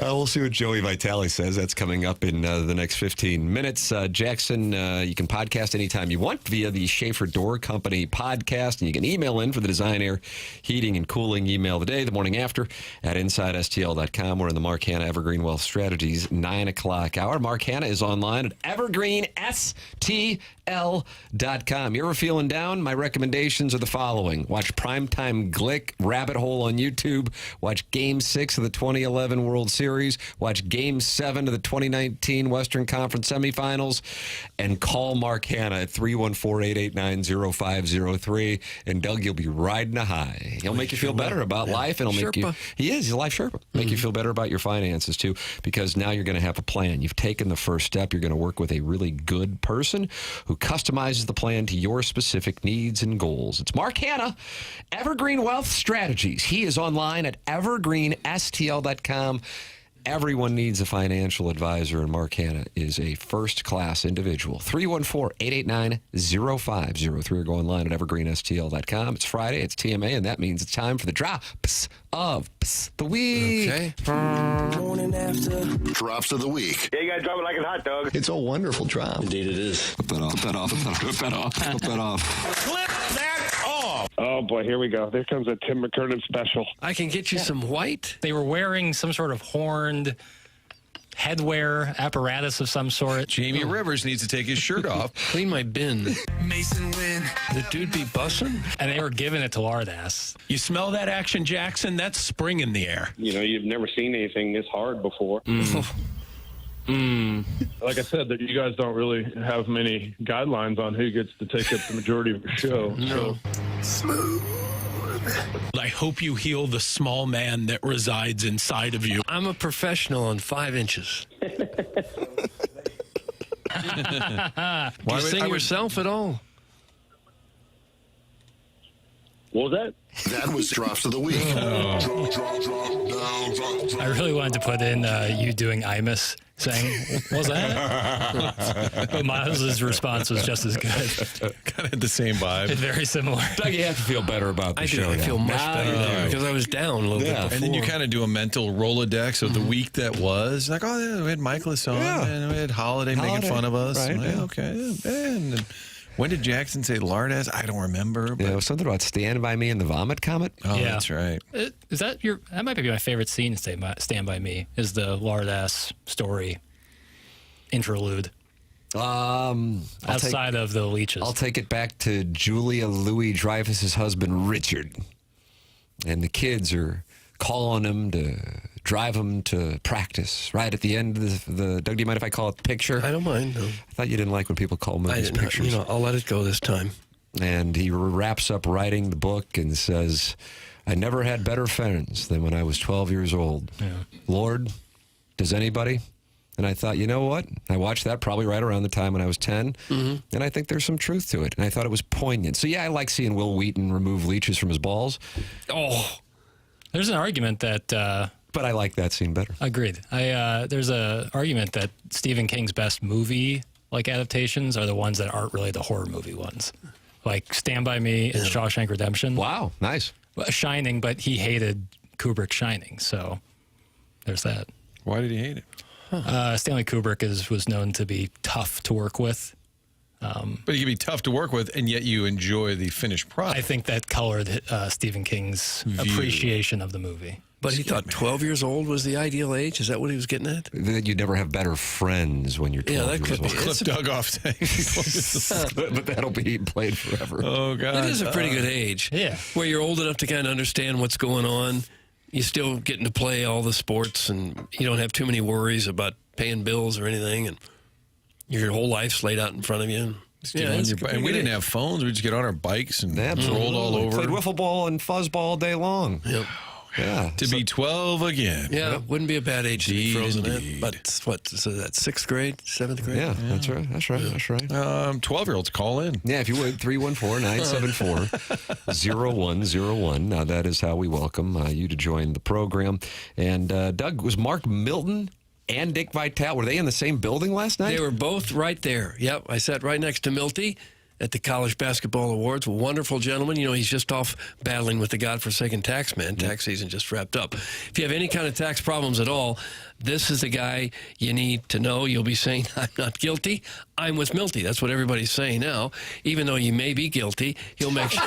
We'll see what Joey Vitale says. That's coming up in the next 15 minutes. Jackson, you can podcast anytime you want via the Schaefer Door Company podcast, and you can email in for the Design Air Heating and Cooling email of the day, the morning after, at InsideSTL.com. We're in the Mark Hanna Evergreen Wealth Strategies 9 o'clock hour. Mark Hanna is online at EvergreenSTL.com. You ever feeling down? My recommendations are the following. Watch Primetime Glick Rabbit Hole on YouTube. Watch Game 6 of the 2011 World Series. Watch Game 7 of the 2019 Western Conference Semifinals. And call Mark Hanna at 314-889-0503. And Doug, you'll be riding a high. He'll make you feel better about life. And he'll make you... He is. He's a life Sherpa. Make you feel better about your finances, too, because now you're going to have a plan. You've taken the first step. You're going to work with a really good person who customizes the plan to your specific needs and goals. It's Mark Hanna, Evergreen Wealth Strategies. He is online at evergreenstl.com. Everyone needs a financial advisor, and Mark Hanna is a first-class individual. 314-889-0503, or go online at evergreenstl.com. It's Friday, it's TMA, and that means it's time for the drops of the week. Okay. Morning after. Drops of the week. Yeah, you gotta drop it like a hot dog. It's a wonderful drop. Indeed it is. Flip that off. Flip that off. Flip that off. Flip that off. Flip that off. Oh, boy, here we go. There comes a Tim McKernan special. I can get you some white. They were wearing some sort of horned headwear apparatus of some sort. Jamie Rivers needs to take his shirt off. Clean my bin. Mason win. The dude be bussin'? And they were giving it to Lardass. You smell that action, Jackson? That's spring in the air. You know, you've never seen anything this hard before. Like I said, that you guys don't really have many guidelines on who gets to take up the majority of the show. No. Smooth. I hope you heal the small man that resides inside of you. I'm a professional on 5 inches. Do you sing yourself at all? What was that? That was Drops of the Week. I really wanted to put in you doing Imus, saying, "Was that?" But Miles' response was just as good. Kind of had the same vibe. Very similar. Doug, you have to feel better about the show. I feel much now. better there because I was down a little bit before. And then you kind of do a mental Rolodex of the week that was. Like, oh, yeah, we had Michaelis on, and we had Holiday making fun of us. Right, Yeah, okay. Yeah. And then, when did Jackson say Lardass? I don't remember. But... Yeah, it was something about Stand By Me and the Vomit Comet. Oh, Yeah. that's right. Is that your? That might be my favorite scene in Stand By Me. Is the Lardass story interlude. Outside of the leeches. I'll take it back to Julia Louis-Dreyfus's husband, Richard. And the kids are calling him to drive him to practice right at the end of the Doug, do you mind if I call it picture? I don't mind. No. I thought you didn't like when people call movies pictures. I'll let it go this time. And he wraps up writing the book and says, I never had better friends than when I was 12 years old. Yeah. Lord, does anybody? And I thought, you know what? I watched that probably right around the time when I was 10, and I think there's some truth to it. And I thought it was poignant. So, yeah, I like seeing Will Wheaton remove leeches from his balls. Oh, there's an argument that... but I like that scene better. Agreed. There's an argument that Stephen King's best movie adaptations are the ones that aren't really the horror movie ones. Like Stand By Me and Shawshank Redemption. Wow, nice. Shining, but he hated Kubrick's Shining, so there's that. Why did he hate it? Stanley Kubrick was known to be tough to work with. But he can be tough to work with, and yet you enjoy the finished product. I think that colored Stephen King's appreciation of the movie. But he thought 12 years old was the ideal age? Is that what he was getting at? That you'd never have better friends when you're 12 that years could be. old. Clip Doug off. But that'll be played forever. Oh, God. It is a pretty good age. Yeah. Where you're old enough to kind of understand what's going on. You're still getting to play all the sports, and you don't have too many worries about paying bills or anything, and your whole life's laid out in front of you. And we didn't have phones. We just get on our bikes and rolled all over. Played wiffle ball and fuzzball all day long. Yep. Yeah. To be 12 again. Yeah, wouldn't be a bad age to be frozen in. But so that's 6th grade, 7th grade? Yeah, that's right. That's right. That's right. 12-years call in. Yeah, if you would, 314-974-0101. Now, that is how we welcome you to join the program. And, Doug, was Mark Milton and Dick Vitale, were they in the same building last night? They were both right there. Yep, I sat right next to Milty at the College Basketball Awards. Wonderful gentleman. You know, he's just off battling with the godforsaken tax man. Tax season just wrapped up. If you have any kind of tax problems at all, this is the guy you need to know. You'll be saying, I'm not guilty. I'm with Milty. That's what everybody's saying now. Even though you may be guilty, he'll make sure,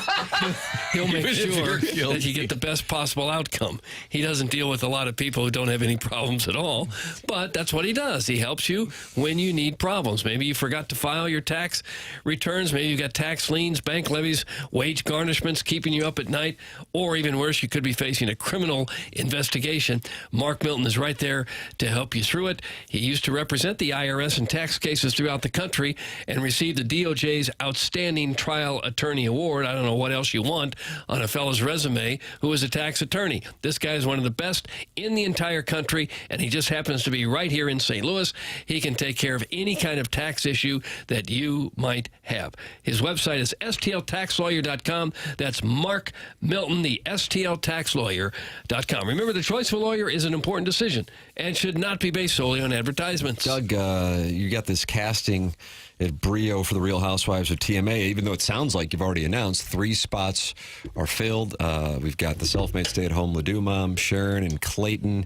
that you get the best possible outcome. He doesn't deal with a lot of people who don't have any problems at all, but that's what he does. He helps you when you need problems. Maybe you forgot to file your tax returns. Maybe you've got tax liens, bank levies, wage garnishments keeping you up at night, or even worse, you could be facing a criminal investigation. Mark Milton is right there to help you through it. He used to represent the IRS in tax cases throughout the country and received the DOJ's Outstanding Trial Attorney Award. I don't know what else you want on a fellow's resume who is a tax attorney. This guy is one of the best in the entire country, and he just happens to be right here in St. Louis. He can take care of any kind of tax issue that you might have. His website is stltaxlawyer.com. That's Mark Milton, the stltaxlawyer.com. Remember, the choice of a lawyer is an important decision and should not be based solely on advertisements. Doug, you got this casting at Brio for the Real Housewives of TMA. Even though it sounds like you've already announced 3 spots are filled. We've got the self-made stay-at-home Ledoux mom, Sharon and Clayton.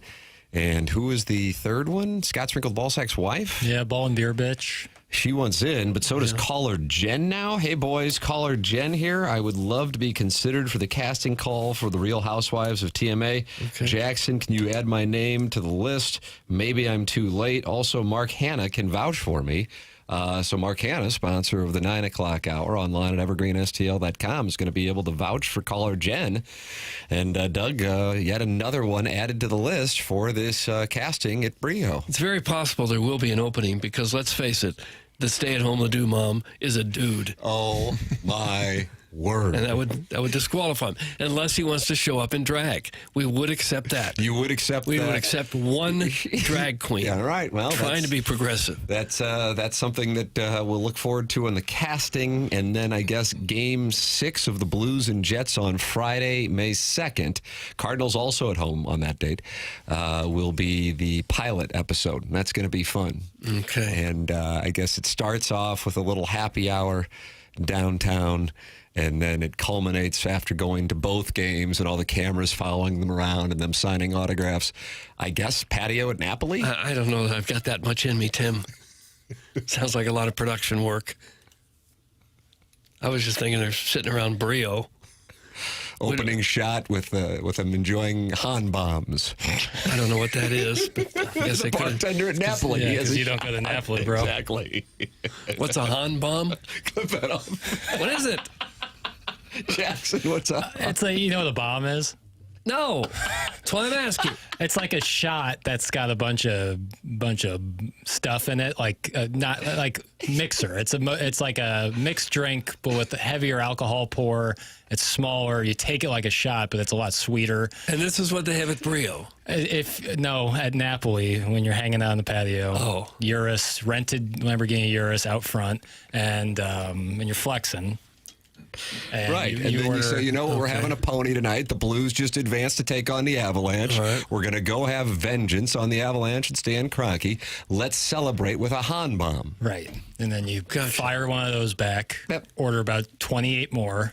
And who is the third one? Scott Sprinkled Ballsack's wife? Yeah, ball and beer bitch. She wants in, but so does caller Jen now. Hey, boys, caller Jen here. I would love to be considered for the casting call for the Real Housewives of TMA. Okay. Jackson, can you add my name to the list? Maybe I'm too late. Also, Mark Hanna can vouch for me. So Mark Hanna, sponsor of the 9 o'clock hour online at evergreenstl.com, is going to be able to vouch for caller Jen. And Doug, yet another one added to the list for this casting at Brio. It's very possible there will be an opening because, let's face it, the stay-at-home Ledoux mom is a dude. Oh, my Word. And that would disqualify him unless he wants to show up in drag. We would accept that. You would accept we that? We would accept one drag queen. Yeah, right. Well, trying to be progressive. That's something that we'll look forward to in the casting, and then I guess Game 6 of the Blues and Jets on Friday, May 2nd. Cardinals also at home on that date. Will be the pilot episode. That's going to be fun. Okay. And I guess it starts off with a little happy hour downtown. And then it culminates after going to both games and all the cameras following them around and them signing autographs. I guess patio at Napoli? I don't know that I've got that much in me, Tim. Sounds like a lot of production work. I was just thinking they're sitting around Brio. Opening shot with them enjoying Han bombs. I don't know what that is. But I guess the bartender at Napoli. Yeah, because you don't go to Napoli, bro. Exactly. What's a Han bomb? Clip that off. What is it? Jackson, what's up? It's like, you know what a bomb is? No. That's why I'm asking. It's like a shot that's got a bunch of stuff in it, like not like mixer. It's like a mixed drink, but with a heavier alcohol pour. It's smaller. You take it like a shot, but it's a lot sweeter. And this is what they have at Brio. At Napoli, when you're hanging out on the patio, Urus, rented Lamborghini Urus out front, and you're flexing. And right. You and then order, you say, we're having a pony tonight. The Blues just advanced to take on the Avalanche. Right. We're going to go have vengeance on the Avalanche and Stan Kroenke. Let's celebrate with a Han bomb. Right. And then you fire one of those back, order about 28 more,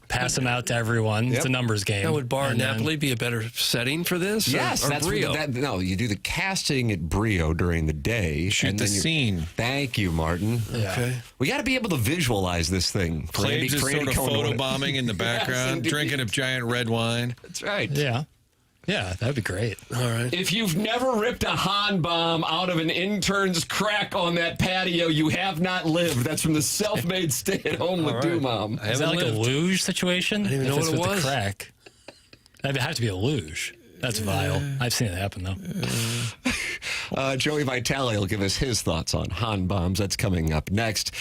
pass them out to everyone. It's a numbers game. Now, would Bar Napoli be a better setting for this? Yes. Or Brio? No, you do the casting at Brio during the day. Shoot the scene. Thank you, Martin. Yeah. Okay. We got to be able to visualize this thing. Claves is sort of photobombing in the background, Yes, drinking a giant red wine. That's right. Yeah. Yeah, that'd be great. All right. If you've never ripped a Han bomb out of an intern's crack on that patio, you have not lived. That's from the self-made stay-at-home with Mom. Is that like a luge situation? I didn't even know what it was. The crack. That'd have to be a luge. That's vile. I've seen it happen, though. Joey Vitale will give us his thoughts on Han bombs. That's coming up next.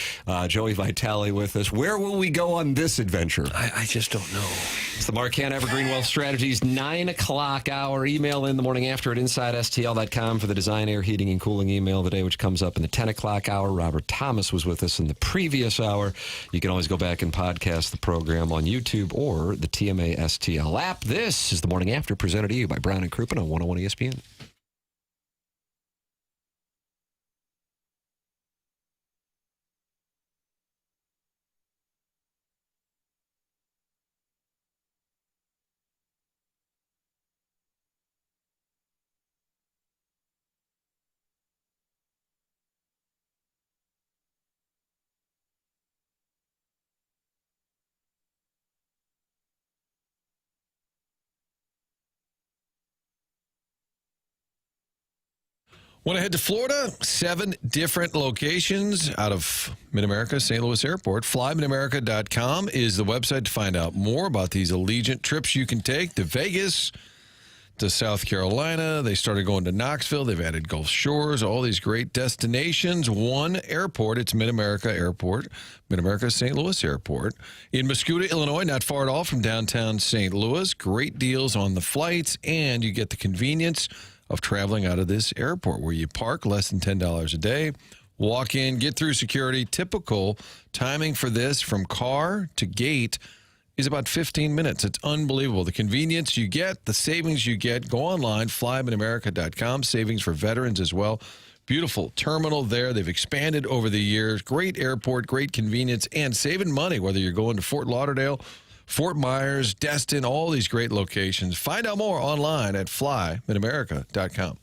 Joey Vitale with us. Where will we go on this adventure? I just don't know. It's the Marquand Evergreen Wealth Strategies 9 o'clock hour. Email in the morning after at InsideSTL.com for the Design, Air, Heating, and Cooling email of the day, which comes up in the 10 o'clock hour. Robert Thomas was with us in the previous hour. You can always go back and podcast the program on YouTube or the TMA STL app. This is the morning after, presented to you by Brown and Crouppen on 101 ESPN. Want to head to Florida? 7 different locations out of Mid-America, St. Louis Airport. FlyMidAmerica.com is the website to find out more about these Allegiant trips you can take to Vegas, to South Carolina. They started going to Knoxville. They've added Gulf Shores, all these great destinations. One airport, it's Mid-America Airport, Mid-America St. Louis Airport. In Mascoutah, Illinois, not far at all from downtown St. Louis. Great deals on the flights, and you get the convenience of traveling out of this airport where you park less than $10 a day, walk in, get through security. Typical timing for this from car to gate is about 15 minutes. It's unbelievable. The convenience you get, the savings you get. Go online, flymidamerica.com. Savings for veterans as well. Beautiful terminal there. They've expanded over the years. Great airport, great convenience, and saving money, whether you're going to Fort Lauderdale, Fort Myers, Destin, all these great locations. Find out more online at flymidamerica.com.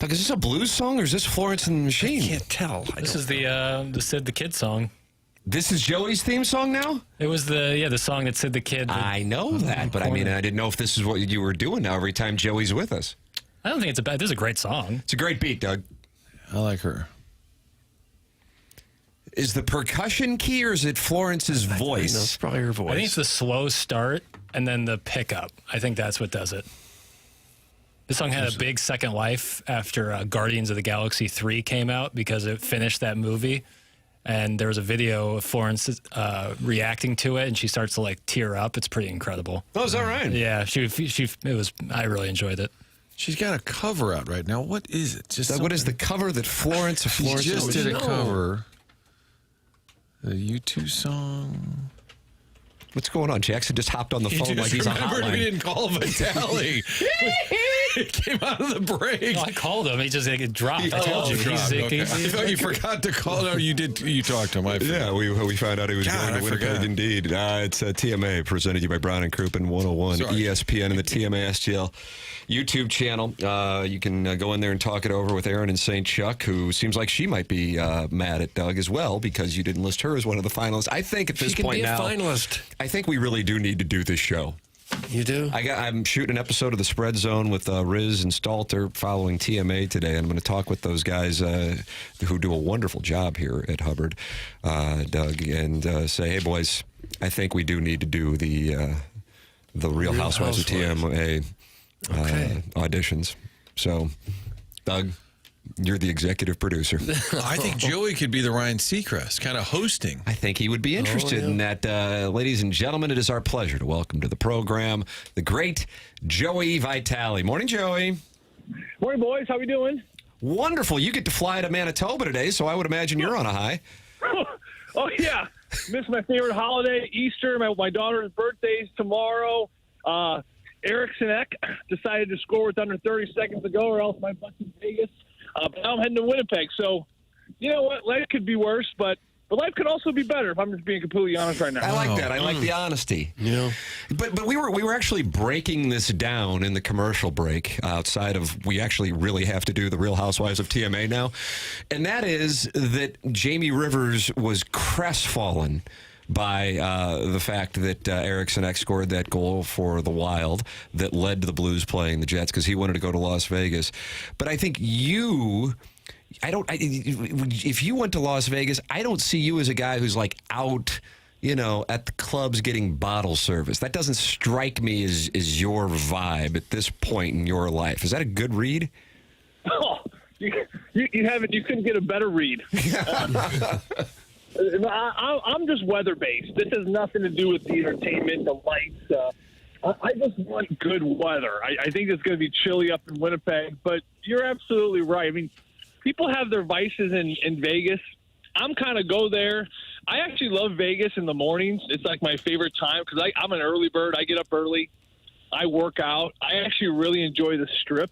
Doug, is this a blues song or is this Florence and the Machine? I can't tell. This is the Sid the Kid song. This is Joey's theme song now? It was the song that Sid the Kid. I know that, but I mean, I didn't know if this is what you were doing now every time Joey's with us. I don't think it's a bad. This is a great song. It's a great beat, Doug. I like her. Is the percussion key or is it Florence's voice? No, it's probably her voice. I think it's the slow start and then the pickup. I think that's what does it. This song had a big second life after Guardians of the Galaxy 3 came out because it finished that movie. And there was a video of Florence reacting to it, and she starts to like tear up. It's pretty incredible. Oh, is that right? Yeah, I really enjoyed it. She's got a cover out right now. What is it? Just what is the cover that Florence just did a cover? The U2 song. What's going on? Jackson just hopped on the phone like he's on hotline. We didn't call Vitale. It came out of the break. No, I called him. He just it dropped. I told you. Okay. I thought you forgot to call. No, you did. You talked to him. Yeah, we found out he was going to Winnipeg. Indeed, it's TMA presented to you by Brown and Crouppen 101 ESPN and the TMA STL YouTube channel. You can go in there and talk it over with Aaron in St. Chuck, who seems like she might be mad at Doug as well because you didn't list her as one of the finalists. I think at this point now, finalist. I think we really do need to do this show. You do? I'm shooting an episode of The Spread Zone with Riz and Stalter following TMA today, and I'm going to talk with those guys who do a wonderful job here at Hubbard, Doug, and say, hey, boys, I think we do need to do the Real Housewives of TMA auditions. So, Doug, you're the executive producer. I think Joey could be the Ryan Seacrest, kind of hosting. I think he would be interested in that. Ladies and gentlemen, it is our pleasure to welcome to the program the great Joey Vitale. Morning, Joey. Morning, boys. How we doing? Wonderful. You get to fly to Manitoba today, so I would imagine you're on a high. Oh, yeah. Missed my favorite holiday, Easter. My daughter's birthday's tomorrow. Erickson Ek decided to score with under 30 seconds to go, or else my butt's in Vegas. But now I'm heading to Winnipeg. So, you know what? Life could be worse, but life could also be better if I'm just being completely honest right now. I like that. I like the honesty. Yeah. But we were actually breaking this down in the commercial break outside of we actually really have to do the Real Housewives of TMA now. And that is that Jamie Rivers was crestfallen by the fact that Erickson Ek scored that goal for the Wild that led to the Blues playing the Jets because he wanted to go to Las Vegas. But I think if you went to Las Vegas, I don't see you as a guy who's like out, at the clubs getting bottle service. That doesn't strike me as your vibe at this point in your life. Is that a good read? Oh, you couldn't get a better read. I'm just weather-based. This has nothing to do with the entertainment, the lights. I just want good weather. I think it's going to be chilly up in Winnipeg, but you're absolutely right. I mean, people have their vices in Vegas. I'm kind of go there. I actually love Vegas in the mornings. It's like my favorite time because I'm an early bird. I get up early. I work out. I actually really enjoy the Strip.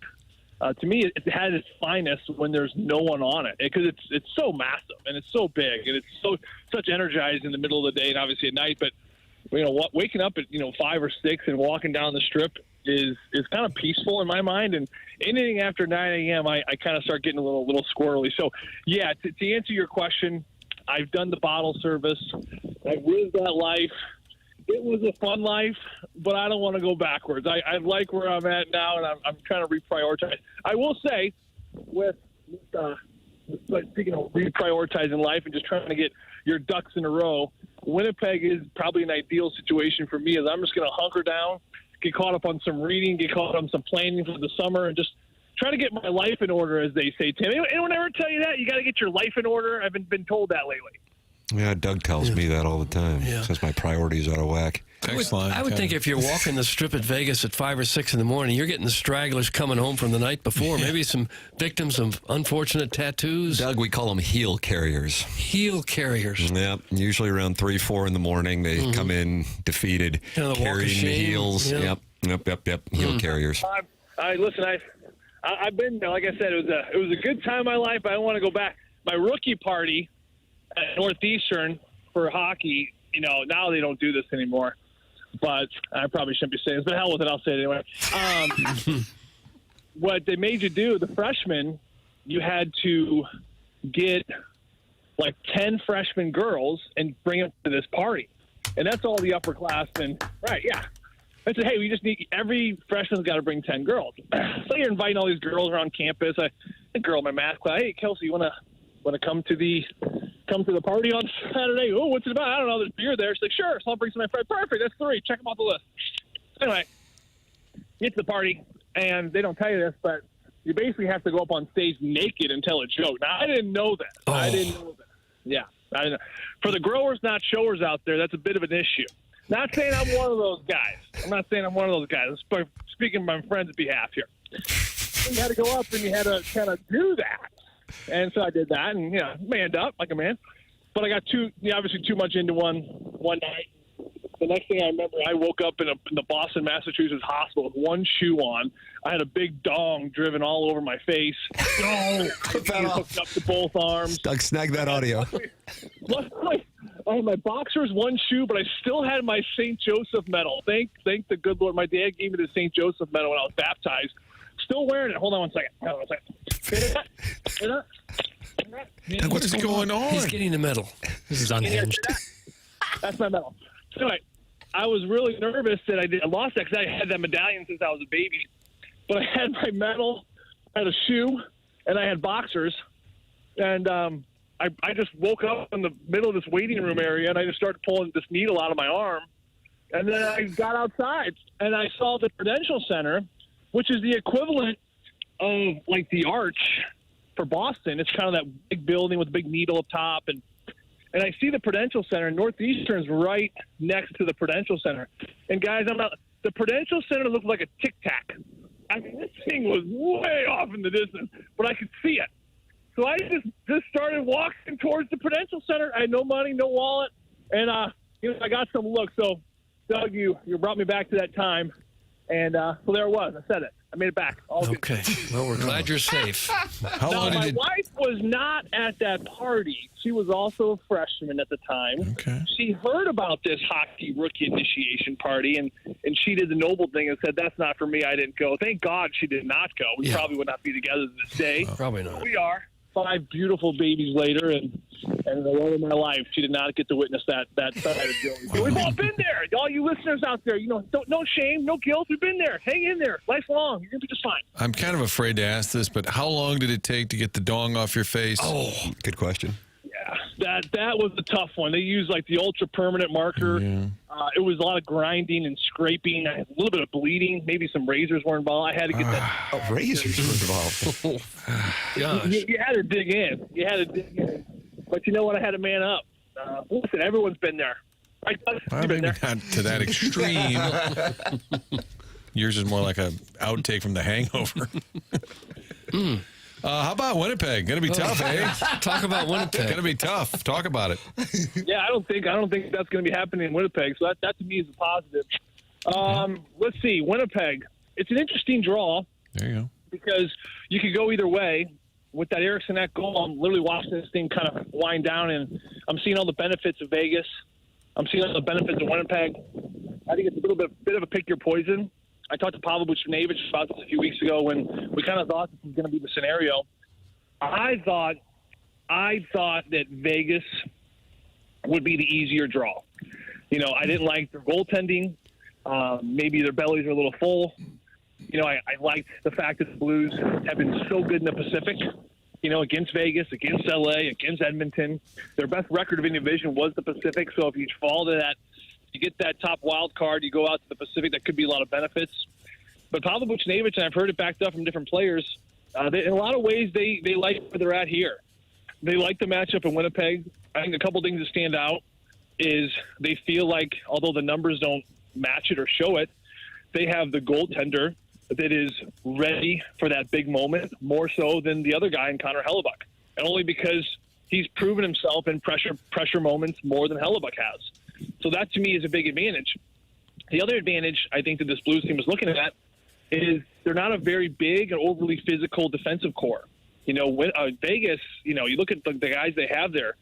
To me, it has its finest when there's no one on it because it's so massive and it's so big and it's such energized in the middle of the day and obviously at night. But waking up at 5 or 6 and walking down the Strip is kind of peaceful in my mind. And anything after 9 a.m., I kind of start getting a little squirrely. So yeah, to answer your question, I've done the bottle service. I've lived that life. It was a fun life, but I don't want to go backwards. I like where I'm at now, and I'm trying to reprioritize. I will say, with speaking of reprioritizing life and just trying to get your ducks in a row, Winnipeg is probably an ideal situation for me as I'm just going to hunker down, get caught up on some reading, get caught up on some planning for the summer, and just try to get my life in order, as they say, Tim. Anyone ever tell you that? You got to get your life in order? I've been told that lately. Yeah, Doug tells me that all the time. Yeah. Says my priorities out of whack. I would think if you're walking the Strip at Vegas at 5 or 6 in the morning, you're getting the stragglers coming home from the night before. Maybe some victims of unfortunate tattoos. Doug, we call them heel carriers. Heel carriers. Yeah, usually around 3, 4 in the morning. They come in defeated, carrying the heels. Yeah. Yep. Heel carriers. Listen, I've been there. Like I said, it was a good time in my life. I don't want to go back. My rookie party at Northeastern for hockey, now they don't do this anymore. But I probably shouldn't be saying this, but hell with it, I'll say it anyway. what they made you do, the freshmen, you had to get like 10 freshman girls and bring them to this party. And that's all the upperclassmen. Right, yeah. I said, hey, we just need every freshman's got to bring 10 girls. So you're inviting all these girls around campus. A girl in my math class, hey, Kelsey, you want to come to the party on Saturday? Oh, what's it about? I don't know. There's beer there. She's like, sure. So I'll bring some of my friends. Perfect. That's 3. Check them off the list. Anyway, get to the party, and they don't tell you this, but you basically have to go up on stage naked and tell a joke. Now, I didn't know that. Oh. I didn't know that. Yeah. I didn't know. For the growers, not showers out there, that's a bit of an issue. Not saying I'm one of those guys. I'm not saying I'm one of those guys. I'm speaking on my friend's behalf here. You had to go up and you had to kind of do that. And so I did that and, manned up like a man. But I got obviously too much into one night. The next thing I remember, I woke up in the Boston, Massachusetts hospital with one shoe on. I had a big dong driven all over my face. Hooked up to both arms. Doug, snag that audio. I had my boxers, one shoe, but I still had my St. Joseph medal. Thank the good Lord. My dad gave me the St. Joseph medal when I was baptized. Still wearing it. Hold on one second. Doug, what's going on? He's getting the medal. This is unhinged. That's my medal. So anyway, I was really nervous that I lost that because I had that medallion since I was a baby. But I had my medal, I had a shoe, and I had boxers. And I just woke up in the middle of this waiting room area, and I just started pulling this needle out of my arm. And then I got outside, and I saw the Prudential Center, which is the equivalent of, like, the Arch for Boston. It's kind of that big building with a big needle up top. And I see the Prudential Center, and Northeastern's right next to the Prudential Center. And, guys, the Prudential Center looked like a Tic Tac. I mean, this thing was way off in the distance, but I could see it. So I just started walking towards the Prudential Center. I had no money, no wallet, and I got some looks. So, Doug, you brought me back to that time, and so there it was. I said it. I made it back. All good. Okay. Well, we're glad you're safe. My wife was not at that party. She was also a freshman at the time. Okay. She heard about this hockey rookie initiation party, and she did the noble thing and said, that's not for me. I didn't go. Thank God she did not go. We probably would not be together this day. Probably not. We are. 5 beautiful babies later, and the love of my life, she did not get to witness that side of Joey. So we've all been there. All you listeners out there, no shame, no guilt. We've been there. Hang in there. Life's long. You're going to be just fine. I'm kind of afraid to ask this, but how long did it take to get the dong off your face? Oh, good question. Yeah, that was a tough one. They used like the ultra permanent marker. Yeah. It was a lot of grinding and scraping. I had a little bit of bleeding. Maybe some razors were involved. I had to get that. Razors were involved. You had to dig in. But you know what? I had to man up. Listen, everyone's been there. Right, Doug? Well, maybe not to that extreme. Yours is more like a outtake from The Hangover. How about Winnipeg? Going to be tough, eh? Talk about Winnipeg. Going to be tough. Talk about it. Yeah, I don't think that's going to be happening in Winnipeg. So that to me is a positive. Let's see, Winnipeg. It's an interesting draw. There you go. Because you could go either way. With that Erickson goal, I'm literally watching this thing kind of wind down, and I'm seeing all the benefits of Vegas. I'm seeing all the benefits of Winnipeg. I think it's a little bit of a pick your poison. I talked to Pavel Buchnevich about this a few weeks ago when we kind of thought this was going to be the scenario. I thought that Vegas would be the easier draw. I didn't like their goaltending. Maybe their bellies are a little full. I liked the fact that the Blues have been so good in the Pacific, against Vegas, against LA, against Edmonton. Their best record of any division was the Pacific. So if you fall to that, you get that top wild card, you go out to the Pacific, that could be a lot of benefits. But Pavel Buchnevich, and I've heard it backed up from different players, in a lot of ways they like where they're at here. They like the matchup in Winnipeg. I think a couple things that stand out is they feel like, although the numbers don't match it or show it, they have the goaltender that is ready for that big moment, more so than the other guy in Connor Hellebuck. And only because he's proven himself in pressure moments more than Hellebuck has. So that, to me, is a big advantage. The other advantage I think that this Blues team is looking at is they're not a very big and overly physical defensive core. Vegas, you look at the guys they have there.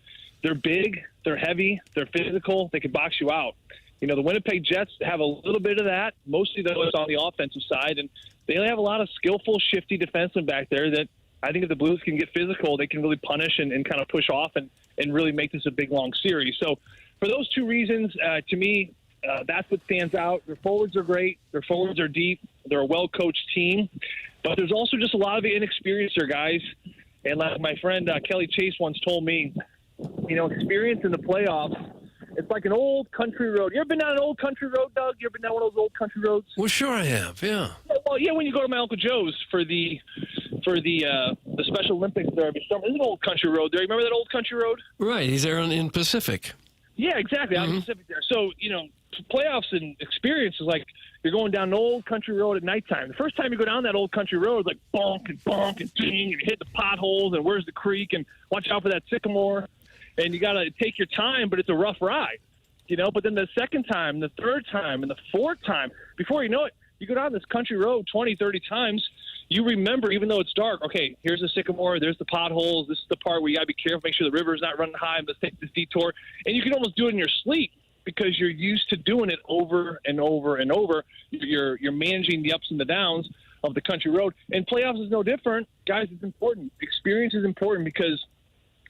They're big, they're heavy, they're physical, they can box you out. The Winnipeg Jets have a little bit of that. Mostly, though, it's on the offensive side. And they have a lot of skillful, shifty defensemen back there that I think if the Blues can get physical, they can really punish and kind of push off and really make this a big, long series. So for those two reasons, to me, that's what stands out. Their forwards are great. Their forwards are deep. They're a well-coached team. But there's also just a lot of inexperience there, guys. And like my friend Kelly Chase once told me, experience in the playoffs, it's like an old country road. You ever been down an old country road, Doug? You ever been down one of those old country roads? Well, sure I have, yeah. Well, yeah, when you go to my Uncle Joe's for the Special Olympics there every summer. There's an old country road there. You remember that old country road? Right, he's there in Pacific. Yeah, exactly, out in the Pacific there. So, playoffs and experience is like you're going down an old country road at nighttime. The first time you go down that old country road, it's like bonk and ding, and you hit the potholes, and where's the creek, and watch out for that sycamore. And you got to take your time, but it's a rough ride, But then the second time, the third time, and the fourth time, before you know it, you go down this country road 20, 30 times, you remember, even though it's dark, okay, here's the sycamore, there's the potholes, this is the part where you got to be careful, make sure the river's not running high, let's take this detour. And you can almost do it in your sleep because you're used to doing it over and over and over. You're managing the ups and the downs of the country road. And playoffs is no different. Guys, it's important. Experience is important because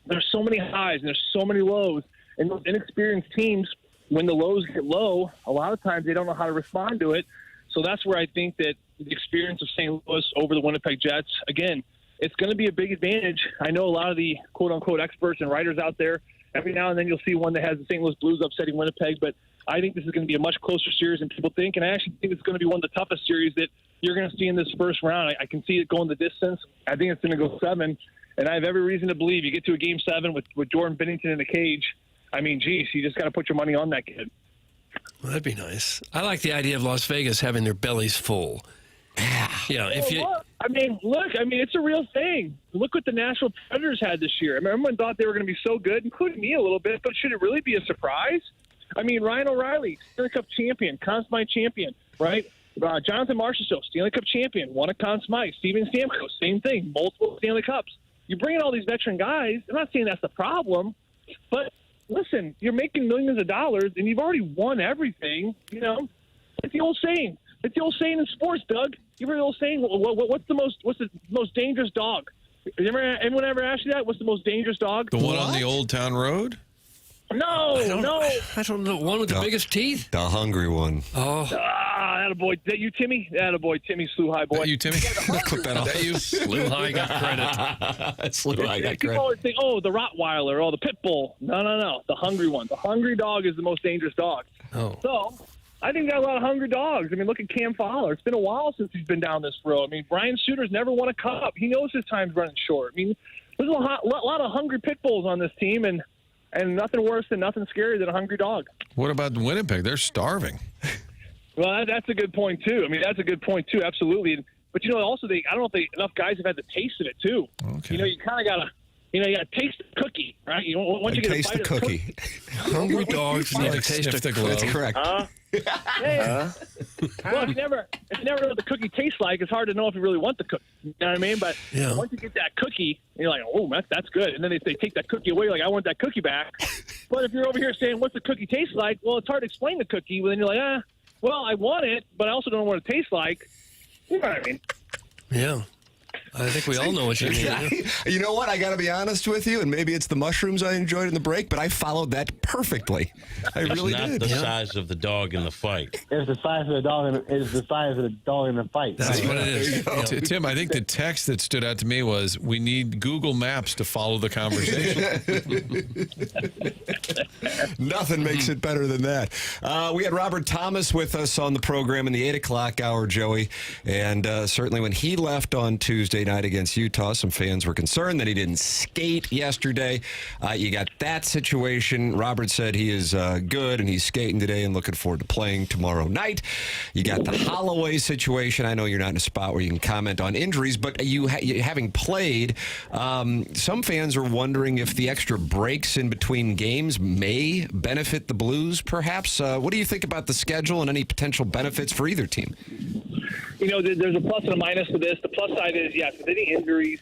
there's so many highs and there's so many lows. And those inexperienced teams, when the lows get low, a lot of times they don't know how to respond to it. So that's where I think that the experience of St. Louis over the Winnipeg Jets, again, it's going to be a big advantage. I know a lot of the quote-unquote experts and writers out there, every now and then you'll see one that has the St. Louis Blues upsetting Winnipeg, but I think this is going to be a much closer series than people think, and I actually think it's going to be one of the toughest series that you're going to see in this first round. I can see it going the distance. I think it's going to go 7, and I have every reason to believe you get to a Game 7 with Jordan Binnington in the cage. I mean, geez, you just got to put your money on that kid. Well, that'd be nice. I like the idea of Las Vegas having their bellies full. It's a real thing. Look what the Nashville Predators had this year. I mean, everyone thought they were going to be so good, including me a little bit, but should it really be a surprise? I mean, Ryan O'Reilly, Stanley Cup champion, Conn Smythe champion, right? Jonathan Marchessault, Stanley Cup champion, won a Conn Smythe. Steven Stamkos, same thing, multiple Stanley Cups. You bring in all these veteran guys. I'm not saying that's the problem, but listen, you're making millions of dollars, and you've already won everything. It's the old saying. It's the old saying in sports, Doug. You remember the old saying? What's the most dangerous dog? Anyone ever asked you that? What's the most dangerous dog? The one on the Old Town Road? No. I don't know. One with the biggest teeth? The hungry one. Oh. Attaboy. Is that you, Timmy? Attaboy. Timmy Sluhigh, boy. That you, Timmy? Clip that off. That you? Sluhigh got credit. Sluhigh got People credit. always think, the Rottweiler, the Pit Bull. No. The hungry one. The hungry dog is the most dangerous dog. Oh. So, I think got a lot of hungry dogs. I mean, look at Cam Fowler. It's been a while since he's been down this road. I mean, Brian Suter's never won a cup. He knows his time's running short. I mean, there's a lot of hungry pit bulls on this team, and nothing worse than nothing scarier than a hungry dog. What about Winnipeg? They're starving. Well, that's a good point, too. I mean, that's a good point, too, absolutely. But, also, I don't know if enough guys have had the taste of it, too. Okay. You kind of got to... you got to taste the cookie, right? Once you get taste a bite the of the cookie. Hungry dogs need to taste the glove. That's correct. Well, if you never know what the cookie tastes like, it's hard to know if you really want the cookie. You know what I mean? But once you get that cookie, you're like, oh, that's good. And then if they take that cookie away, you're like, I want that cookie back. But if you're over here saying, what's the cookie taste like? Well, it's hard to explain the cookie. Well, then you're like, well, I want it, but I also don't know what it tastes like. You know what I mean? Yeah. I think we all know what you mean. You know what? I got to be honest with you, and maybe it's the mushrooms I enjoyed in the break, but I followed that perfectly. I really not did. the size of the dog in the fight. It's the size of the dog. It's the size of the dog in the fight. That's what it is. Tim, I think the text that stood out to me was, we need Google Maps to follow the conversation. Nothing makes it better than that. We had Robert Thomas with us on the program in the 8 o'clock hour, Joey, and certainly when he left on Tuesday night against Utah, some fans were concerned that he didn't skate yesterday. You got that situation. Robert said he is good and he's skating today and looking forward to playing tomorrow night. You got the Holloway situation. I know you're not in a spot where you can comment on injuries, but you having played, some fans are wondering if the extra breaks in between games may benefit the Blues, perhaps. What do you think about the schedule and any potential benefits for either team? There's a plus and a minus to this. The plus side is, yes, with any injuries,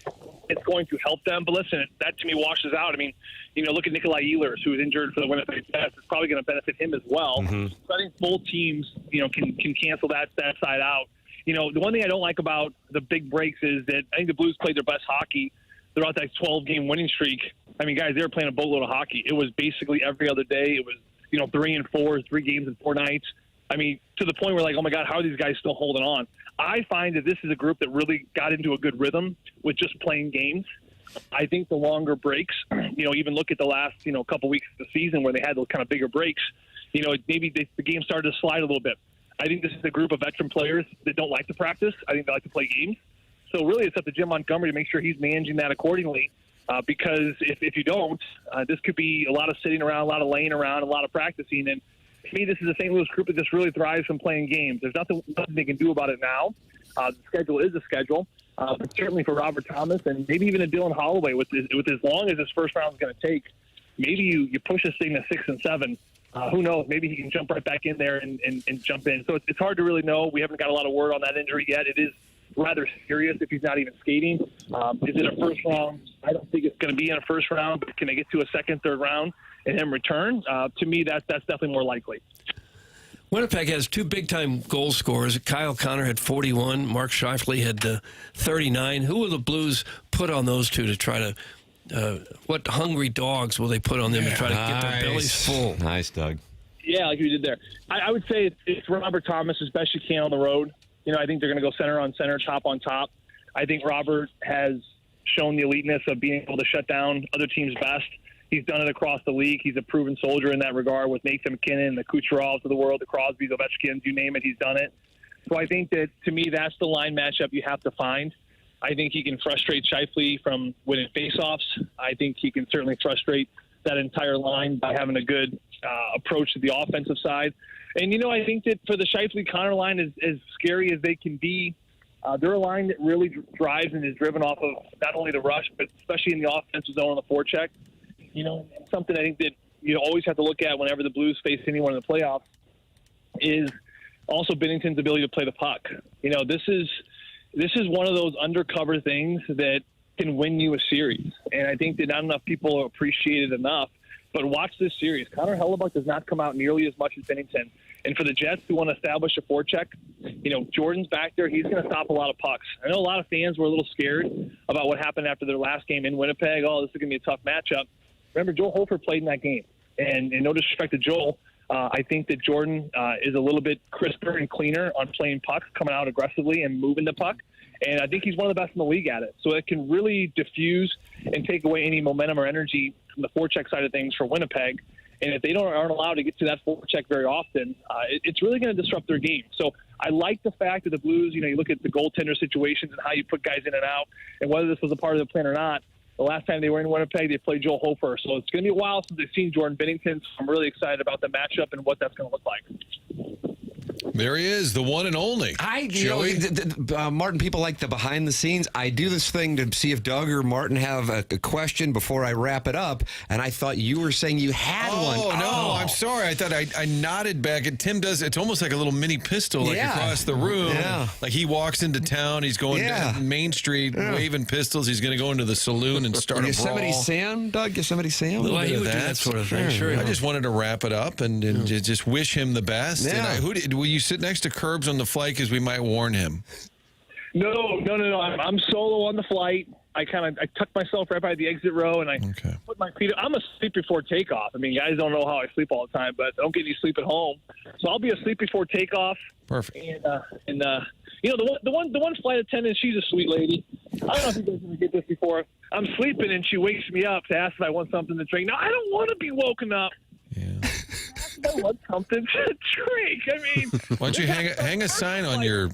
it's going to help them. But listen, that to me washes out. I mean, look at Nikolai Ehlers, who was injured for the Winnipeg Jets. It's probably going to benefit him as well. Mm-hmm. So I think both teams, can cancel that side out. The one thing I don't like about the big breaks is that I think the Blues played their best hockey throughout that 12-game winning streak. I mean, guys, they were playing a boatload of hockey. It was basically every other day. It was, 3 and 4, 3 games in 4 nights. I mean, to the point where, like, oh, my God, how are these guys still holding on? I find that this is a group that really got into a good rhythm with just playing games. I think the longer breaks, even look at the last, couple weeks of the season where they had those kind of bigger breaks, maybe the game started to slide a little bit. I think this is a group of veteran players that don't like to practice. I think they like to play games. So really it's up to Jim Montgomery to make sure he's managing that accordingly because if you don't, this could be a lot of sitting around, a lot of laying around, a lot of practicing. And to me, this is a St. Louis group that just really thrives from playing games. There's nothing they can do about it now. The schedule is the schedule. But certainly for Robert Thomas and maybe even a Dylan Holloway with as long as his first round is going to take, maybe you push this thing to 6 and 7. Who knows? Maybe he can jump right back in there and jump in. So it's hard to really know. We haven't got a lot of word on that injury yet. It is rather serious if he's not even skating. Is it a first round? I don't think it's going to be in a first round, but can they get to a second, third round and him return? To me, that's definitely more likely. Winnipeg has 2 big-time goal scorers. Kyle Connor had 41. Mark Scheifele had 39. Who will the Blues put on those two to try to what hungry dogs will they put on them to try to get their bellies full? Nice, Doug. Yeah, like you did there. I would say it's Robert Thomas as best you can on the road. I think they're going to go center on center, top on top. I think Robert has shown the eliteness of being able to shut down other teams' best. He's done it across the league. He's a proven soldier in that regard with Nathan McKernan, the Kucherovs of the world, the Crosbys, Ovechkins, you name it, he's done it. So I think that, to me, that's the line matchup you have to find. I think he can frustrate Scheifele from winning faceoffs. I think he can certainly frustrate that entire line by having a good approach to the offensive side. And, I think that for the Scheifele-Connor line, as scary as they can be, they're a line that really drives and is driven off of not only the rush, but especially in the offensive zone on the forecheck. Something I think that you always have to look at whenever the Blues face anyone in the playoffs is also Binnington's ability to play the puck. This is one of those undercover things that can win you a series. And I think that not enough people appreciate it enough. But watch this series. Connor Hellebuck does not come out nearly as much as Binnington. And for the Jets who want to establish a forecheck, Jordan's back there. He's going to stop a lot of pucks. I know a lot of fans were a little scared about what happened after their last game in Winnipeg. Oh, this is going to be a tough matchup. Remember, Joel Hofer played in that game. And no disrespect to Joel, I think that Jordan is a little bit crisper and cleaner on playing pucks, coming out aggressively and moving the puck. And I think he's one of the best in the league at it. So it can really diffuse and take away any momentum or energy from the forecheck side of things for Winnipeg. And if they aren't allowed to get to that forecheck very often, it's really going to disrupt their game. So I like the fact that the Blues, you look at the goaltender situations and how you put guys in and out, and whether this was a part of the plan or not. The last time they were in Winnipeg, they played Joel Hofer. So it's going to be a while since they've seen Jordan Binnington. So I'm really excited about the matchup and what that's going to look like. There he is, the one and only. Martin, people like the behind the scenes. I do this thing to see if Doug or Martin have a question before I wrap it up, and I thought you were saying you had one. Oh, no, I'm sorry. I thought I nodded back, and Tim does. It's almost like a little mini pistol across the room. Yeah. Like he walks into town, he's going down Main Street waving pistols. He's going to go into the saloon and start a Yosemite brawl. Sam, Doug? Yosemite Sam? Well, he would do that sort of thing. Sure. I just wanted to wrap it up and just wish him the best. Yeah. And will you sit next to Curbs on the flight because we might warn him? No. I'm solo on the flight. I tuck myself right by the exit row, and I put my feet. I'm asleep before takeoff. I mean, guys don't know how I sleep all the time, but I don't get any sleep at home. So I'll be asleep before takeoff. Perfect. And the one flight attendant, she's a sweet lady. I don't know if you guys ever get this before. I'm sleeping, and she wakes me up to ask if I want something to drink. No, I don't want to be woken up. Yeah. I want something to drink. I mean, why don't you hang a sign on your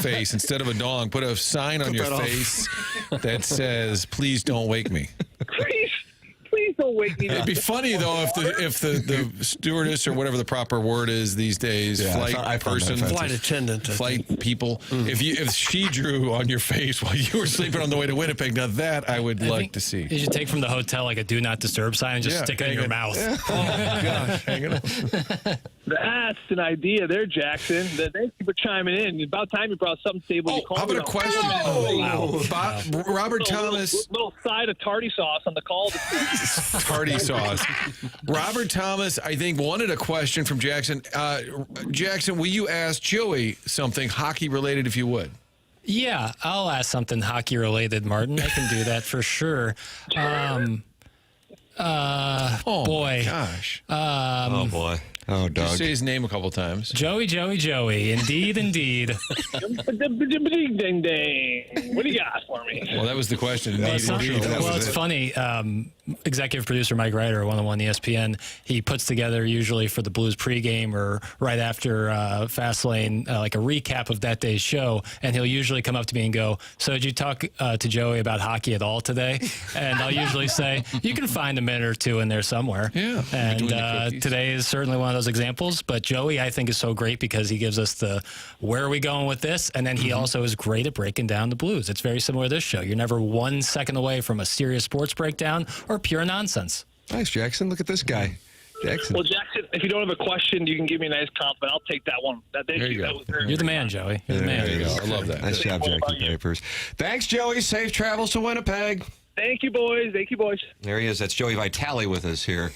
face instead of a dong? Put a sign on your face that says, "Please don't wake me." Please don't wake me up. It'd be funny though if the stewardess or whatever the proper word is these days, flight attendant, flight people. If she drew on your face while you were sleeping on the way to Winnipeg, now that I would like to see. You should take from the hotel like a do not disturb sign and just stick it in your mouth. Oh gosh, hang it up. That's an idea there, Jackson. Thank you for chiming in. It's about time you brought something stable. You called How about a question? Robert Thomas. Little side of tardy sauce on the call. Tardy sauce. Robert Thomas, I think, wanted a question from Jackson. Jackson, will you ask Joey something hockey-related if you would? Yeah, I'll ask something hockey-related, Martin. I can do that for sure. Oh, boy. Gosh. Oh, boy. Oh, Doug. Just say his name a couple times. Joey. Indeed, indeed. Ding, ding. What do you got for me? Well, that was the question. Well, it's funny. Executive producer Mike Ryder, 101 ESPN, he puts together usually for the Blues pregame or right after Fastlane, like a recap of that day's show, and he'll usually come up to me and go, "So did you talk to Joey about hockey at all today?" And I'll usually say, "You can find a minute or two in there somewhere." Yeah. And today is certainly one of those examples. But Joey, I think, is so great because he gives us the where are we going with this, and then he also is great at breaking down the Blues. It's very similar to this show. You're never 1 second away from a serious sports breakdown or pure nonsense. Nice, Jackson. Look at this guy. Jackson. Well, Jackson, if you don't have a question, you can give me a nice compliment. I'll take that one. There you go. You're the man, Joey. You're the man. There you go. I love that. Nice job, Jackie Papers. Thanks, Joey. Safe travels to Winnipeg. Thank you, boys. Thank you, boys. There he is. That's Joey Vitale with us here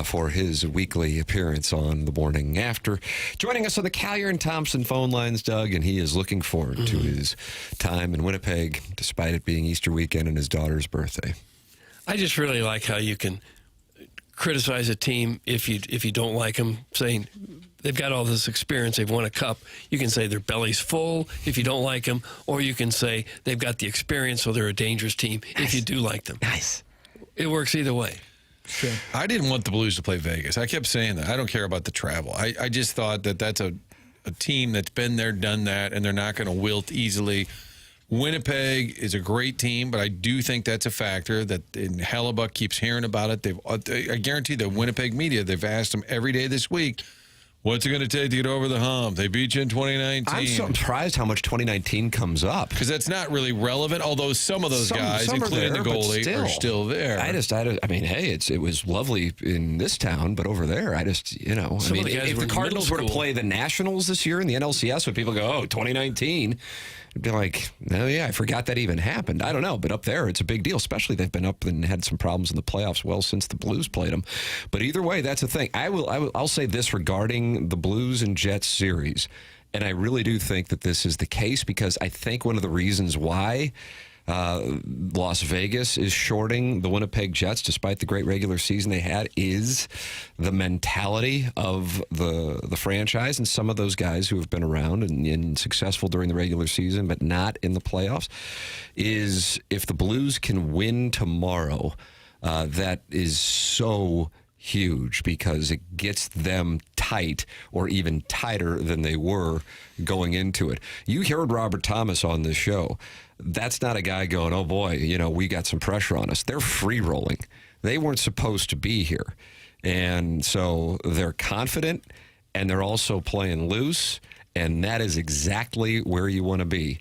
for his weekly appearance on The Morning After. Joining us on the Callier and Thompson phone lines, Doug, and he is looking forward to his time in Winnipeg, despite it being Easter weekend and his daughter's birthday. I just really like how you can criticize a team if you don't like them, saying they've got all this experience, they've won a cup. You can say their belly's full if you don't like them, or you can say they've got the experience, so they're a dangerous team if you do like them. Nice. It works either way. Sure. I didn't want the Blues to play Vegas. I kept saying that. I don't care about the travel. I just thought that that's a team that's been there, done that, and they're not going to wilt easily. Winnipeg is a great team, but I do think that's a factor that Hellebuck keeps hearing about it. I guarantee the Winnipeg media, they've asked him every day this week, what's it going to take to get over the hump? They beat you in 2019. I'm so surprised how much 2019 comes up. Because that's not really relevant, although some of those guys, including the goalie, are still there. I mean, hey, it was lovely in this town, but over there, if the Cardinals were to play the Nationals this year in the NLCS, would people go, 2019? I'd be like, oh, yeah, I forgot that even happened. I don't know, but up there, it's a big deal, especially they've been up and had some problems in the playoffs since the Blues played them. But either way, that's the thing. I'll say this regarding the Blues and Jets series, and I really do think that this is the case because I think one of the reasons why Las Vegas is shorting the Winnipeg Jets, despite the great regular season they had, is the mentality of the franchise and some of those guys who have been around and successful during the regular season, but not in the playoffs, is if the Blues can win tomorrow, that is so huge because it gets them tight or even tighter than they were going into it. You heard Robert Thomas on this show. That's not a guy going, oh boy, we got some pressure on us. They're free rolling. They weren't supposed to be here. And so they're confident and they're also playing loose. And that is exactly where you want to be.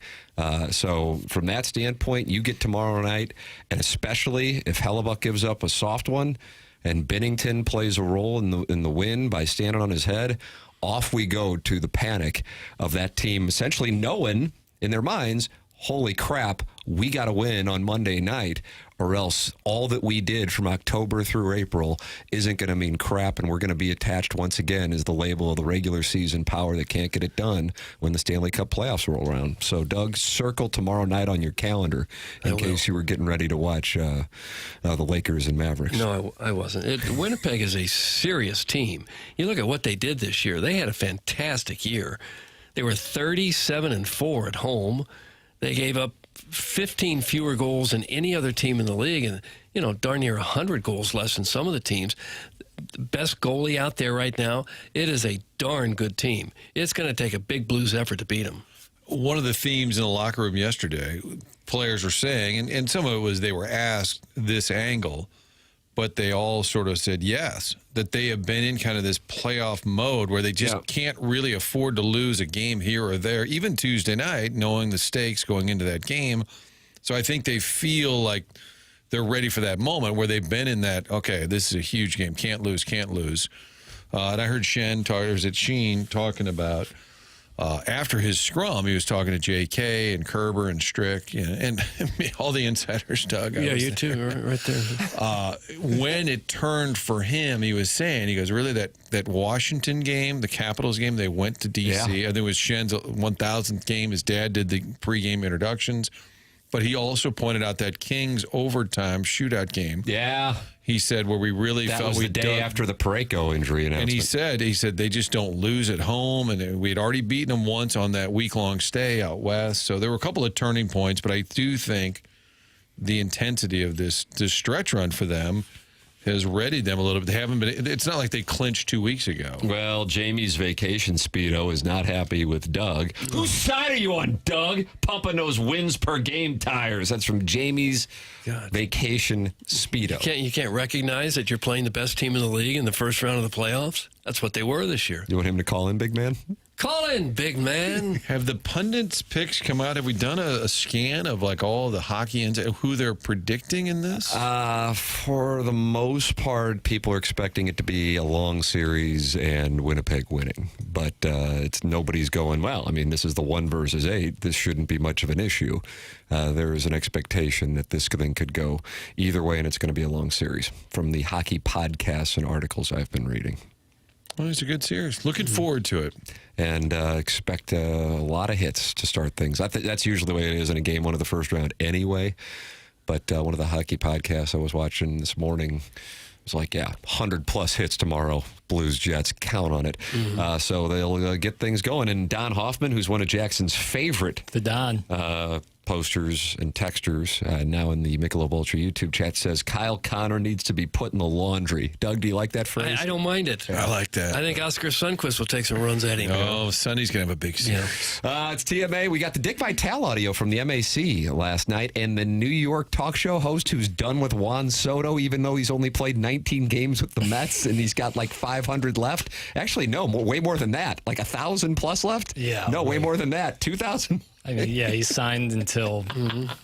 So from that standpoint, you get tomorrow night, and especially if Hellebuck gives up a soft one and Binnington plays a role in the win by standing on his head, off we go to the panic of that team essentially knowing in their minds, holy crap, we got to win on Monday night, or else all that we did from October through April isn't going to mean crap, and we're going to be attached once again as the label of the regular season power that can't get it done when the Stanley Cup playoffs roll around. So, Doug, circle tomorrow night on your calendar in case you were getting ready to watch the Lakers and Mavericks. No, I wasn't. Winnipeg is a serious team. You look at what they did this year. They had a fantastic year. They were 37-4 at home. They gave up 15 fewer goals than any other team in the league, and darn near 100 goals less than some of the teams. The best goalie out there right now. It is a darn good team. It's going to take a big Blues effort to beat them. One of the themes in the locker room yesterday, players were saying, and some of it was they were asked this angle, but they all sort of said yes, that they have been in kind of this playoff mode where they just can't really afford to lose a game here or there, even Tuesday night, knowing the stakes going into that game. So I think they feel like they're ready for that moment where they've been in that, okay, this is a huge game, can't lose. And I heard Sheen talking about after his scrum, he was talking to J.K. and Kerber and Strick, and all the insiders, Doug. Yeah, you too, right there. When it turned for him, he was saying, he goes, really, that Washington game, the Capitals game, they went to D.C. I think it was Shen's 1,000th game. His dad did the pregame introductions. But he also pointed out that Kings overtime shootout game. Yeah. He said where we really that felt was the day after the Parayko injury announcement. And he said they just don't lose at home, and we had already beaten them once on that week-long stay out west. So there were a couple of turning points, but I do think the intensity of this stretch run for them has readied them a little bit. They haven't been. It's not like they clinched 2 weeks ago. Well, Jamie's vacation speedo is not happy with Doug. Whose side are you on, Doug? Pumping those wins per game tires. That's from Jamie's vacation speedo. You can't recognize that you're playing the best team in the league in the first round of the playoffs. That's what they were this year. You want him to call in, big man? Call in, big man. Have the pundits' picks come out? Have we done a scan of like all the hockey and who they're predicting in this? For the most part, people are expecting it to be a long series and Winnipeg winning. But it's nobody's going, well, I mean, this is the 1 versus 8. This shouldn't be much of an issue. There is an expectation that this thing could go either way, and it's going to be a long series from the hockey podcasts and articles I've been reading. Well, it's a good series. Looking forward to it. And expect a lot of hits to start things. That's usually the way it is in a game 1 of the first round anyway. But one of the hockey podcasts I was watching this morning was like, 100-plus hits tomorrow, Blues, Jets, count on it. So they'll get things going. And Don Hoffman, who's one of Jackson's favorite posters and texters, now in the Michelob Ultra YouTube chat, says Kyle Connor needs to be put in the laundry. Doug, do you like that phrase? I don't mind it. I like that. I think Oscar Sundquist will take some runs at him. Oh, Sonny's going to have a big series. It's TMA. We got the Dick Vitale audio from the MAC last night, and the New York talk show host who's done with Juan Soto, even though he's only played 19 games with the Mets, and he's got like 500 left. Actually, no, way more than that. Like 1,000 plus left? Yeah. No, way more than that. 2,000. I mean, yeah, he's signed until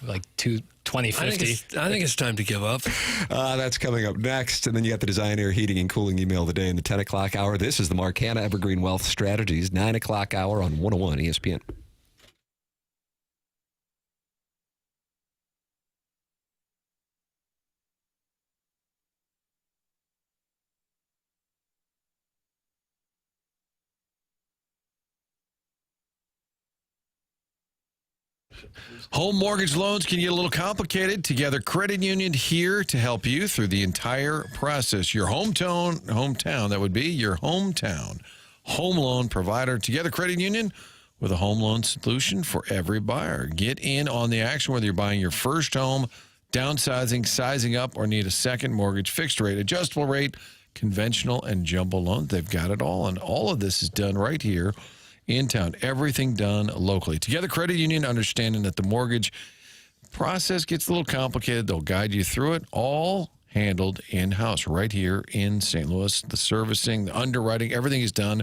like 2050. I think it's time to give up. That's coming up next. And then you got the Design Air Heating and Cooling email of the day in the 10 o'clock hour. This is the Marcana Evergreen Wealth Strategies, 9 o'clock hour on 101 ESPN. Home mortgage loans can get a little complicated. Together Credit Union here to help you through the entire process. Your hometown, that would be your hometown home loan provider. Together Credit Union with a home loan solution for every buyer. Get in on the action whether you're buying your first home, downsizing, sizing up, or need a second mortgage, fixed rate, adjustable rate, conventional, and jumbo loans. They've got it all, and all of this is done right here in town. Everything done locally. Together Credit Union, understanding that the mortgage process gets a little complicated. They'll guide you through it, all handled in-house right here in St. Louis. The servicing, the underwriting, everything is done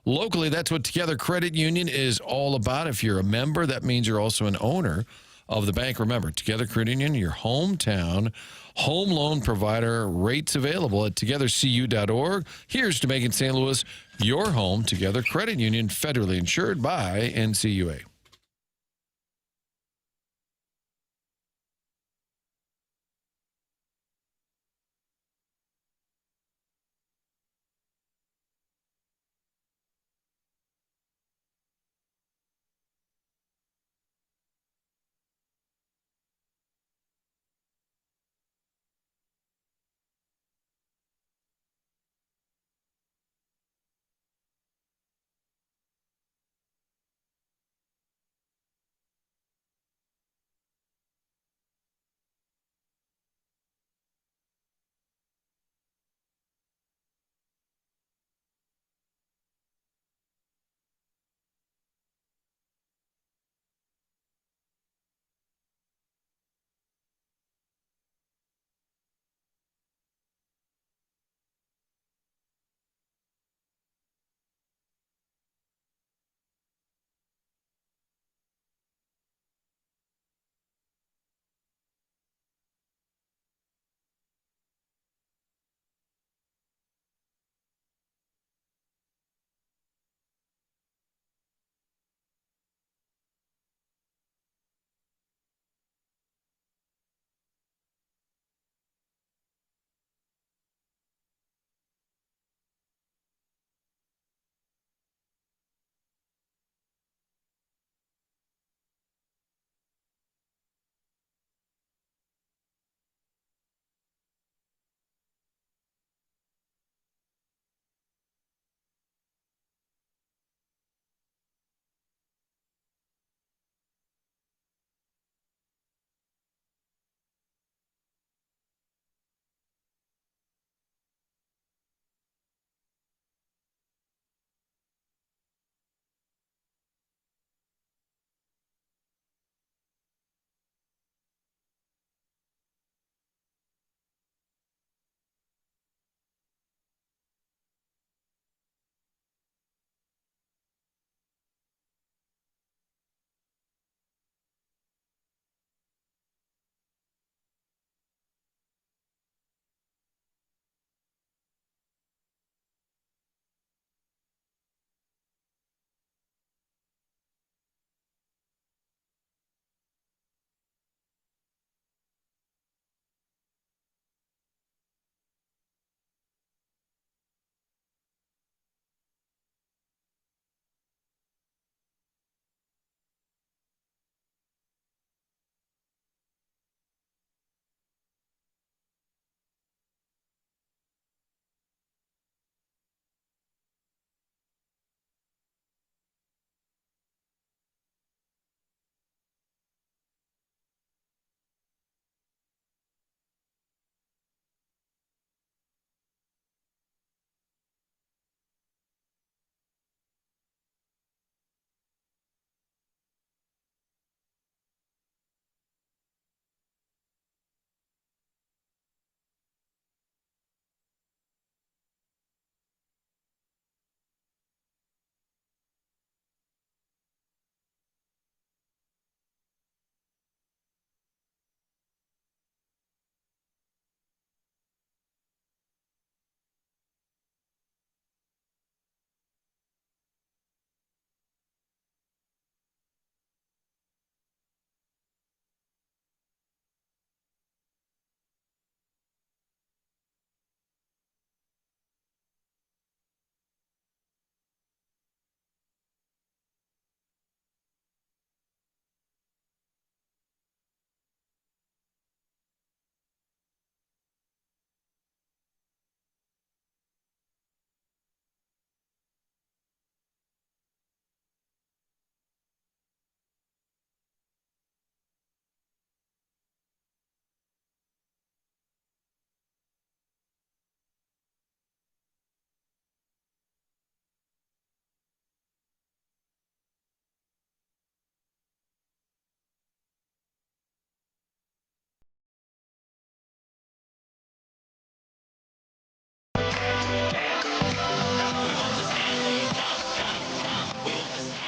locally. That's what Together Credit Union is all about. If you're a member, that means you're also an owner of the bank. Remember, Together Credit Union, your hometown home loan provider. Rates available at togethercu.org. Here's to making St. Louis your home. Together Credit Union, federally insured by NCUA.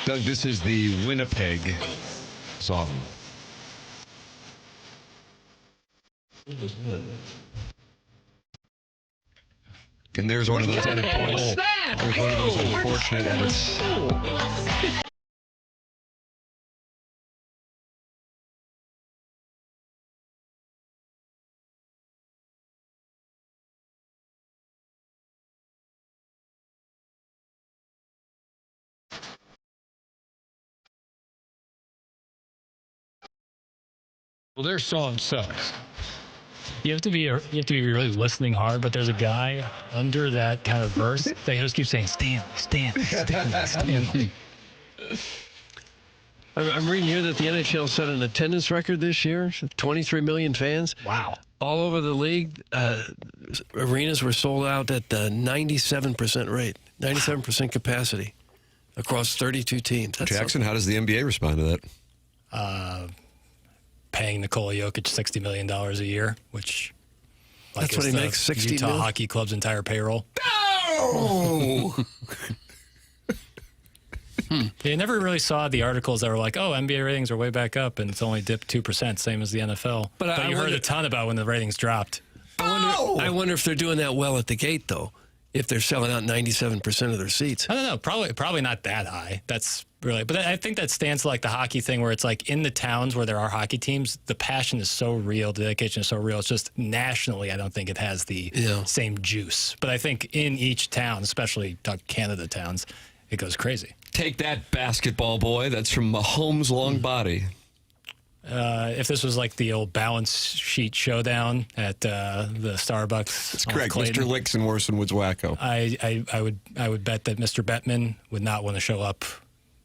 Doug, this is the Winnipeg song. And there's one of those unfortunate. There's one of those unfortunate edits. Well, their song sucks. You have to be really listening hard, but there's a guy under that kind of verse that just keeps saying, Stanley. I'm reading here that the NHL set an attendance record this year, 23 million fans. Wow. All over the league, arenas were sold out at the 97% rate, 97% capacity across 32 teams. That's Jackson, how does the NBA respond to that? Paying Nikola Jokic $60 million a year, which that's what he makes, 60 Utah million? Hockey Club's entire payroll. No! You never really saw the articles that were like, oh, NBA ratings are way back up, and it's only dipped 2%, same as the NFL. But you heard a ton about when the ratings dropped. I wonder if they're doing that well at the gate, though, if they're selling out 97% of their seats. I don't know. Probably not that high. That's really, but I think that stands to like the hockey thing where it's like in the towns where there are hockey teams, the passion is so real, the dedication is so real. It's just nationally, I don't think it has the same juice. But I think in each town, especially Canada towns, it goes crazy. Take that, basketball boy. That's from Mahomes' long body. If this was like the old balance sheet showdown at the Starbucks, that's correct. Mr. Licksenworsen was wacko. I would bet that Mr. Bettman would not want to show up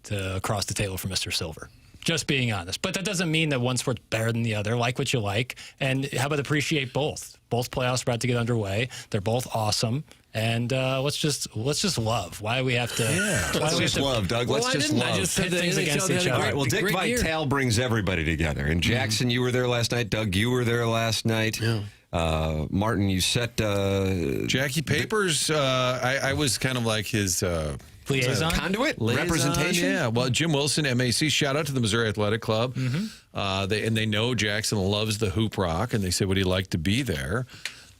to across the table for Mr. Silver. Just being honest, but that doesn't mean that one sport's better than the other. Like what you like, and how about appreciate both? Both playoffs are about to get underway. They're both awesome. And let's just love. Why do we have to? Yeah. Let's just love, Doug. Let's just love. I just said things against each other. All right. Well, Dick Vitale brings everybody together. And Jackson, you were there last night. Doug, you were there last night. Yeah. Martin, you set Jackie Papers. I was kind of like his liaison, conduit, representation. Yeah. Well, Jim Wilson, MAC. Shout out to the Missouri Athletic Club. They know Jackson loves the hoop rock, and they said, would he like to be there?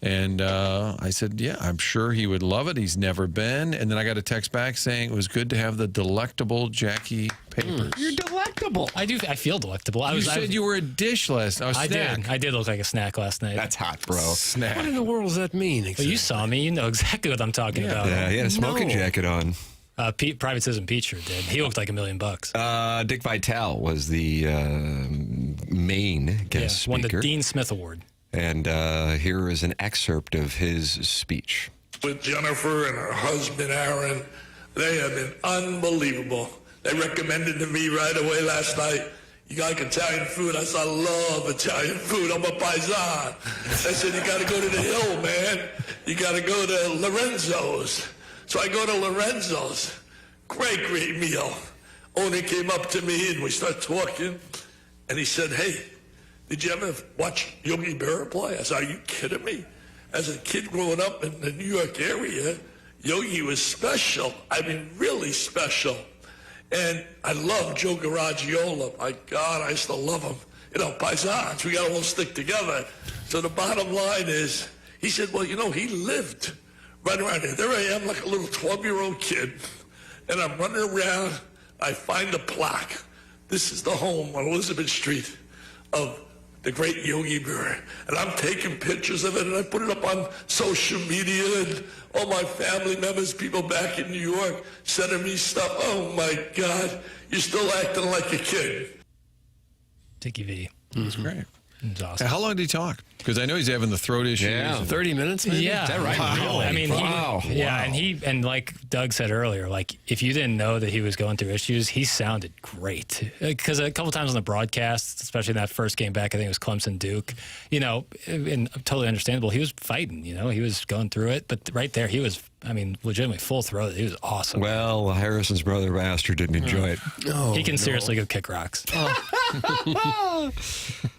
And I said, yeah, I'm sure he would love it. He's never been. And then I got a text back saying it was good to have the delectable Jackie Papers. You're delectable. I feel delectable. You said you were a dish last night. I did look like a snack last night. That's hot, bro. Snack. What in the world does that mean? Exactly? Well, you saw me. You know exactly what I'm talking about. Yeah, he had a smoking jacket on. Private Citizen Pete sure did. He looked like $1 million. Dick Vitale was the main guest speaker. Won the Dean Smith Award. And here is an excerpt of his speech. With Jennifer and her husband, Aaron, they have been unbelievable. They recommended to me right away last night, you like Italian food? I said, I love Italian food. I'm a paisan. They said, you got to go to the hill, man. You got to go to Lorenzo's. So I go to Lorenzo's. Great meal. Owner came up to me and we started talking. And he said, hey, did you ever watch Yogi Berra play? I said, are you kidding me? As a kid growing up in the New York area, Yogi was special. I mean, really special. And I love Joe Garagiola. My God, I used to love him. You know, paisans, we got to all stick together. So the bottom line is, he said, well, you know, he lived right around here. There I am, like a little 12-year-old kid. And I'm running around. I find a plaque. This is the home on Elizabeth Street of the great Yogi Berra. And I'm taking pictures of it, and I put it up on social media, and all my family members, people back in New York, sending me stuff. Oh, my God, you're still acting like a kid. Dickie V. That's great. It's awesome. How long did he talk? Because I know he's having the throat issues. Yeah. 30 minutes, maybe? Yeah. Is that right? Wow. I mean, and like Doug said earlier, like if you didn't know that he was going through issues, he sounded great. Because a couple times on the broadcast, especially in that first game back, I think it was Clemson-Duke, you know, and totally understandable. He was fighting, you know, he was going through it. But right there, he was, I mean, legitimately full throated. He was awesome. Well, Harrison's brother, Bastard, didn't enjoy it. He can seriously go kick rocks.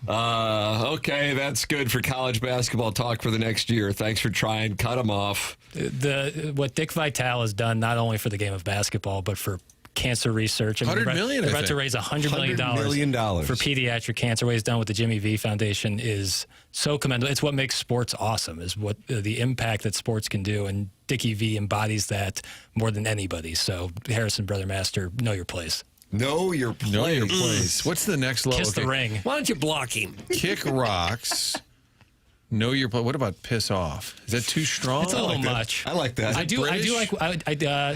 Okay, that's good for college basketball talk for the next year. Thanks for trying. Cut him off. What Dick Vitale has done, not only for the game of basketball, but for cancer research. $100 million, They're I about to think. raise $100 million for pediatric cancer. What he's done with the Jimmy V Foundation is so commendable. It's what makes sports awesome, is what the impact that sports can do. And Dickie V embodies that more than anybody. So, Harrison, Brother Master, know your place. Know your place. Know your place. What's the next level? Kiss the ring. Why don't you block him? Kick rocks. Know your place. What about piss off? Is that too strong? It's a little much. I like that. I do like.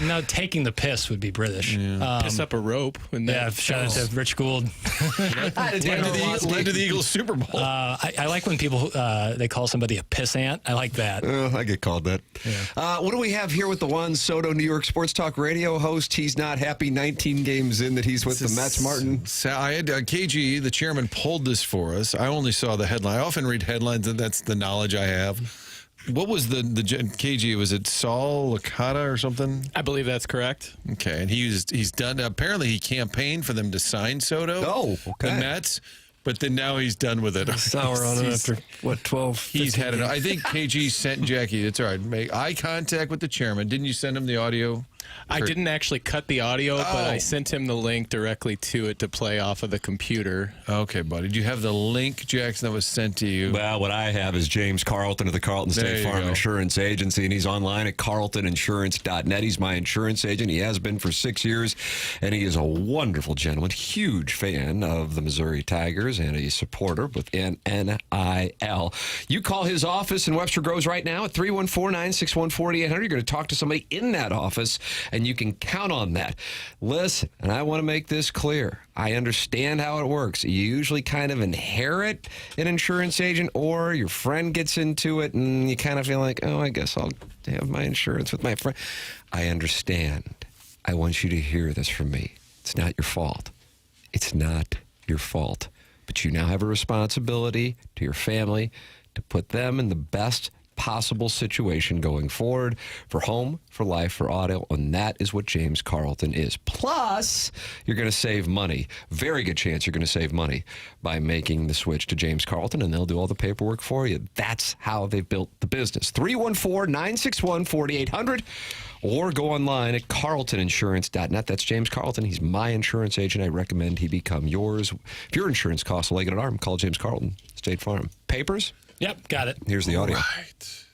No, taking the piss would be British. Piss up a rope. Yeah, shout out to Rich Gould. Led to the Eagles Super Bowl. I like when people they call somebody a pissant. I like that. I get called that. Yeah. What do we have here with the Juan Soto, New York Sports Talk radio host? He's not happy 19 games in that he's with the Mets, Martin. I had KG, the chairman, pulled this for us. I only saw the headline. I often read headlines, and that's the knowledge I have. What was the KG? Was it Saul Licata or something? I believe that's correct. Okay, and he's done. Apparently, he campaigned for them to sign Soto. Oh, okay. The Mets. But then now he's done with it. Sour on it after, 12? He's had it. I think KG sent Jackie. It's all right. Make eye contact with the chairman. Didn't you send him the audio? I didn't actually cut the audio, but I sent him the link directly to it to play off of the computer. Okay, buddy. Do you have the link, Jackson, that was sent to you? Well, what I have is James Carlton of the Carlton State Farm Insurance Agency, and he's online at carltoninsurance.net. He's my insurance agent. He has been for 6 years, and he is a wonderful gentleman, huge fan of the Missouri Tigers, and a supporter with NIL. You call his office in Webster Groves right now at 314-961-4800. You're going to talk to somebody in that office, and you can count on that. Listen, and I want to make this clear. I understand how it works. You usually kind of inherit an insurance agent, or your friend gets into it, and you kind of feel like, oh, I guess I'll have my insurance with my friend. I understand. I want you to hear this from me. It's not your fault. It's not your fault. But you now have a responsibility to your family to put them in the best possible situation going forward for home, for life, for auto, and that is what James Carlton is. Plus, you're going to save money. Very good chance you're going to save money by making the switch to James Carlton, and they'll do all the paperwork for you. That's how they've built the business. 314-961-4800, or go online at carltoninsurance.net. That's James Carlton. He's my insurance agent. I recommend he become yours. If your insurance costs a leg and an arm, call James Carlton, State Farm. Papers? Yep, got it. Here's the audio. Right.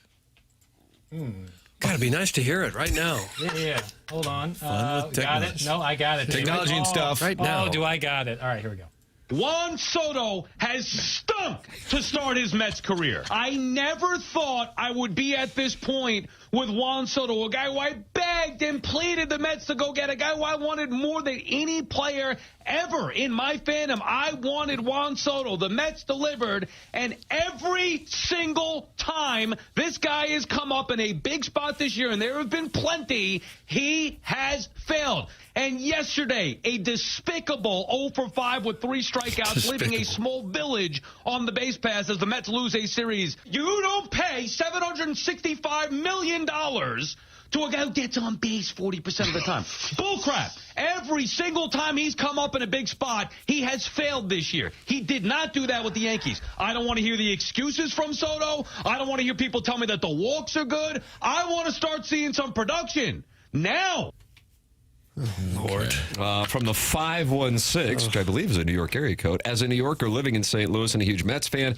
Gotta be nice to hear it right now. Yeah. Hold on. Fun with got it? No, I got it. Technology and stuff. Right now. Oh, do I got it? All right, here we go. Juan Soto has stunk to start his Mets career. I never thought I would be at this point with Juan Soto, a guy who I begged and pleaded the Mets to go get, a guy who I wanted more than any player ever in my fandom. I wanted Juan Soto. The Mets delivered, and every single time this guy has come up in a big spot this year, and there have been plenty, he has failed. And yesterday, a despicable 0 for 5 with 3 strikeouts, leaving a small village on the base pass as the Mets lose a series. You don't pay $765 million to a guy who gets on base 40% of the time. Bullcrap. Every single time he's come up in a big spot, he has failed this year. He did not do that with the Yankees. I don't want to hear the excuses from Soto. I don't want to hear people tell me that the walks are good. I want to start seeing some production now. Lord. From the 516, which I believe is a New York area code. As a New Yorker living in St. Louis and a huge Mets fan,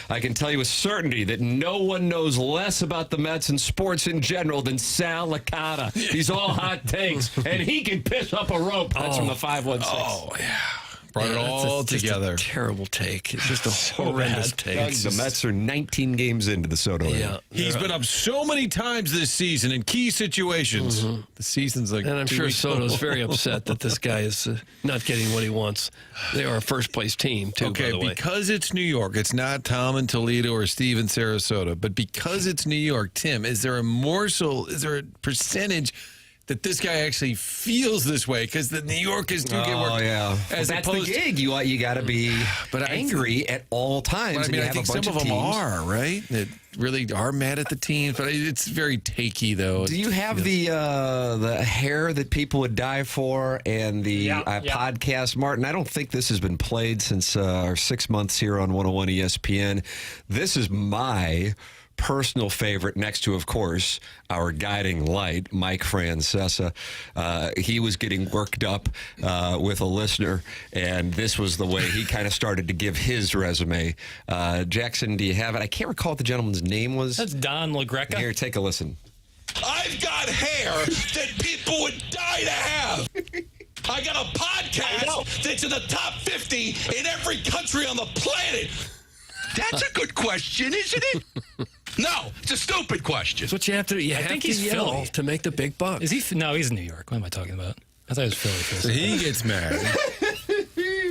I can tell you with certainty that no one knows less about the Mets and sports in general than Sal Licata. He's all hot takes, and he can piss up a rope. That's from the 516. Oh, yeah. Brought it all together. Just a terrible take. It's just a horrendous take. The Mets are 19 games into the Soto era. He's been up so many times this season in key situations. The season's like, and I'm sure Soto's very upset that this guy is not getting what he wants. They are a first-place team, too, okay, by the way. because it's New York, it's not Tom in Toledo or Steve in Sarasota, but because it's New York, Tim, is there a morsel, is there a percentage that this guy actually feels this way? Because the New Yorkers do get work. Oh, yeah. As that's the gig. You got to be angry at all times. But I mean, I think some of them teams. are, right? That really are mad at the teams. But it's very takey, though. Do you have the hair that people would die for and the podcast, Martin? I don't think this has been played since our 6 months here on 101 ESPN. This is my personal favorite, next to, of course, our guiding light, Mike Francesa. He was getting worked up with a listener, and this was the way he kind of started to give his resume. Jackson, do you have it? I can't recall what the gentleman's name was. That's Don LaGreca. Here, take a listen. I've got hair that people would die to have. I got a podcast that's in the top 50 in every country on the planet. That's a good question, isn't it? No, it's a stupid question. That's what you have to do. You have to yell Philly to make the big bucks. Is he? No, he's in New York. What am I talking about? I thought it was Philly. So he gets mad.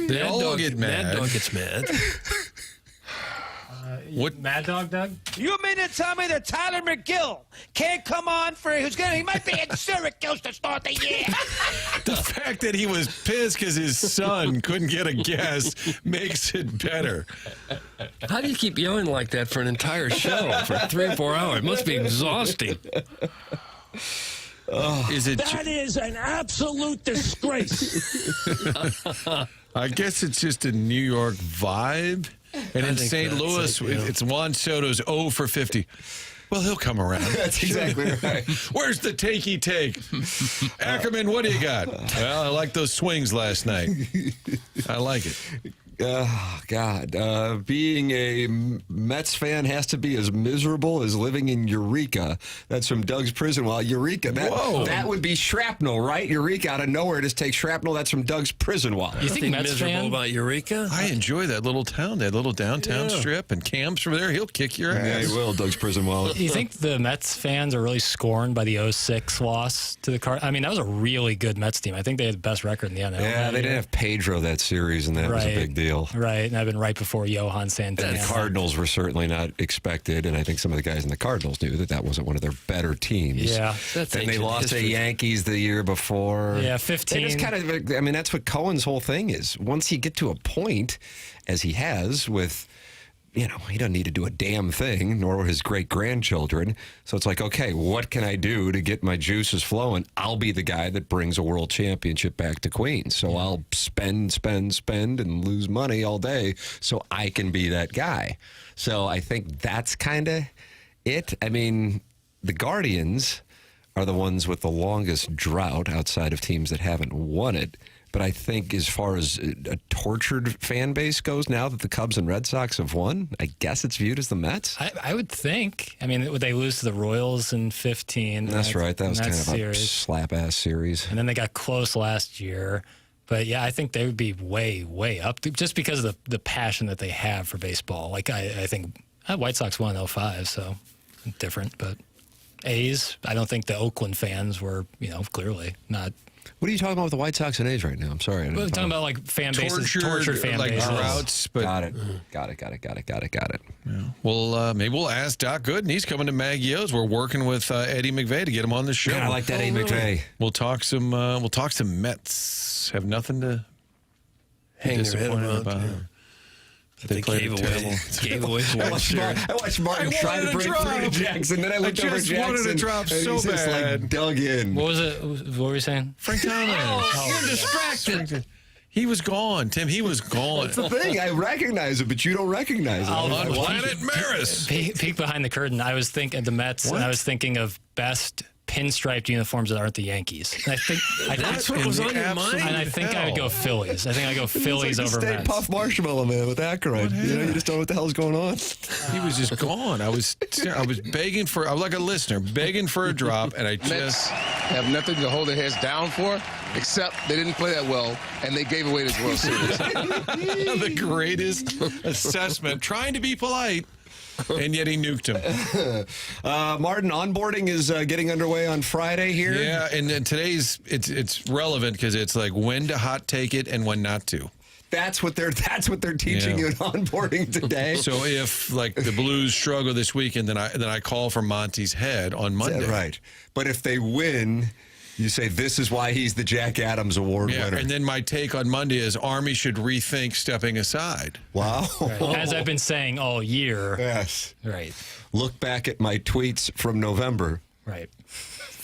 They all get mad. Mad Dog gets mad. What? Mad Dog, Doug? You mean to tell me that Tyler McGill can't come on for he might be in Syracuse to start the year? The fact that he was pissed because his son couldn't get a guess makes it better. How do you keep yelling like that for an entire show for 3 or 4 hours? It must be exhausting. That is an absolute disgrace. I guess it's just a New York vibe. And in St. Louis, it's Juan Soto's 0 for 50. Well, he'll come around. That's exactly right. Where's the takey take? Ackerman, what do you got? Well, I like those swings last night. I like it. Oh, God. Being a Mets fan has to be as miserable as living in Eureka. That's from Doug's Prison Wall. Eureka. That would be shrapnel, right? Eureka out of nowhere. Just take shrapnel. That's from Doug's Prison Wall. You think Mets miserable about Eureka? I enjoy that little town, that little downtown strip, and Cam's from there. He'll kick your ass. Yeah, he will, Doug's Prison Wall. You think the Mets fans are really scorned by the 06 loss to the Cardinals? I mean, that was a really good Mets team. I think they had the best record in the NL. Yeah, they didn't have Pedro that series, and that was a big deal. Right, and I've been right before Johan Santana. The Cardinals were certainly not expected, and I think some of the guys in the Cardinals knew that wasn't one of their better teams. Yeah. Then they lost to the Yankees the year before. Yeah, 15. They just kind of, I mean, that's what Cohen's whole thing is. Once you get to a point, as he has with, he doesn't need to do a damn thing, nor his great-grandchildren. So it's like, okay, what can I do to get my juices flowing? I'll be the guy that brings a world championship back to Queens. So I'll spend, and lose money all day so I can be that guy. So I think that's kind of it. I mean, the Guardians are the ones with the longest drought outside of teams that haven't won it. But I think as far as a tortured fan base goes now that the Cubs and Red Sox have won, I guess it's viewed as the Mets. I would think. I mean, would they lose to the Royals in 15? That's right. That was kind of a slap-ass series. And then they got close last year. But, yeah, I think they would be way, way up just because of the passion that they have for baseball. Like, I think White Sox won in 05, so different. But A's, I don't think the Oakland fans were, clearly not. What are you talking about with the White Sox and A's right now? I'm sorry. We're talking about like fan bases, tortured fan bases. Droughts, but Got it. Yeah. Well, maybe we'll ask Doc Gooden. He's coming to Maggio's. We're working with Eddie McVay to get him on the show. Yeah, I like that Eddie McVay. We'll talk some. We'll talk some Mets. Have nothing to hang their head about. They played terrible. Gave away I watched Martin try to break through to Jackson. Then I looked over at Jackson. I just wanted to drop so and he's bad. Just dug in. What was it? What were you saying? Frank Thomas. You're distracted. He was gone, Tim. He was gone. That's the thing. I recognize it, but you don't recognize it. On Planet Maris. Peek behind the curtain. I was thinking the Mets, and I was thinking of best pinstriped uniforms that aren't the Yankees. And I think that's what was on your mind. And I think I would go Phillies. I think I'd go Phillies over Stay Mets. Puff Marshmallow Man with Aykroyd. You just don't know what the hell's going on. He was just gone. I was begging for. I was like a listener, begging for a drop, and I just have nothing to hold their heads down for, except they didn't play that well, and they gave away this World Series. The greatest assessment. Trying to be polite. And yet he nuked him. Martin, onboarding is getting underway on Friday here. Yeah, and then today's it's relevant because it's like when to hot take it and when not to. That's what they're teaching you in onboarding today. So if like the Blues struggle this weekend, then I call for Monty's head on Monday. Right. But if they win, you say this is why he's the Jack Adams Award winner. And then my take on Monday is Army should rethink stepping aside. Wow. Right. As I've been saying all year. Yes. Right. Look back at my tweets from November. Right.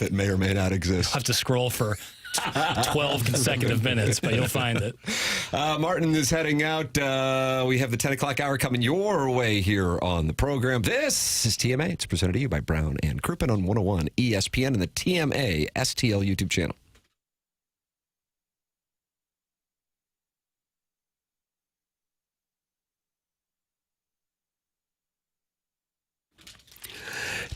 That may or may not exist. I'll have to scroll for 12 consecutive minutes, but you'll find it. Martin is heading out. We have the 10 o'clock hour coming your way here on the program. This is TMA. It's presented to you by Brown and Crouppen on 101 ESPN and the TMA STL YouTube channel.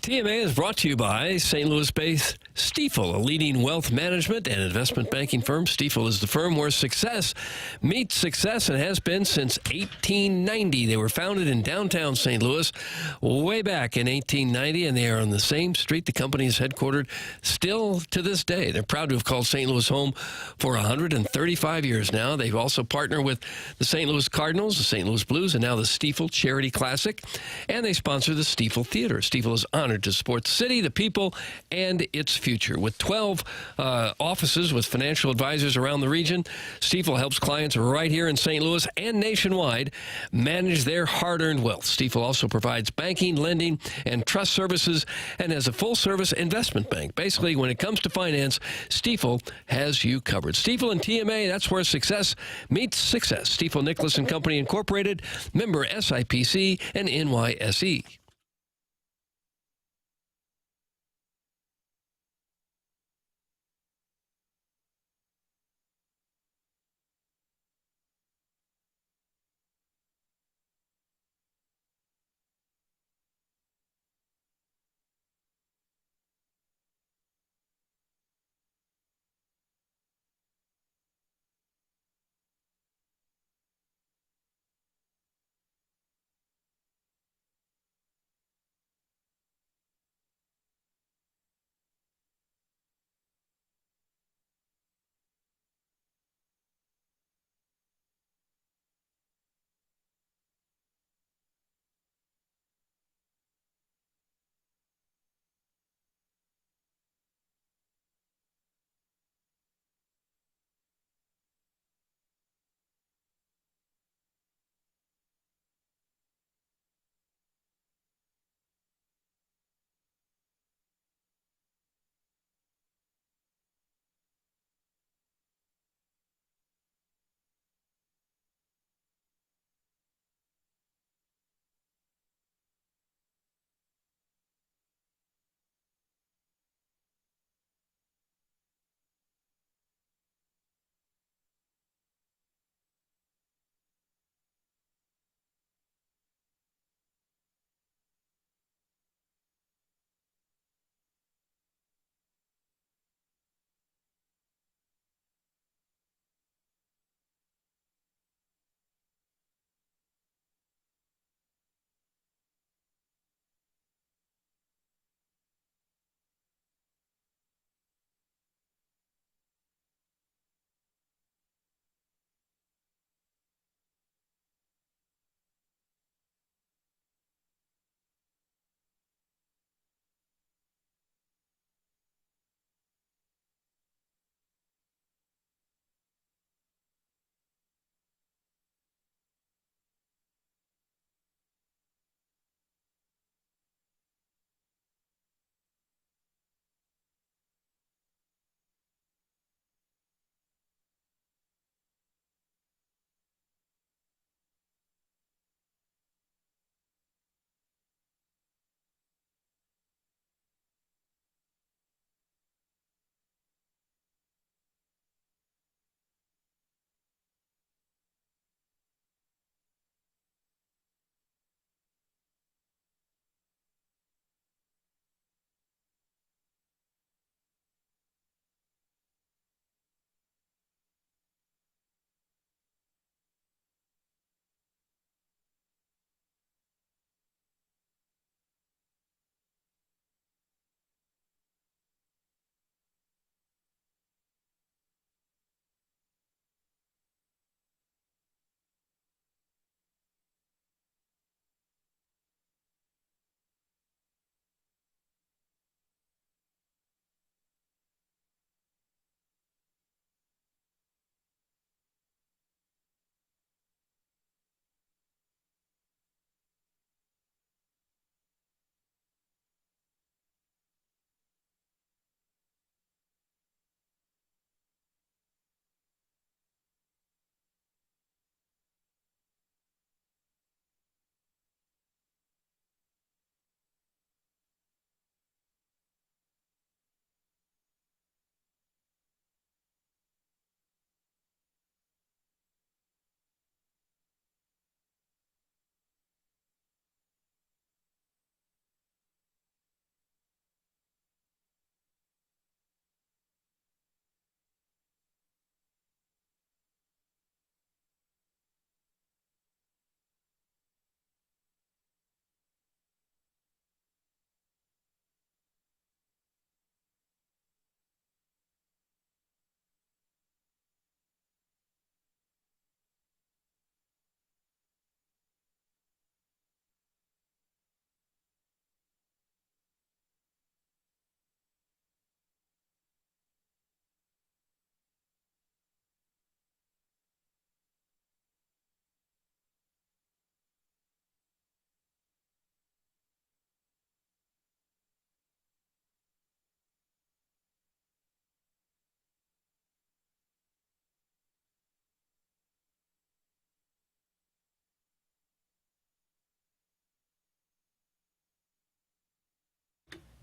TMA is brought to you by St. Louis-based Stifel, a leading wealth management and investment banking firm. Stifel is the firm where success meets success and has been since 1890. They were founded in downtown St. Louis way back in 1890, and they are on the same street the company is headquartered still to this day. They're proud to have called St. Louis home for 135 years now. They've also partnered with the St. Louis Cardinals, the St. Louis Blues, and now the Stifel Charity Classic, and they sponsor the Stifel Theater. Stifel is honored to support the city, the people, and its future. With 12 offices with financial advisors around the region, Stifel helps clients right here in St. Louis and nationwide manage their hard-earned wealth. Stifel also provides banking, lending, and trust services and has a full-service investment bank. Basically, when it comes to finance, Stifel has you covered. Stifel and TMA, that's where success meets success. Stifel Nicholas and Company Incorporated, member SIPC and NYSE.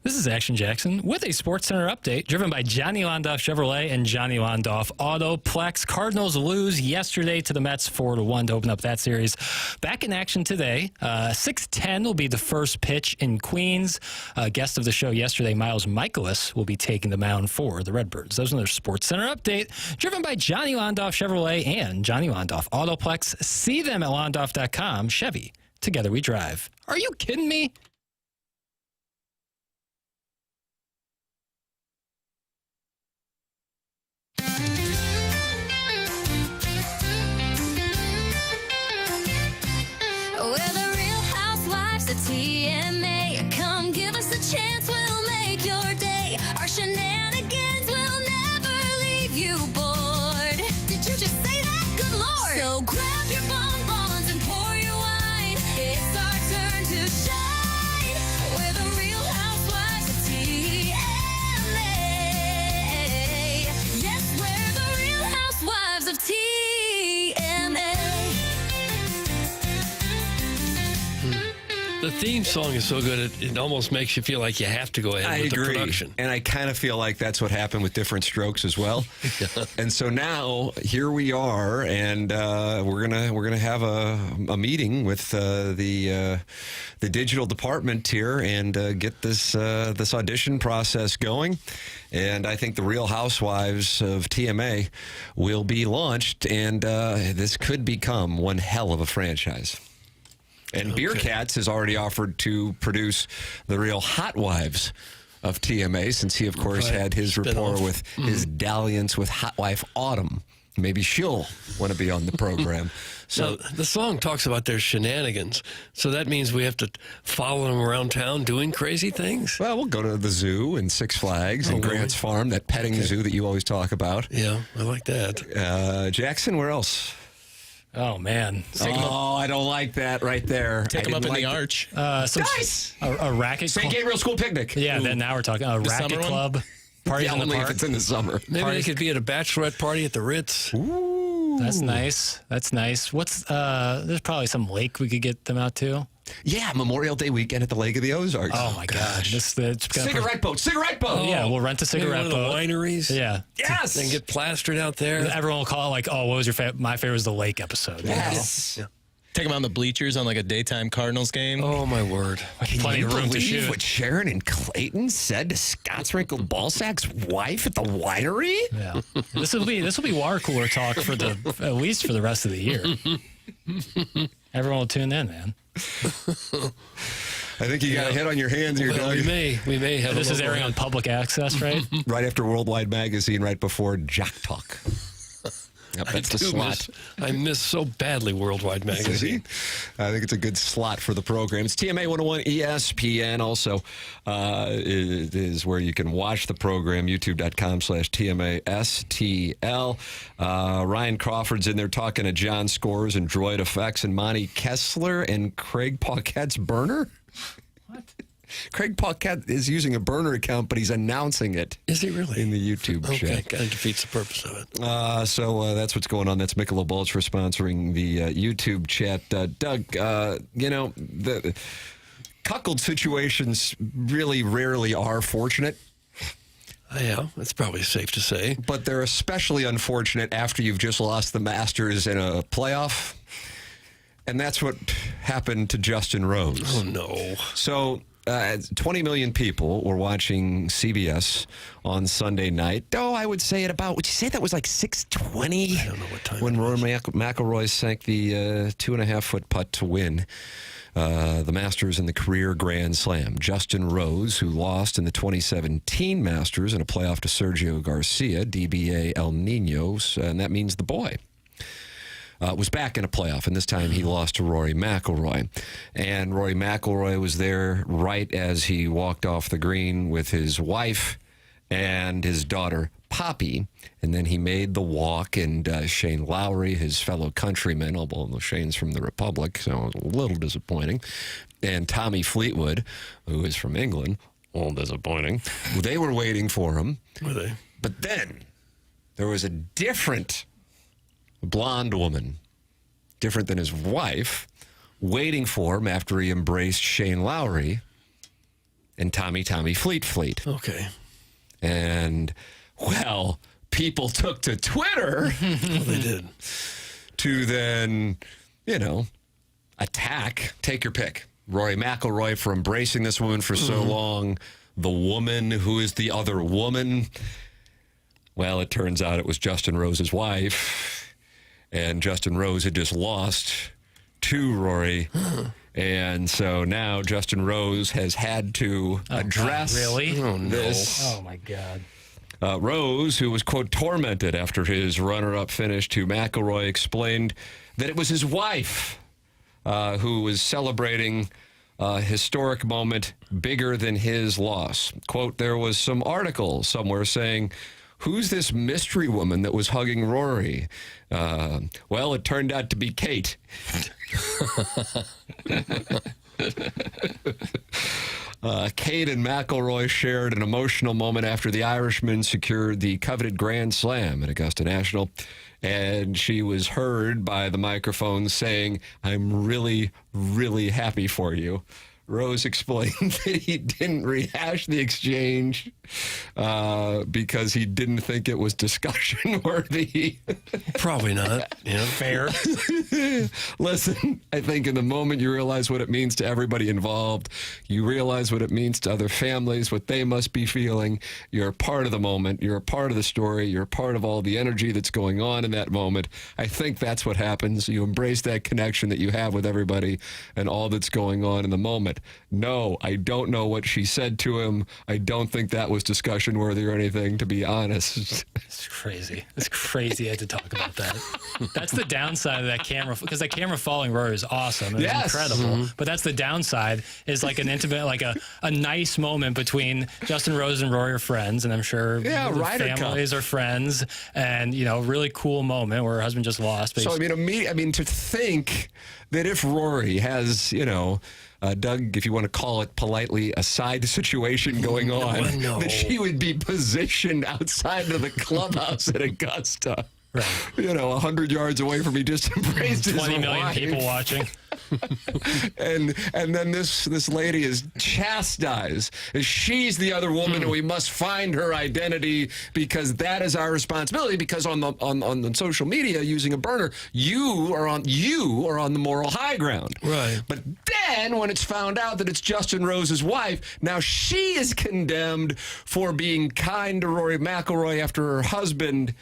This is Action Jackson with a Sports Center update driven by Johnny Londoff Chevrolet and Johnny Londoff Autoplex. Cardinals lose yesterday to the Mets 4-1 to open up that series. Back in action today. 6:10 will be the first pitch in Queens. Guest of the show yesterday, Miles Michaelis, will be taking the mound for the Redbirds. Those are their Sports Center update driven by Johnny Londoff Chevrolet and Johnny Londoff Autoplex. See them at londoff.com. Chevy, together we drive. Are you kidding me? We're the Real Housewives of TMA. Come give us a chance, we'll make your day. Our shenanigans will never leave you bored. Did you just say that? Good Lord. So grab your bonbons and pour your wine. It's our turn to shine. We're the Real Housewives of TMA. Yes, we're the Real Housewives of TMA. The theme song is so good, it almost makes you feel like you have to go ahead with the production. And I kind of feel like that's what happened with Different Strokes as well. And so now here we are, and we're gonna have a meeting with the digital department here and get this audition process going. And I think the Real Housewives of TMA will be launched, and this could become one hell of a franchise. And Beer Cats has already offered to produce the Real Hot Wives of TMA, since he, of course, had his rapport with his dalliance with Hot Wife Autumn. Maybe she'll want to be on the program. So the song talks about their shenanigans. So that means we have to follow them around town doing crazy things? Well, we'll go to the zoo and Six Flags and Grant's Farm, that petting zoo that you always talk about. Yeah, I like that. Jackson, where else? Oh, man. I don't like that right there. Take them up in the arch. Nice! A racket St. Gabriel School Picnic. Yeah, then now we're talking a racket club. Parties in the only park. if it's in the summer. Maybe they could be at a bachelorette party at the Ritz. Ooh. That's nice. That's nice. There's probably some lake we could get them out to. Yeah, Memorial Day weekend at the Lake of the Ozarks. Oh, my gosh. Cigarette boat. Yeah, we'll rent a cigarette boat. One of the wineries. Yeah. Yes. And get plastered out there. Everyone will call it like, oh, what was your favorite? My favorite was the lake episode. Yes. Yeah. Take them on the bleachers on like a daytime Cardinals game. Oh, my word. Plenty of room to shoot. What Sharon and Clayton said to Scott's Wrinkled Ballsack's wife at the winery? Yeah. This will be water cooler talk for at least for the rest of the year. Everyone will tune in, man. I think you got a head on your hands here, Doug. We may have. This is airing on public access, right? Right after Worldwide Magazine, right before Jock Talk. Yep, that's the slot. I miss so badly Worldwide Magazine. I think it's a good slot for the program. It's TMA 101 ESPN. Also, it is where you can watch the program, youtube.com/TMASTL. Ryan Crawford's in there talking to John Scores and Droid Effects and Monty Kessler and Craig Paquette's burner. What? Craig Paquette is using a burner account, but he's announcing it. Is he really? In the YouTube chat. Okay, kind of defeats the purpose of it. So that's what's going on. That's Michelob Ultra sponsoring the YouTube chat. Doug, the cuckold situations really rarely are fortunate. Yeah, that's probably safe to say. But they're especially unfortunate after you've just lost the Masters in a playoff. And that's what happened to Justin Rose. Oh, no. So 20 million people were watching CBS on Sunday night. Oh, I would say would you say that was like 6:20? I don't know what time when Rory McIlroy sank the 2.5-foot putt to win the Masters in the career Grand Slam. Justin Rose, who lost in the 2017 Masters in a playoff to Sergio Garcia, DBA El Nino, and that means the boy. Was back in a playoff, and this time he lost to Rory McIlroy. And Rory McIlroy was there right as he walked off the green with his wife and his daughter, Poppy. And then he made the walk, and Shane Lowry, his fellow countryman, although Shane's from the Republic, so it was a little disappointing, and Tommy Fleetwood, who is from England, a little disappointing. They were waiting for him. Were they? But then there was a different blonde woman, different than his wife, waiting for him after he embraced Shane Lowry. and Tommy Fleet. Okay. And, well, people took to Twitter. Well, they did. To then, attack. Take your pick. Rory McIlroy for embracing this woman for so long. The woman who is the other woman. Well, it turns out it was Justin Rose's wife. And Justin Rose had just lost to Rory. And so now Justin Rose has had to address this. Oh, my God. Rose, who was, quote, tormented after his runner-up finish to McIlroy, explained that it was his wife who was celebrating a historic moment bigger than his loss. Quote, there was some article somewhere saying, who's this mystery woman that was hugging Rory? Well, it turned out to be Kate. Kate and McIlroy shared an emotional moment after the Irishman secured the coveted Grand Slam at Augusta National. And she was heard by the microphone saying, I'm really, really happy for you. Rose explained that he didn't rehash the exchange because he didn't think it was discussion worthy. Probably not. Fair. Listen, I think in the moment you realize what it means to everybody involved. You realize what it means to other families, what they must be feeling. You're a part of the moment. You're a part of the story. You're a part of all the energy that's going on in that moment. I think that's what happens. You embrace that connection that you have with everybody and all that's going on in the moment. No, I don't know what she said to him. I don't think that was discussion worthy or anything, to be honest. It's crazy. It's crazy I had to talk about that. That's the downside of that camera, because that camera following Rory is awesome. It's incredible. But that's the downside, is like an intimate, like a nice moment between Justin Rose and Rory are friends, and I'm sure the families are friends, and, really cool moment where her husband just lost. So, to think that if Rory has, Doug, if you want to call it politely, a side situation going on, that she would be positioned outside of the clubhouse at Augusta. Right. 100 yards away from me, just embraced his 20 million wife. people watching. and then this lady is chastised. She's the other woman, and we must find her identity because that is our responsibility. Because on social media, using a burner, you are on the moral high ground. Right. But then when it's found out that it's Justin Rose's wife, now she is condemned for being kind to Rory McIlroy after her husband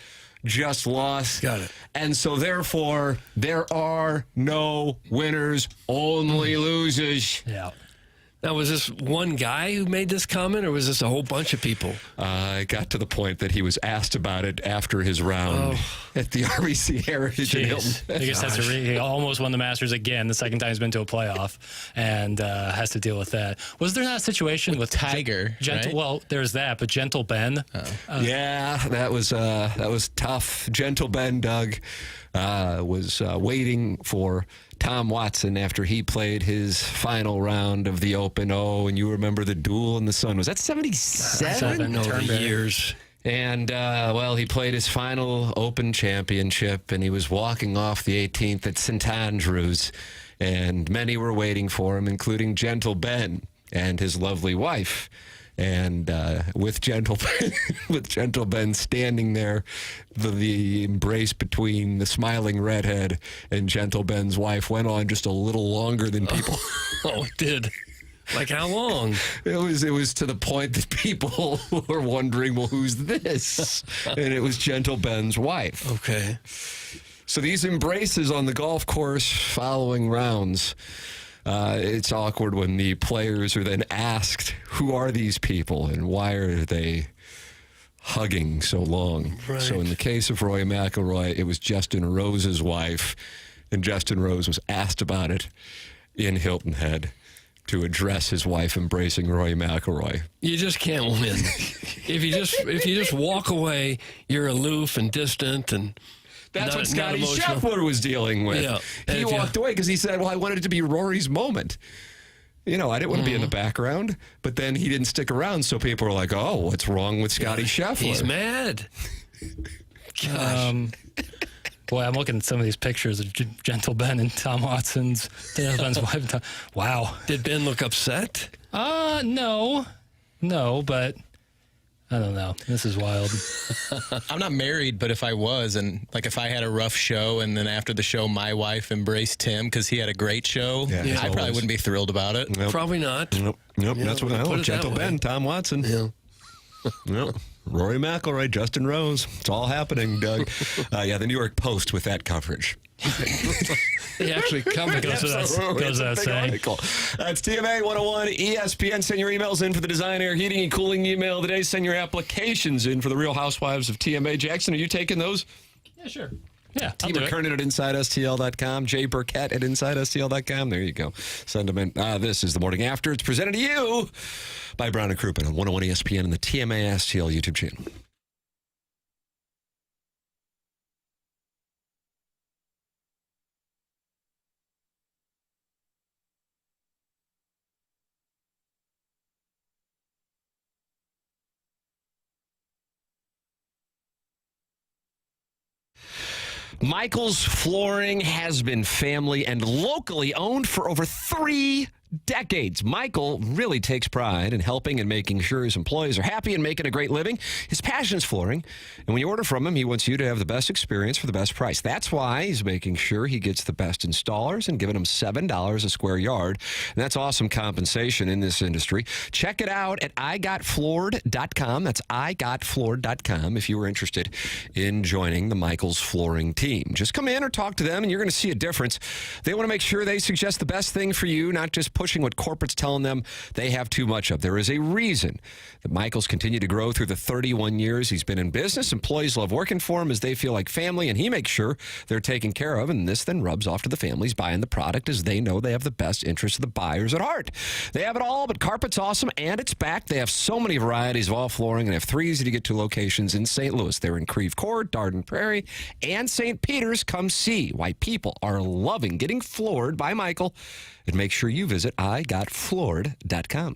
just lost. Got it. And so, therefore, there are no winners, only losers. Yeah. Now, was this one guy who made this comment, or was this a whole bunch of people? It got to the point that he was asked about it after his round at the RBC Heritage in Hilton. I guess he almost won the Masters again. The second time he's been to a playoff, and has to deal with that. Was there not a situation with Tiger? Right? Well, there's that, but Gentle Ben. Yeah, that was tough. Gentle Ben, Doug, was waiting for Tom Watson after he played his final round of the Open. Oh, and you remember the duel in the sun. Was that 77? Years. And, he played his final Open championship, and he was walking off the 18th at St. Andrews, and many were waiting for him, including Gentle Ben and his lovely wife. And with Gentle Ben standing there, the embrace between the smiling redhead and Gentle Ben's wife went on just a little longer than people. Oh, it did. Like how long? It was to the point that people were wondering, well, who's this? And it was Gentle Ben's wife. Okay. So these embraces on the golf course following rounds. It's awkward when the players are then asked, who are these people and why are they hugging so long? Right. So in the case of Rory McIlroy, it was Justin Rose's wife, and Justin Rose was asked about it in Hilton Head to address his wife embracing Rory McIlroy. You just can't win. If you just walk away, you're aloof and distant and... That's what Scotty Scheffler was dealing with. Yeah. He walked away because he said, well, I wanted it to be Rory's moment. I didn't want to be in the background. But then he didn't stick around, so people were like, oh, what's wrong with Scotty Scheffler? He's mad. Gosh. Boy, I'm looking at some of these pictures of Gentle Ben and Tom Watson's Ben's wife. Wow. Did Ben look upset? No, but I don't know. This is wild. I'm not married, but if I was, and like if I had a rough show, and then after the show, my wife embraced Tim because he had a great show, I probably wouldn't be thrilled about it. Nope. Probably not. Nope. Yeah, That's what I put know. it Gentle that way. Ben, Tom Watson. Yeah. Yep. Rory McIlroy, Justin Rose. It's all happening, Doug. The New York Post with that coverage. They actually covered Goes without saying. That's TMA 101 ESPN. Send your emails in for the Design Air Heating and Cooling email today. Send your applications in for the Real Housewives of TMA. Jackson, are you taking those? Yeah, sure. Yeah, T. McKernan at InsideSTL.com. Jay Burkett at InsideSTL.com. There you go. Send them in. This is The Morning After. It's presented to you by Brown and Crouppen on 101 ESPN and the TMA STL YouTube channel. Michael's Flooring has been family and locally owned for over 3 decades. Michael really takes pride in helping and making sure his employees are happy and making a great living. His passion is flooring, and when you order from him, he wants you to have the best experience for the best price. That's why he's making sure he gets the best installers and giving them $7 a square yard. And that's awesome compensation in this industry. Check it out at igotfloored.com. That's igotfloored.com if you were interested in joining the Michael's Flooring team. Just come in or talk to them, and you're going to see a difference. They want to make sure they suggest the best thing for you, not just pushing what corporate's telling them they have too much of. There is a reason that Michael's continued to grow through the 31 years he's been in business. Employees love working for him as they feel like family, and he makes sure they're taken care of, and this then rubs off to the families buying the product as they know they have the best interest of the buyers at heart. They have it all, but carpet's awesome, and it's back. They have so many varieties of all flooring and have 3 easy-to-get-to locations in St. Louis. They're in Creve Coeur, Darden Prairie, and St. Peter's. Come see why people are loving getting floored by Michael, and make sure you visit igotfloored.com.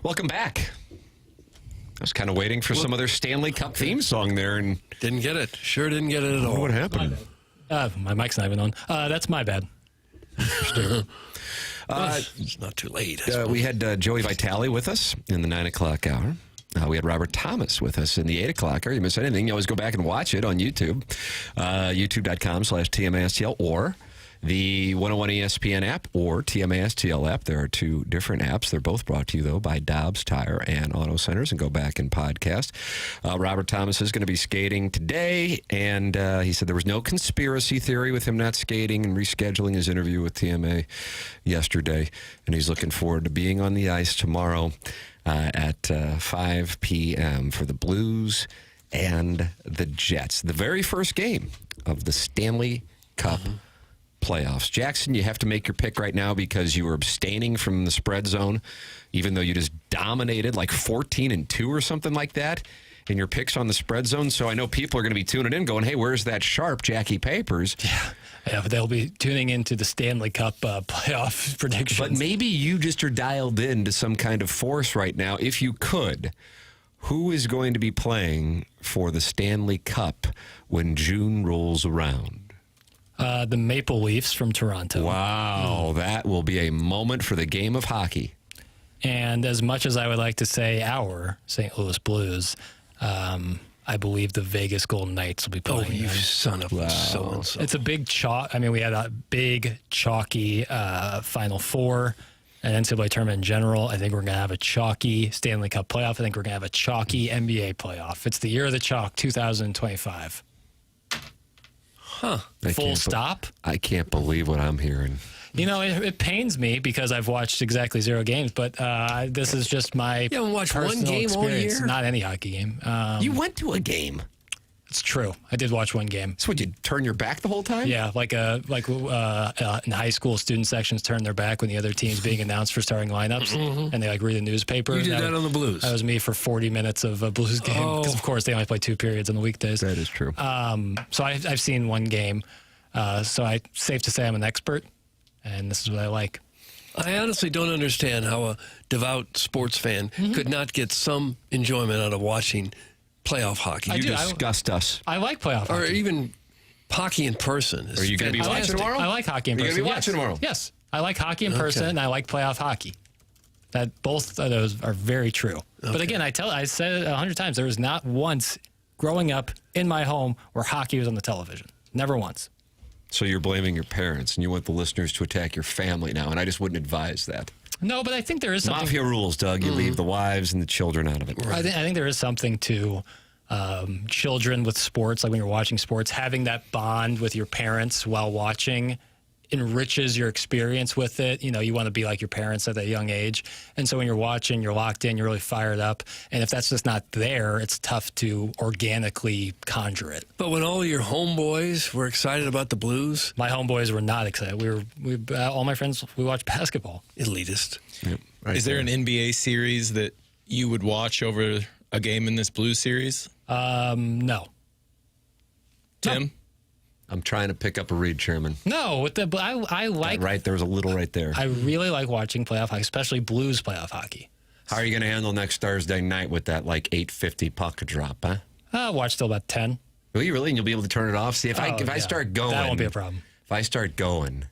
Welcome back. I was kind of waiting for some other Stanley Cup theme song there, and didn't get it. Sure didn't get it at all. What happened? My mic's not even on. That's my bad. It's not too late. We had Joey Vitale with us in the 9 o'clock hour. We had Robert Thomas with us in the 8 o'clock hour. You miss anything, you always go back and watch it on YouTube. YouTube.com/TMASTL or the 101 ESPN app or TMASTL app. There are two different apps. They're both brought to you, though, by Dobbs Tire and Auto Centers. And go back and podcast. Robert Thomas is going to be skating today, and he said there was no conspiracy theory with him not skating and rescheduling his interview with TMA yesterday. And he's looking forward to being on the ice tomorrow at 5 p.m. for the Blues and the Jets. The very first game of the Stanley Cup playoffs. Jackson, you have to make your pick right now because you were abstaining from the spread zone, even though you just dominated like 14-2 or something like that in your picks on the spread zone. So I know people are going to be tuning in going, hey, where's that sharp Jackie Papers? Yeah, but they'll be tuning into the Stanley Cup playoff predictions. But maybe you just are dialed in to some kind of force right now. If you could, who is going to be playing for the Stanley Cup when June rolls around? The Maple Leafs from Toronto. Wow, that will be a moment for the game of hockey. And as much as I would like to say our St. Louis Blues, I believe the Vegas Golden Knights will be playing. Oh, you son of a so-and-so. It's a big chalk. I mean, we had a big, chalky Final Four and NCAA tournament in general. I think we're going to have a chalky Stanley Cup playoff. I think we're going to have a chalky NBA playoff. It's the year of the chalk, 2025. Huh. Full stop? I can't believe what I'm hearing. You know, it pains me because I've watched exactly 0 games, but this is just my You haven't watched one game experience. all year? Not any hockey game. You went to a game. It's true. I did watch one game. So would you turn your back the whole time? Yeah, in high school, student sections turn their back when the other team's being announced for starting lineups, and they read the newspaper. You did that on the Blues. That was me for 40 minutes of a Blues game because, of course, they only play 2 periods on the weekdays. That is true. So I've seen one game. So it's safe to say I'm an expert, and this is what I like. I honestly don't understand how a devout sports fan could not get some enjoyment out of watching playoff hockey. You disgust us. I like playoff hockey. Or even hockey in person. Are you going to be watching tomorrow? I like hockey in person. Are you going to be watching tomorrow? Yes. I like hockey in person, and I like playoff hockey. That both of those are very true. Okay. But again, I said it 100 times. There was not once growing up in my home where hockey was on the television. Never once. So you're blaming your parents, and you want the listeners to attack your family now, and I just wouldn't advise that. No, but I think there is something. Mafia rules, Doug. You leave the wives and the children out of it. I think there is something to children with sports, like when you're watching sports, having that bond with your parents while watching enriches your experience with it. You know, you want to be like your parents at that young age. And so when you're watching, you're locked in, you're really fired up. And if that's just not there, it's tough to organically conjure it. But when all your homeboys were excited about the Blues? My homeboys were not excited. All my friends, we watched basketball. Elitist. Yep, right Is there an NBA series that you would watch over a game in this Blues series? No. Tim? I'm trying to pick up a read, Chairman. No, I like. Right, there was a little right there. I really like watching playoff hockey, especially Blues playoff hockey. How are you going to handle next Thursday night with that like 8:50 puck drop, huh? I'll watch till about 10. Will you really? And you'll be able to turn it off? See, if I start going... That won't be a problem. If I start going,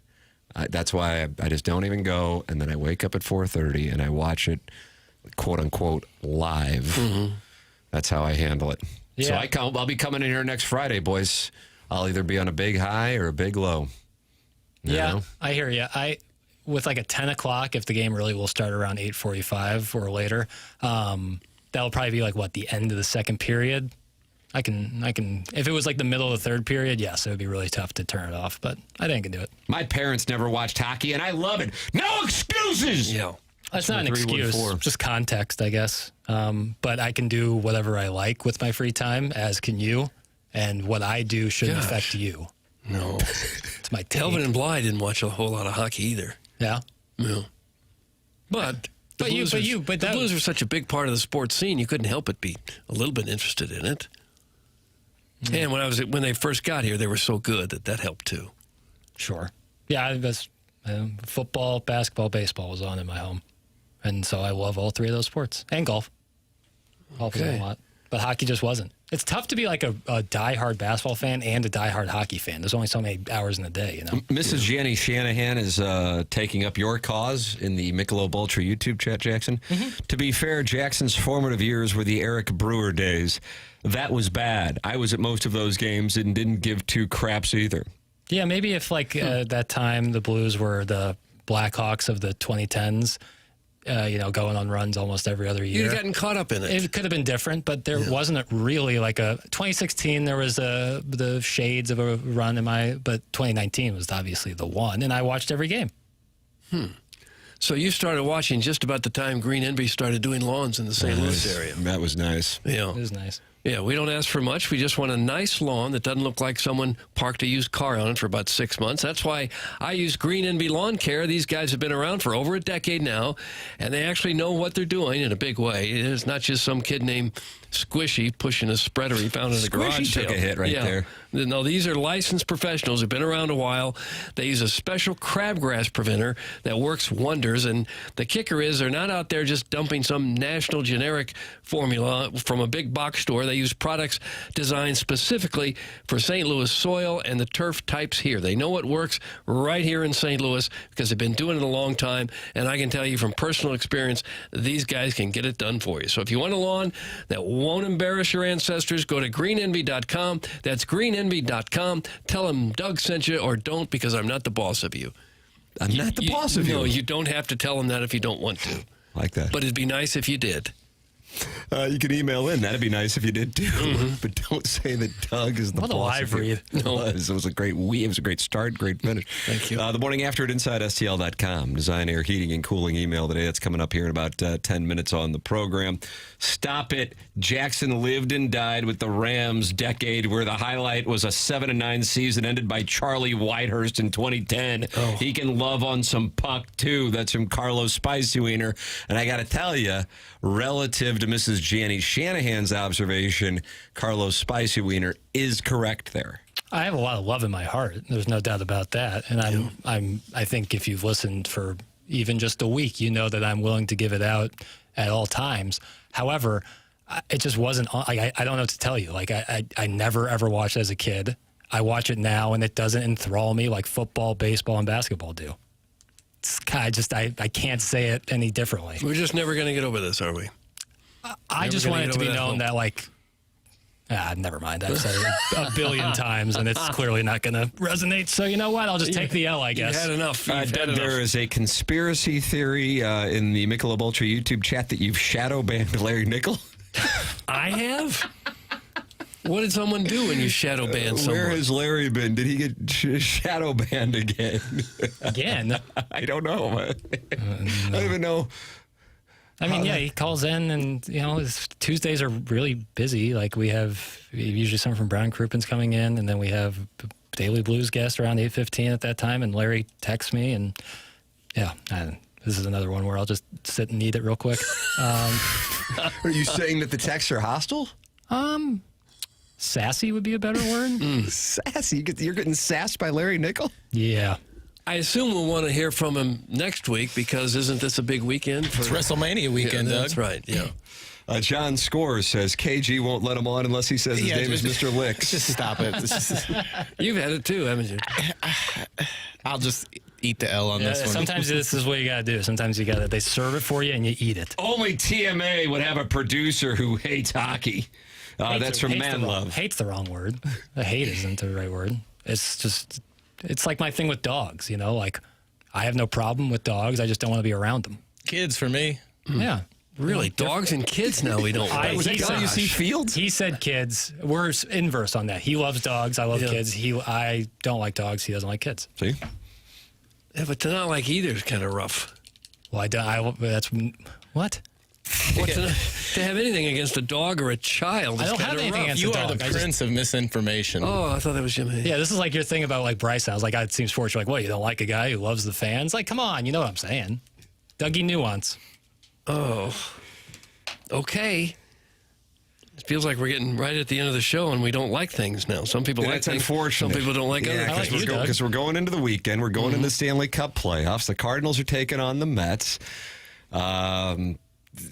that's why I just don't even go, and then I wake up at 4:30 and I watch it, quote-unquote, live. Mm-hmm. That's how I handle it. Yeah. So I'll be coming in here next Friday, boys. I'll either be on a big high or a big low. You know? I hear you. With like a 10 o'clock, if the game really will start around 8:45 or later, that'll probably be like the end of the second period. I can. If it was like the middle of the third period, yes, it would be really tough to turn it off. But I think I can do it. My parents never watched hockey, and I love it. No excuses. Yeah, that's not an excuse. Just context, I guess. But I can do whatever I like with my free time, as can you. And what I do shouldn't affect you. No. It's my take. Kelvin and Bly didn't watch a whole lot of hockey either. Yeah? No. But the Blues are such a big part of the sports scene, you couldn't help but be a little bit interested in it. And when they first got here, they were so good that helped too. Sure. Yeah, football, basketball, baseball was on in my home. And so I love all three of those sports. And golf. Golf is a lot. But hockey just wasn't. It's tough to be like a diehard basketball fan and a diehard hockey fan. There's only so many hours in the day, you know? Mrs. Jenny Shanahan is taking up your cause in the Michelob Ultra YouTube chat, Jackson. To be fair, Jackson's formative years were the Eric Brewer days. That was bad. I was at most of those games and didn't give two craps either. Yeah, maybe if that time the Blues were the Blackhawks of the 2010s, going on runs almost every other year. You'd gotten caught up in it. It could have been different, but there wasn't really like a 2016. There was the shades of a run but 2019 was obviously the one, and I watched every game. So you started watching just about the time Green Envy started doing lawns in the St. Louis area. That was nice. Yeah, it was nice. Yeah, we don't ask for much. We just want a nice lawn that doesn't look like someone parked a used car on it for about 6 months. That's why I use Green Envy Lawn Care. These guys have been around for over a decade now, and they actually know what they're doing in a big way. It's not just some kid named Squishy pushing a spreader he found in a garage sale. Squishy took a hit right there. No, these are licensed professionals who've been around a while. They use a special crabgrass preventer that works wonders, and the kicker is they're not out there just dumping some national generic formula from a big box store. They use products designed specifically for St. Louis soil and the turf types here. They know what works right here in St. Louis because they've been doing it a long time, and I can tell you from personal experience, these guys can get it done for you. So if you want a lawn that won't embarrass your ancestors, go to greenenvy.com. That's greenenvy.com. Tell them Doug sent you, or don't, because I'm not the boss of you. I'm not the boss of you. No, you don't have to tell them that if you don't want to. Like that. But it'd be nice if you did. You can email in. That'd be nice if you did too. But don't say that Doug is the boss. What a live read. It was a great It was a great start, great finish. Thank you. The morning after at InsideSTL.com. Design, air, heating, and cooling email today. That's coming up here in about 10 minutes on the program. Stop it. Jackson lived and died with the Rams decade where the highlight was a 7-9 season ended by Charlie Whitehurst in 2010. Oh. He can love on some puck too. That's from Carlos Spicy Wiener. And I got to tell you, relative to Mrs. Janie Shanahan's observation, Carlos Spicy Wiener is correct there. I have a lot of love in my heart. There's no doubt about that. And I think if you've listened for even just a week, you know that I'm willing to give it out at all times. However, it just wasn't, I don't know what to tell you. Like, I never, ever watched it as a kid. I watch it now, and it doesn't enthrall me like football, baseball, and basketball do. It's kind of I can't say it any differently. We're just never going to get over this, are we? I just want it to be known that, like, never mind. I've said it a billion times, and it's clearly not going to resonate. So you know what? I'll just take the L, I guess. You had enough. There is a conspiracy theory in the Michelob Ultra YouTube chat that you've shadow banned Larry Nickel. I have? What did someone do when you shadow ban someone? Where has Larry been? Did he get shadow banned again? Again? I don't know. No. I don't even know. I mean, he calls in, and his Tuesdays are really busy. Like, we have usually someone from Brown Croupen's coming in, and then we have Daily Blues guest around 8:15 at that time, and Larry texts me, and this is another one where I'll just sit and eat it real quick. Are you saying that the texts are hostile? Sassy would be a better word. Sassy? You're getting sassed by Larry Nickel? Yeah. I assume we'll want to hear from him next week because isn't this a big weekend? It's WrestleMania weekend, Doug. That's right, yeah. John Scores says KG won't let him on unless he says his name is Mr. Licks. Just stop it. You've had it too, haven't you? I'll just eat the L on this one. Sometimes this is what you got to do. Sometimes they serve it for you and you eat it. Only TMA would have a producer who hates hockey. That's from Man Love. Hate's the wrong word. Hate isn't the right word. It's like my thing with dogs, Like, I have no problem with dogs. I just don't want to be around them. Kids for me. Yeah. Really? Dogs and kids now we don't like. Was that WC Fields? He said kids. We're inverse on that. He loves dogs. I love kids. I don't like dogs. He doesn't like kids. See? Yeah, but to not like either is kind of rough. Well, that's... What? To have anything against a dog or a child is I don't have anything against You a dog. are the prince of misinformation. Oh, I thought that was Jim Hayes. Yeah, this is like your thing about like Bryce sounds. Like, it seems fortunate. Like, what, you don't like a guy who loves the fans? Like, come on, you know what I'm saying. Dougie Nuance. Oh, okay. It feels like we're getting right at the end of the show and we don't like things now. Some people like things. Unfortunate. Some people don't like other things. Because we're going into the weekend. We're going into the Stanley Cup playoffs. The Cardinals are taking on the Mets.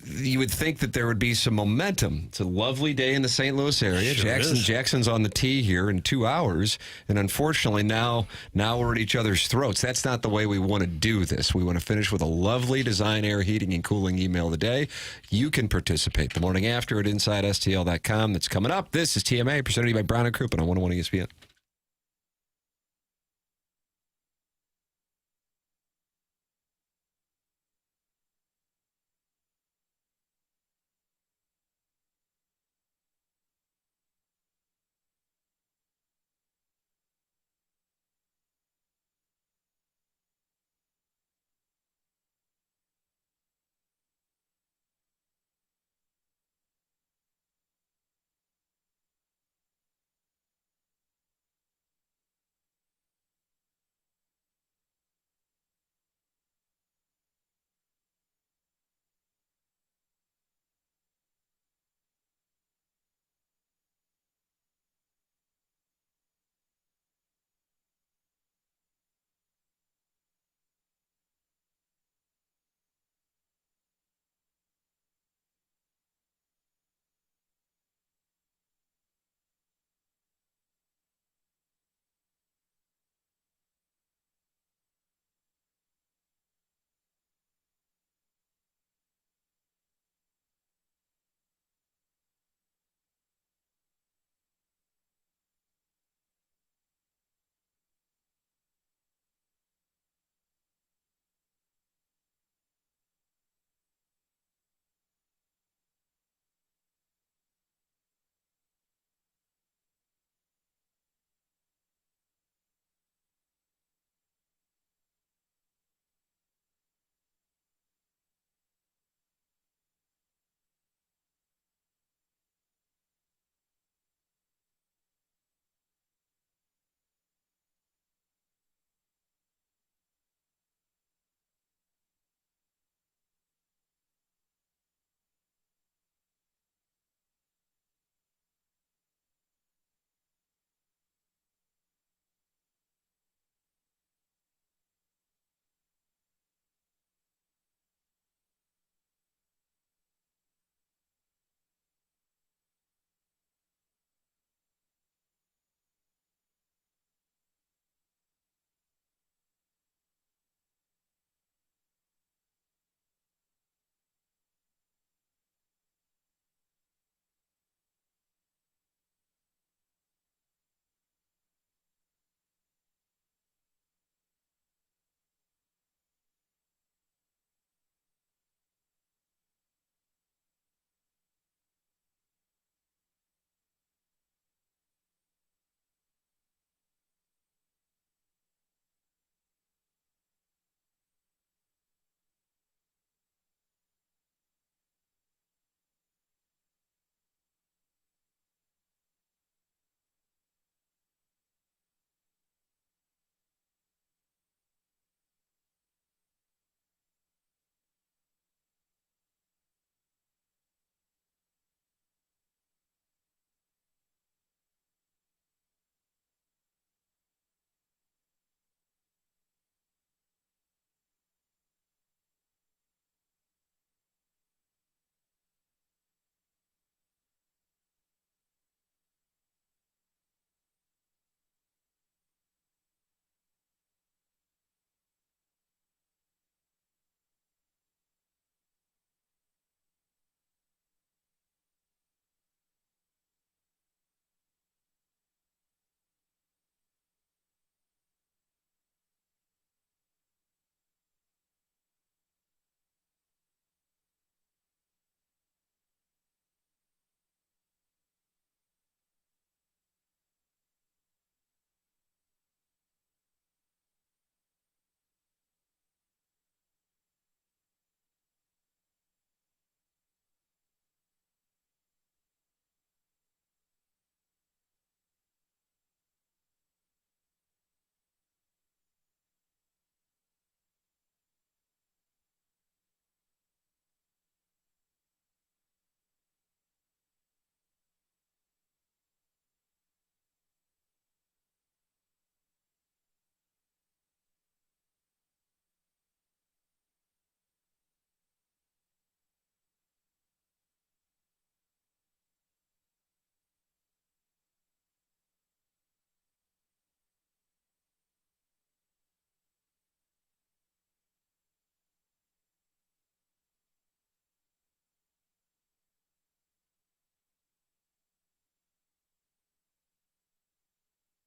You would think that there would be some momentum. It's a lovely day in the St. Louis area. Sure is. Jackson's on the tee here in 2 hours, and unfortunately now we're at each other's throats. That's not the way we want to do this. We want to finish with a lovely design, air, heating, and cooling email of the day. You can participate the morning after at InsideSTL.com. That's coming up. This is TMA, presented to you by Brown & Crouppen on 101 ESPN.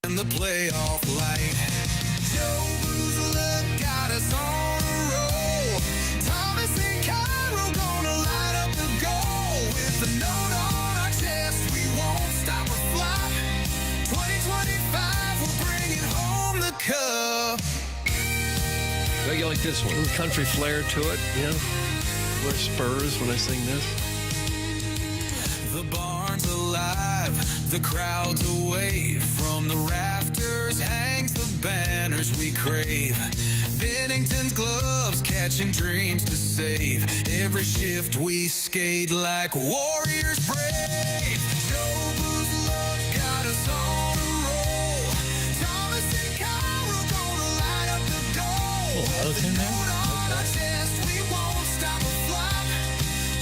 and the playoff light. Joe Boozler got us on a roll. Thomas and Cairo gonna light up the goal. With a note on our chest, we won't stop or flop. 2025, we're bringing home the cup. How you like this one? A little country flair to it, you know. Wear Spurs when I sing this. The barn's alive, the crowd's away. From the rafters hangs the banners we crave. Bennington's gloves catching dreams to save. Every shift we skate like warriors brave. Joe Boozler got us on a roll. Thomas and Cairo gonna light up the goal. With the note on our chest, we won't stop or flop.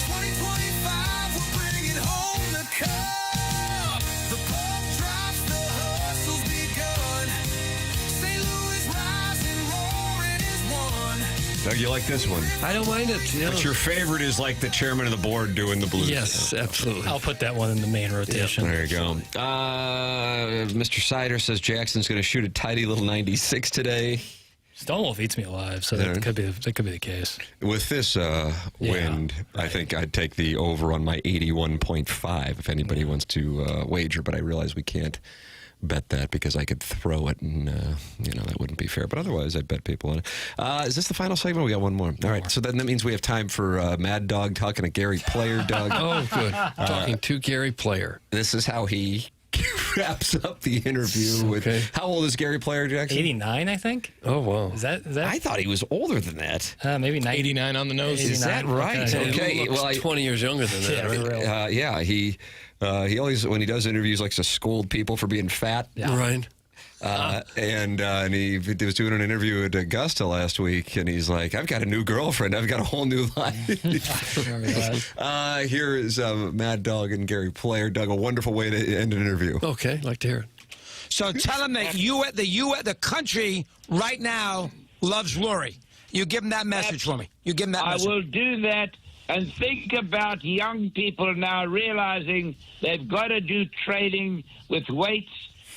2025, we're bringing home the cup. The puck drops, the hustle's begun. St. Louis rising, roaring is one. Doug, you like this one? I don't mind it. You know. But your favorite is like the chairman of the board doing the blues. Yes, absolutely. I'll put that one in the main rotation. There you go. Mr. Sider says Jackson's going to shoot a tidy little 96 today. Stonewolf eats me alive, so that could be the case. With this wind, I think I'd take the over on my 81.5 if anybody wants to wager, but I realize we can't bet that because I could throw it and, that wouldn't be fair. But otherwise, I'd bet people on it. Is this the final segment? We got one more. All right, so then that means we have time for Mad Dog talking to Gary Player, Doug. Oh, good. Talking to Gary Player. This is how he wraps up the interview with. How old is Gary Player, Jackson? 89, I think. Oh, wow. Is that? I thought he was older than that. Maybe 89 on the nose. 89. Is that right? Okay. Well, 20 years younger than that, right? Yeah. He always, when he does interviews, likes to scold people for being fat. Yeah. Right. And he was doing an interview at Augusta last week, and he's like, "I've got a new girlfriend. I've got a whole new life." Here is Mad Dog and Gary Player. Doug, a wonderful way to end an interview. Okay, like to hear it. So tell him that the country right now loves Rory. You give him that message for me. You give him that message. I will do that. And think about young people now realizing they've got to do training with weights,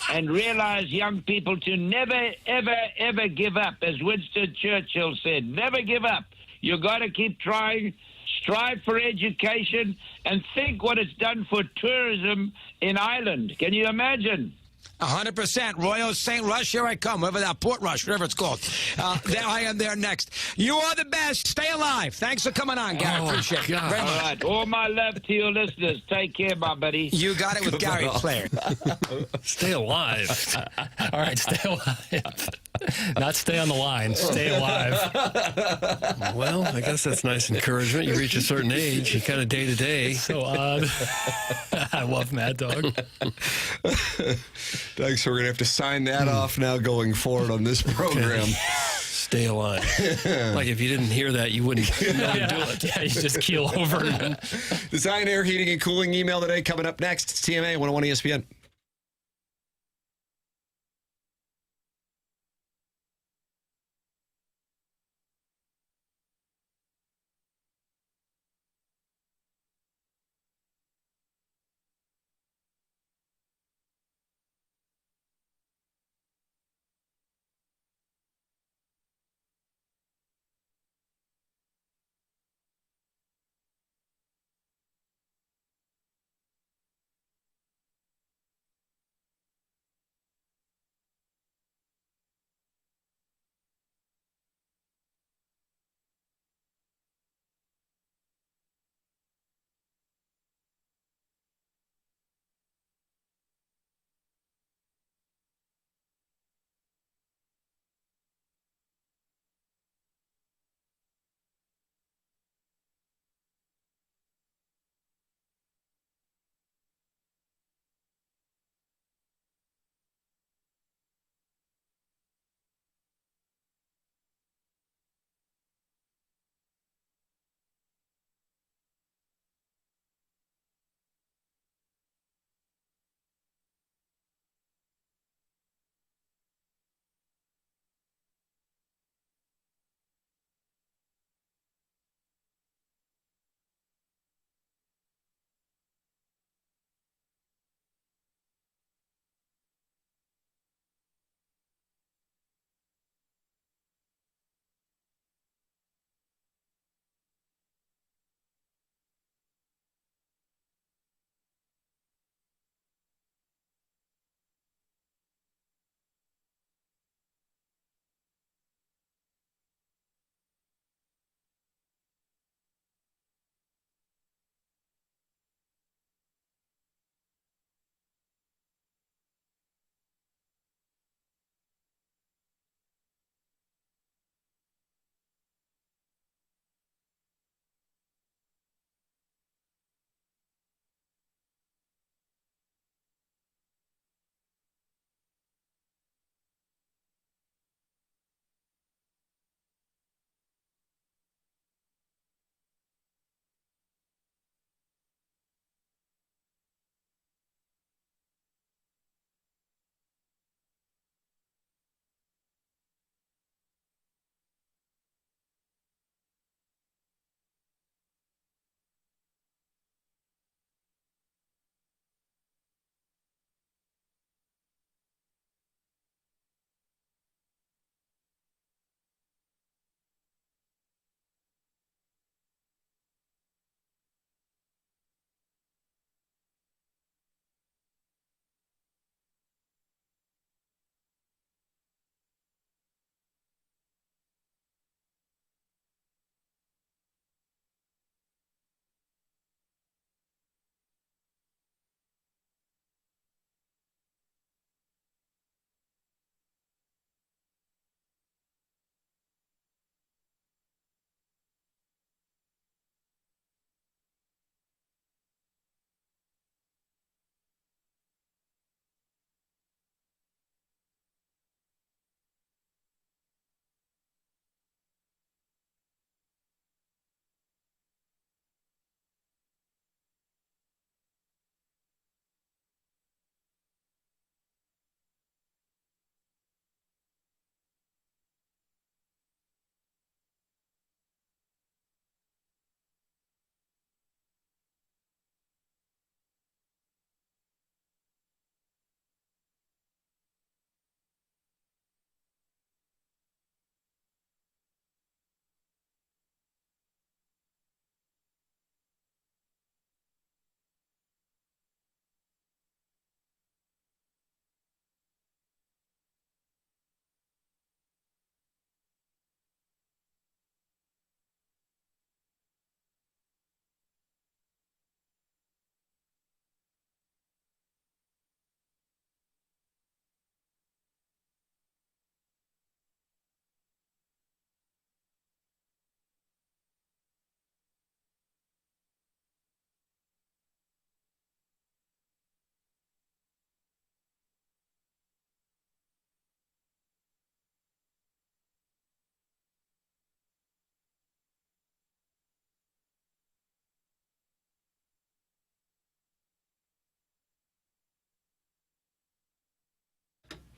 and realize young people to never, ever, ever give up. As Winston Churchill said, never give up. You got to keep trying, strive for education, and think what it's done for tourism in Ireland. Can you imagine? 100%. Royal St. Rush, here I come. Whatever that, Port Rush, whatever it's called. There I am there next. You are the best. Stay alive. Thanks for coming on, Gary. Appreciate it. Very much. All right. All my love to your listeners. Take care, my buddy. You got it with Gary Player. Stay alive. All right, stay alive. Not stay on the line. Stay alive. Well, I guess that's nice encouragement. You reach a certain age, you kind of day to day. So odd. I love Mad Dog. Doug, so we're going to have to sign that off now going forward on this program. Stay alive. Like if you didn't hear that, you wouldn't know to do it. Yeah, you just keel over. Design, air, heating, and cooling email today. Coming up next, it's TMA 101 ESPN.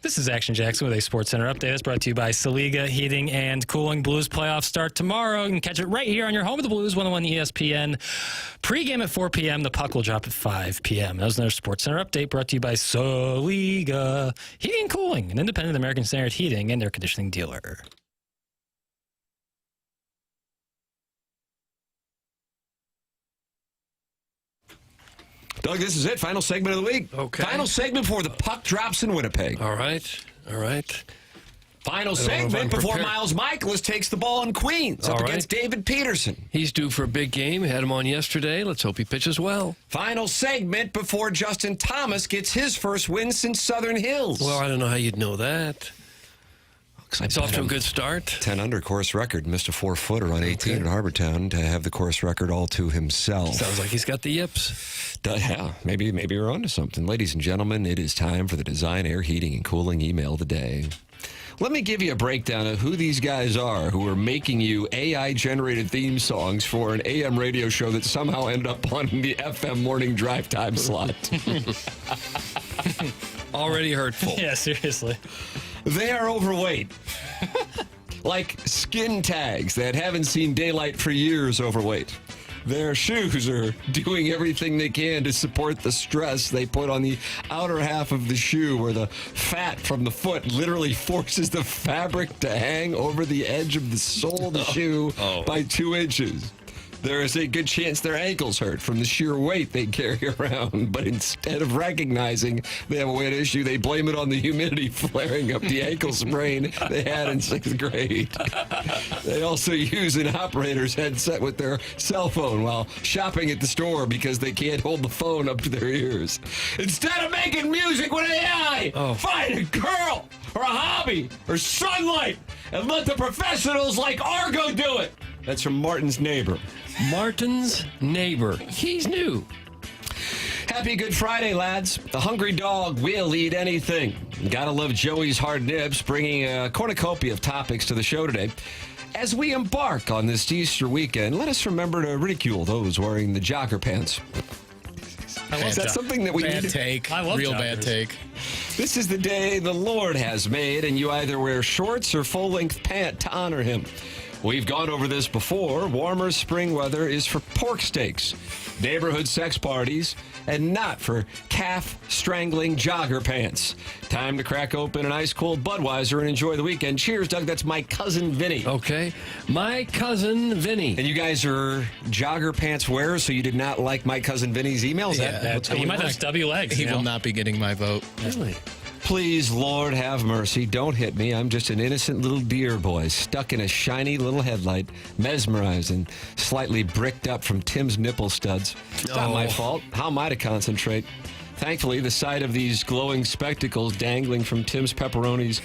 This is Action Jackson with a Sports Center update. That's brought to you by Saliga Heating and Cooling. Blues playoffs start tomorrow. You can catch it right here on your home of the Blues, 101 ESPN. Pre-game at 4 p.m. The puck will drop at 5 p.m. That was another Sports Center update brought to you by Saliga Heating and Cooling, an independent American Standard heating and air conditioning dealer. Doug, this is it. Final segment of the week. Okay. Final segment before the puck drops in Winnipeg. All right. Final segment before Miles Michaelis takes the ball in Queens up against David Peterson. He's due for a big game. Had him on yesterday. Let's hope he pitches well. Final segment before Justin Thomas gets his first win since Southern Hills. Well, I don't know how you'd know that. He's off to a good start. 10 under course record. Missed a 4-footer on 18 at Harbortown to have the course record all to himself. Sounds like he's got the yips. Yeah, maybe you're onto something. Ladies and gentlemen, it is time for the Design Air Heating and Cooling email of the day. Let me give you a breakdown of who these guys are who are making you AI-generated theme songs for an AM radio show that somehow ended up on the FM morning drive time slot. Already hurtful. Yeah, seriously. They are overweight. Like skin tags that haven't seen daylight for years overweight. Their shoes are doing everything they can to support the stress they put on the outer half of the shoe, where the fat from the foot literally forces the fabric to hang over the edge of the sole of the shoe by 2 inches. There is a good chance their ankles hurt from the sheer weight they carry around, but instead of recognizing they have a weight issue, they blame it on the humidity flaring up the ankle sprain they had in 6th grade. They also use an operator's headset with their cell phone while shopping at the store because they can't hold the phone up to their ears. Instead of making music with AI, find a girl or a hobby or sunlight and let the professionals like Argo do it. That's from Martin's neighbor. Martin's neighbor. He's new. Happy Good Friday, lads. The hungry dog will eat anything. Gotta love Joey's hard nibs, bringing a cornucopia of topics to the show today. As we embark on this Easter weekend, let us remember to ridicule those wearing the jogger pants. Is that something that we bad need? take. I love Real joggers. bad take. This is the day the Lord has made, and you either wear shorts or full-length pant to honor him. We've gone over this before. Warmer spring weather is for pork steaks, neighborhood sex parties, and not for calf-strangling jogger pants. Time to crack open an ice-cold Budweiser and enjoy the weekend. Cheers, Doug. That's my cousin Vinny. Okay. My cousin Vinny. And you guys are jogger pants wearers, so you did not like my cousin Vinny's emails? He might have stubby legs. He will not be getting my vote. Really? Please, Lord, have mercy. Don't hit me. I'm just an innocent little deer boy stuck in a shiny little headlight, mesmerized and slightly bricked up from Tim's nipple studs. It's not my fault. How am I to concentrate? Thankfully, the sight of these glowing spectacles dangling from Tim's pepperonis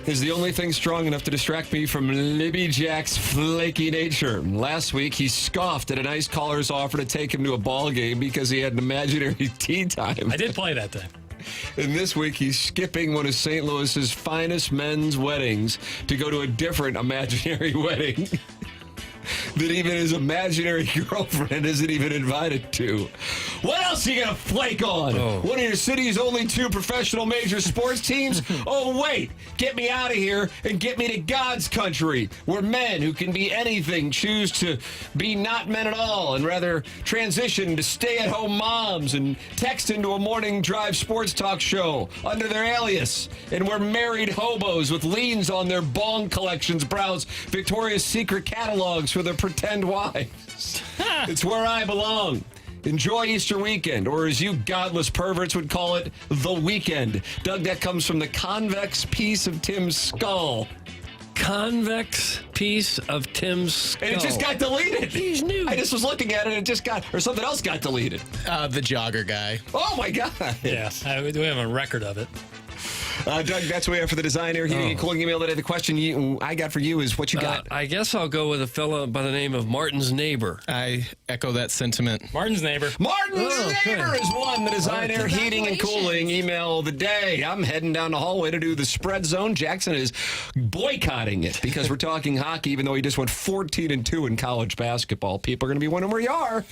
is the only thing strong enough to distract me from Libby Jack's flaky nature. Last week, he scoffed at an ice caller's offer to take him to a ball game because he had an imaginary tea time. I did play that day. And this week, he's skipping one of St. Louis's finest men's weddings to go to a different imaginary wedding that even his imaginary girlfriend isn't even invited to. What else are you going to flake on? One of your city's only 2 professional major sports teams? Oh, wait. Get me out of here and get me to God's country, where men who can be anything choose to be not men at all and rather transition to stay-at-home moms and text into a morning drive sports talk show under their alias, and where married hobos with liens on their bong collections browse Victoria's Secret catalogs for their pretend wives. It's where I belong. Enjoy Easter weekend, or as you godless perverts would call it, the weekend. Doug, that comes from the convex piece of Tim's skull. Convex piece of Tim's skull. And it just got deleted. He's new. I just was looking at it, and it just got, or something else got deleted. The jogger guy. Oh, my God. Yeah, we have a record of it. Doug, that's what we have for the Design Air Heating and Cooling email today. The question I got for you is what you got. I guess I'll go with a fella by the name of Martin's neighbor. I echo that sentiment. Martin's neighbor. Martin's neighbor is one. The Design Air Heating and Cooling email of the day. I'm heading down the hallway to do the spread zone. Jackson is boycotting it because we're talking hockey, even though he just went 14-2 in college basketball. People are going to be wondering where you are.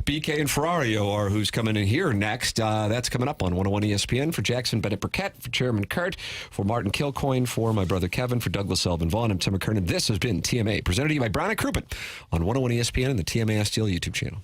BK and Ferrario are who's coming in here next. That's coming up on 101 ESPN for Jackson Burkett, for Chairman Burkett, for Martin Kilcoyne, for my brother Kevin, for Douglas Sullivan Vaughn, I'm Tim McKernan. This has been TMA, presented to you by Brown & Crouppen on 101 ESPN and the TMA STL YouTube channel.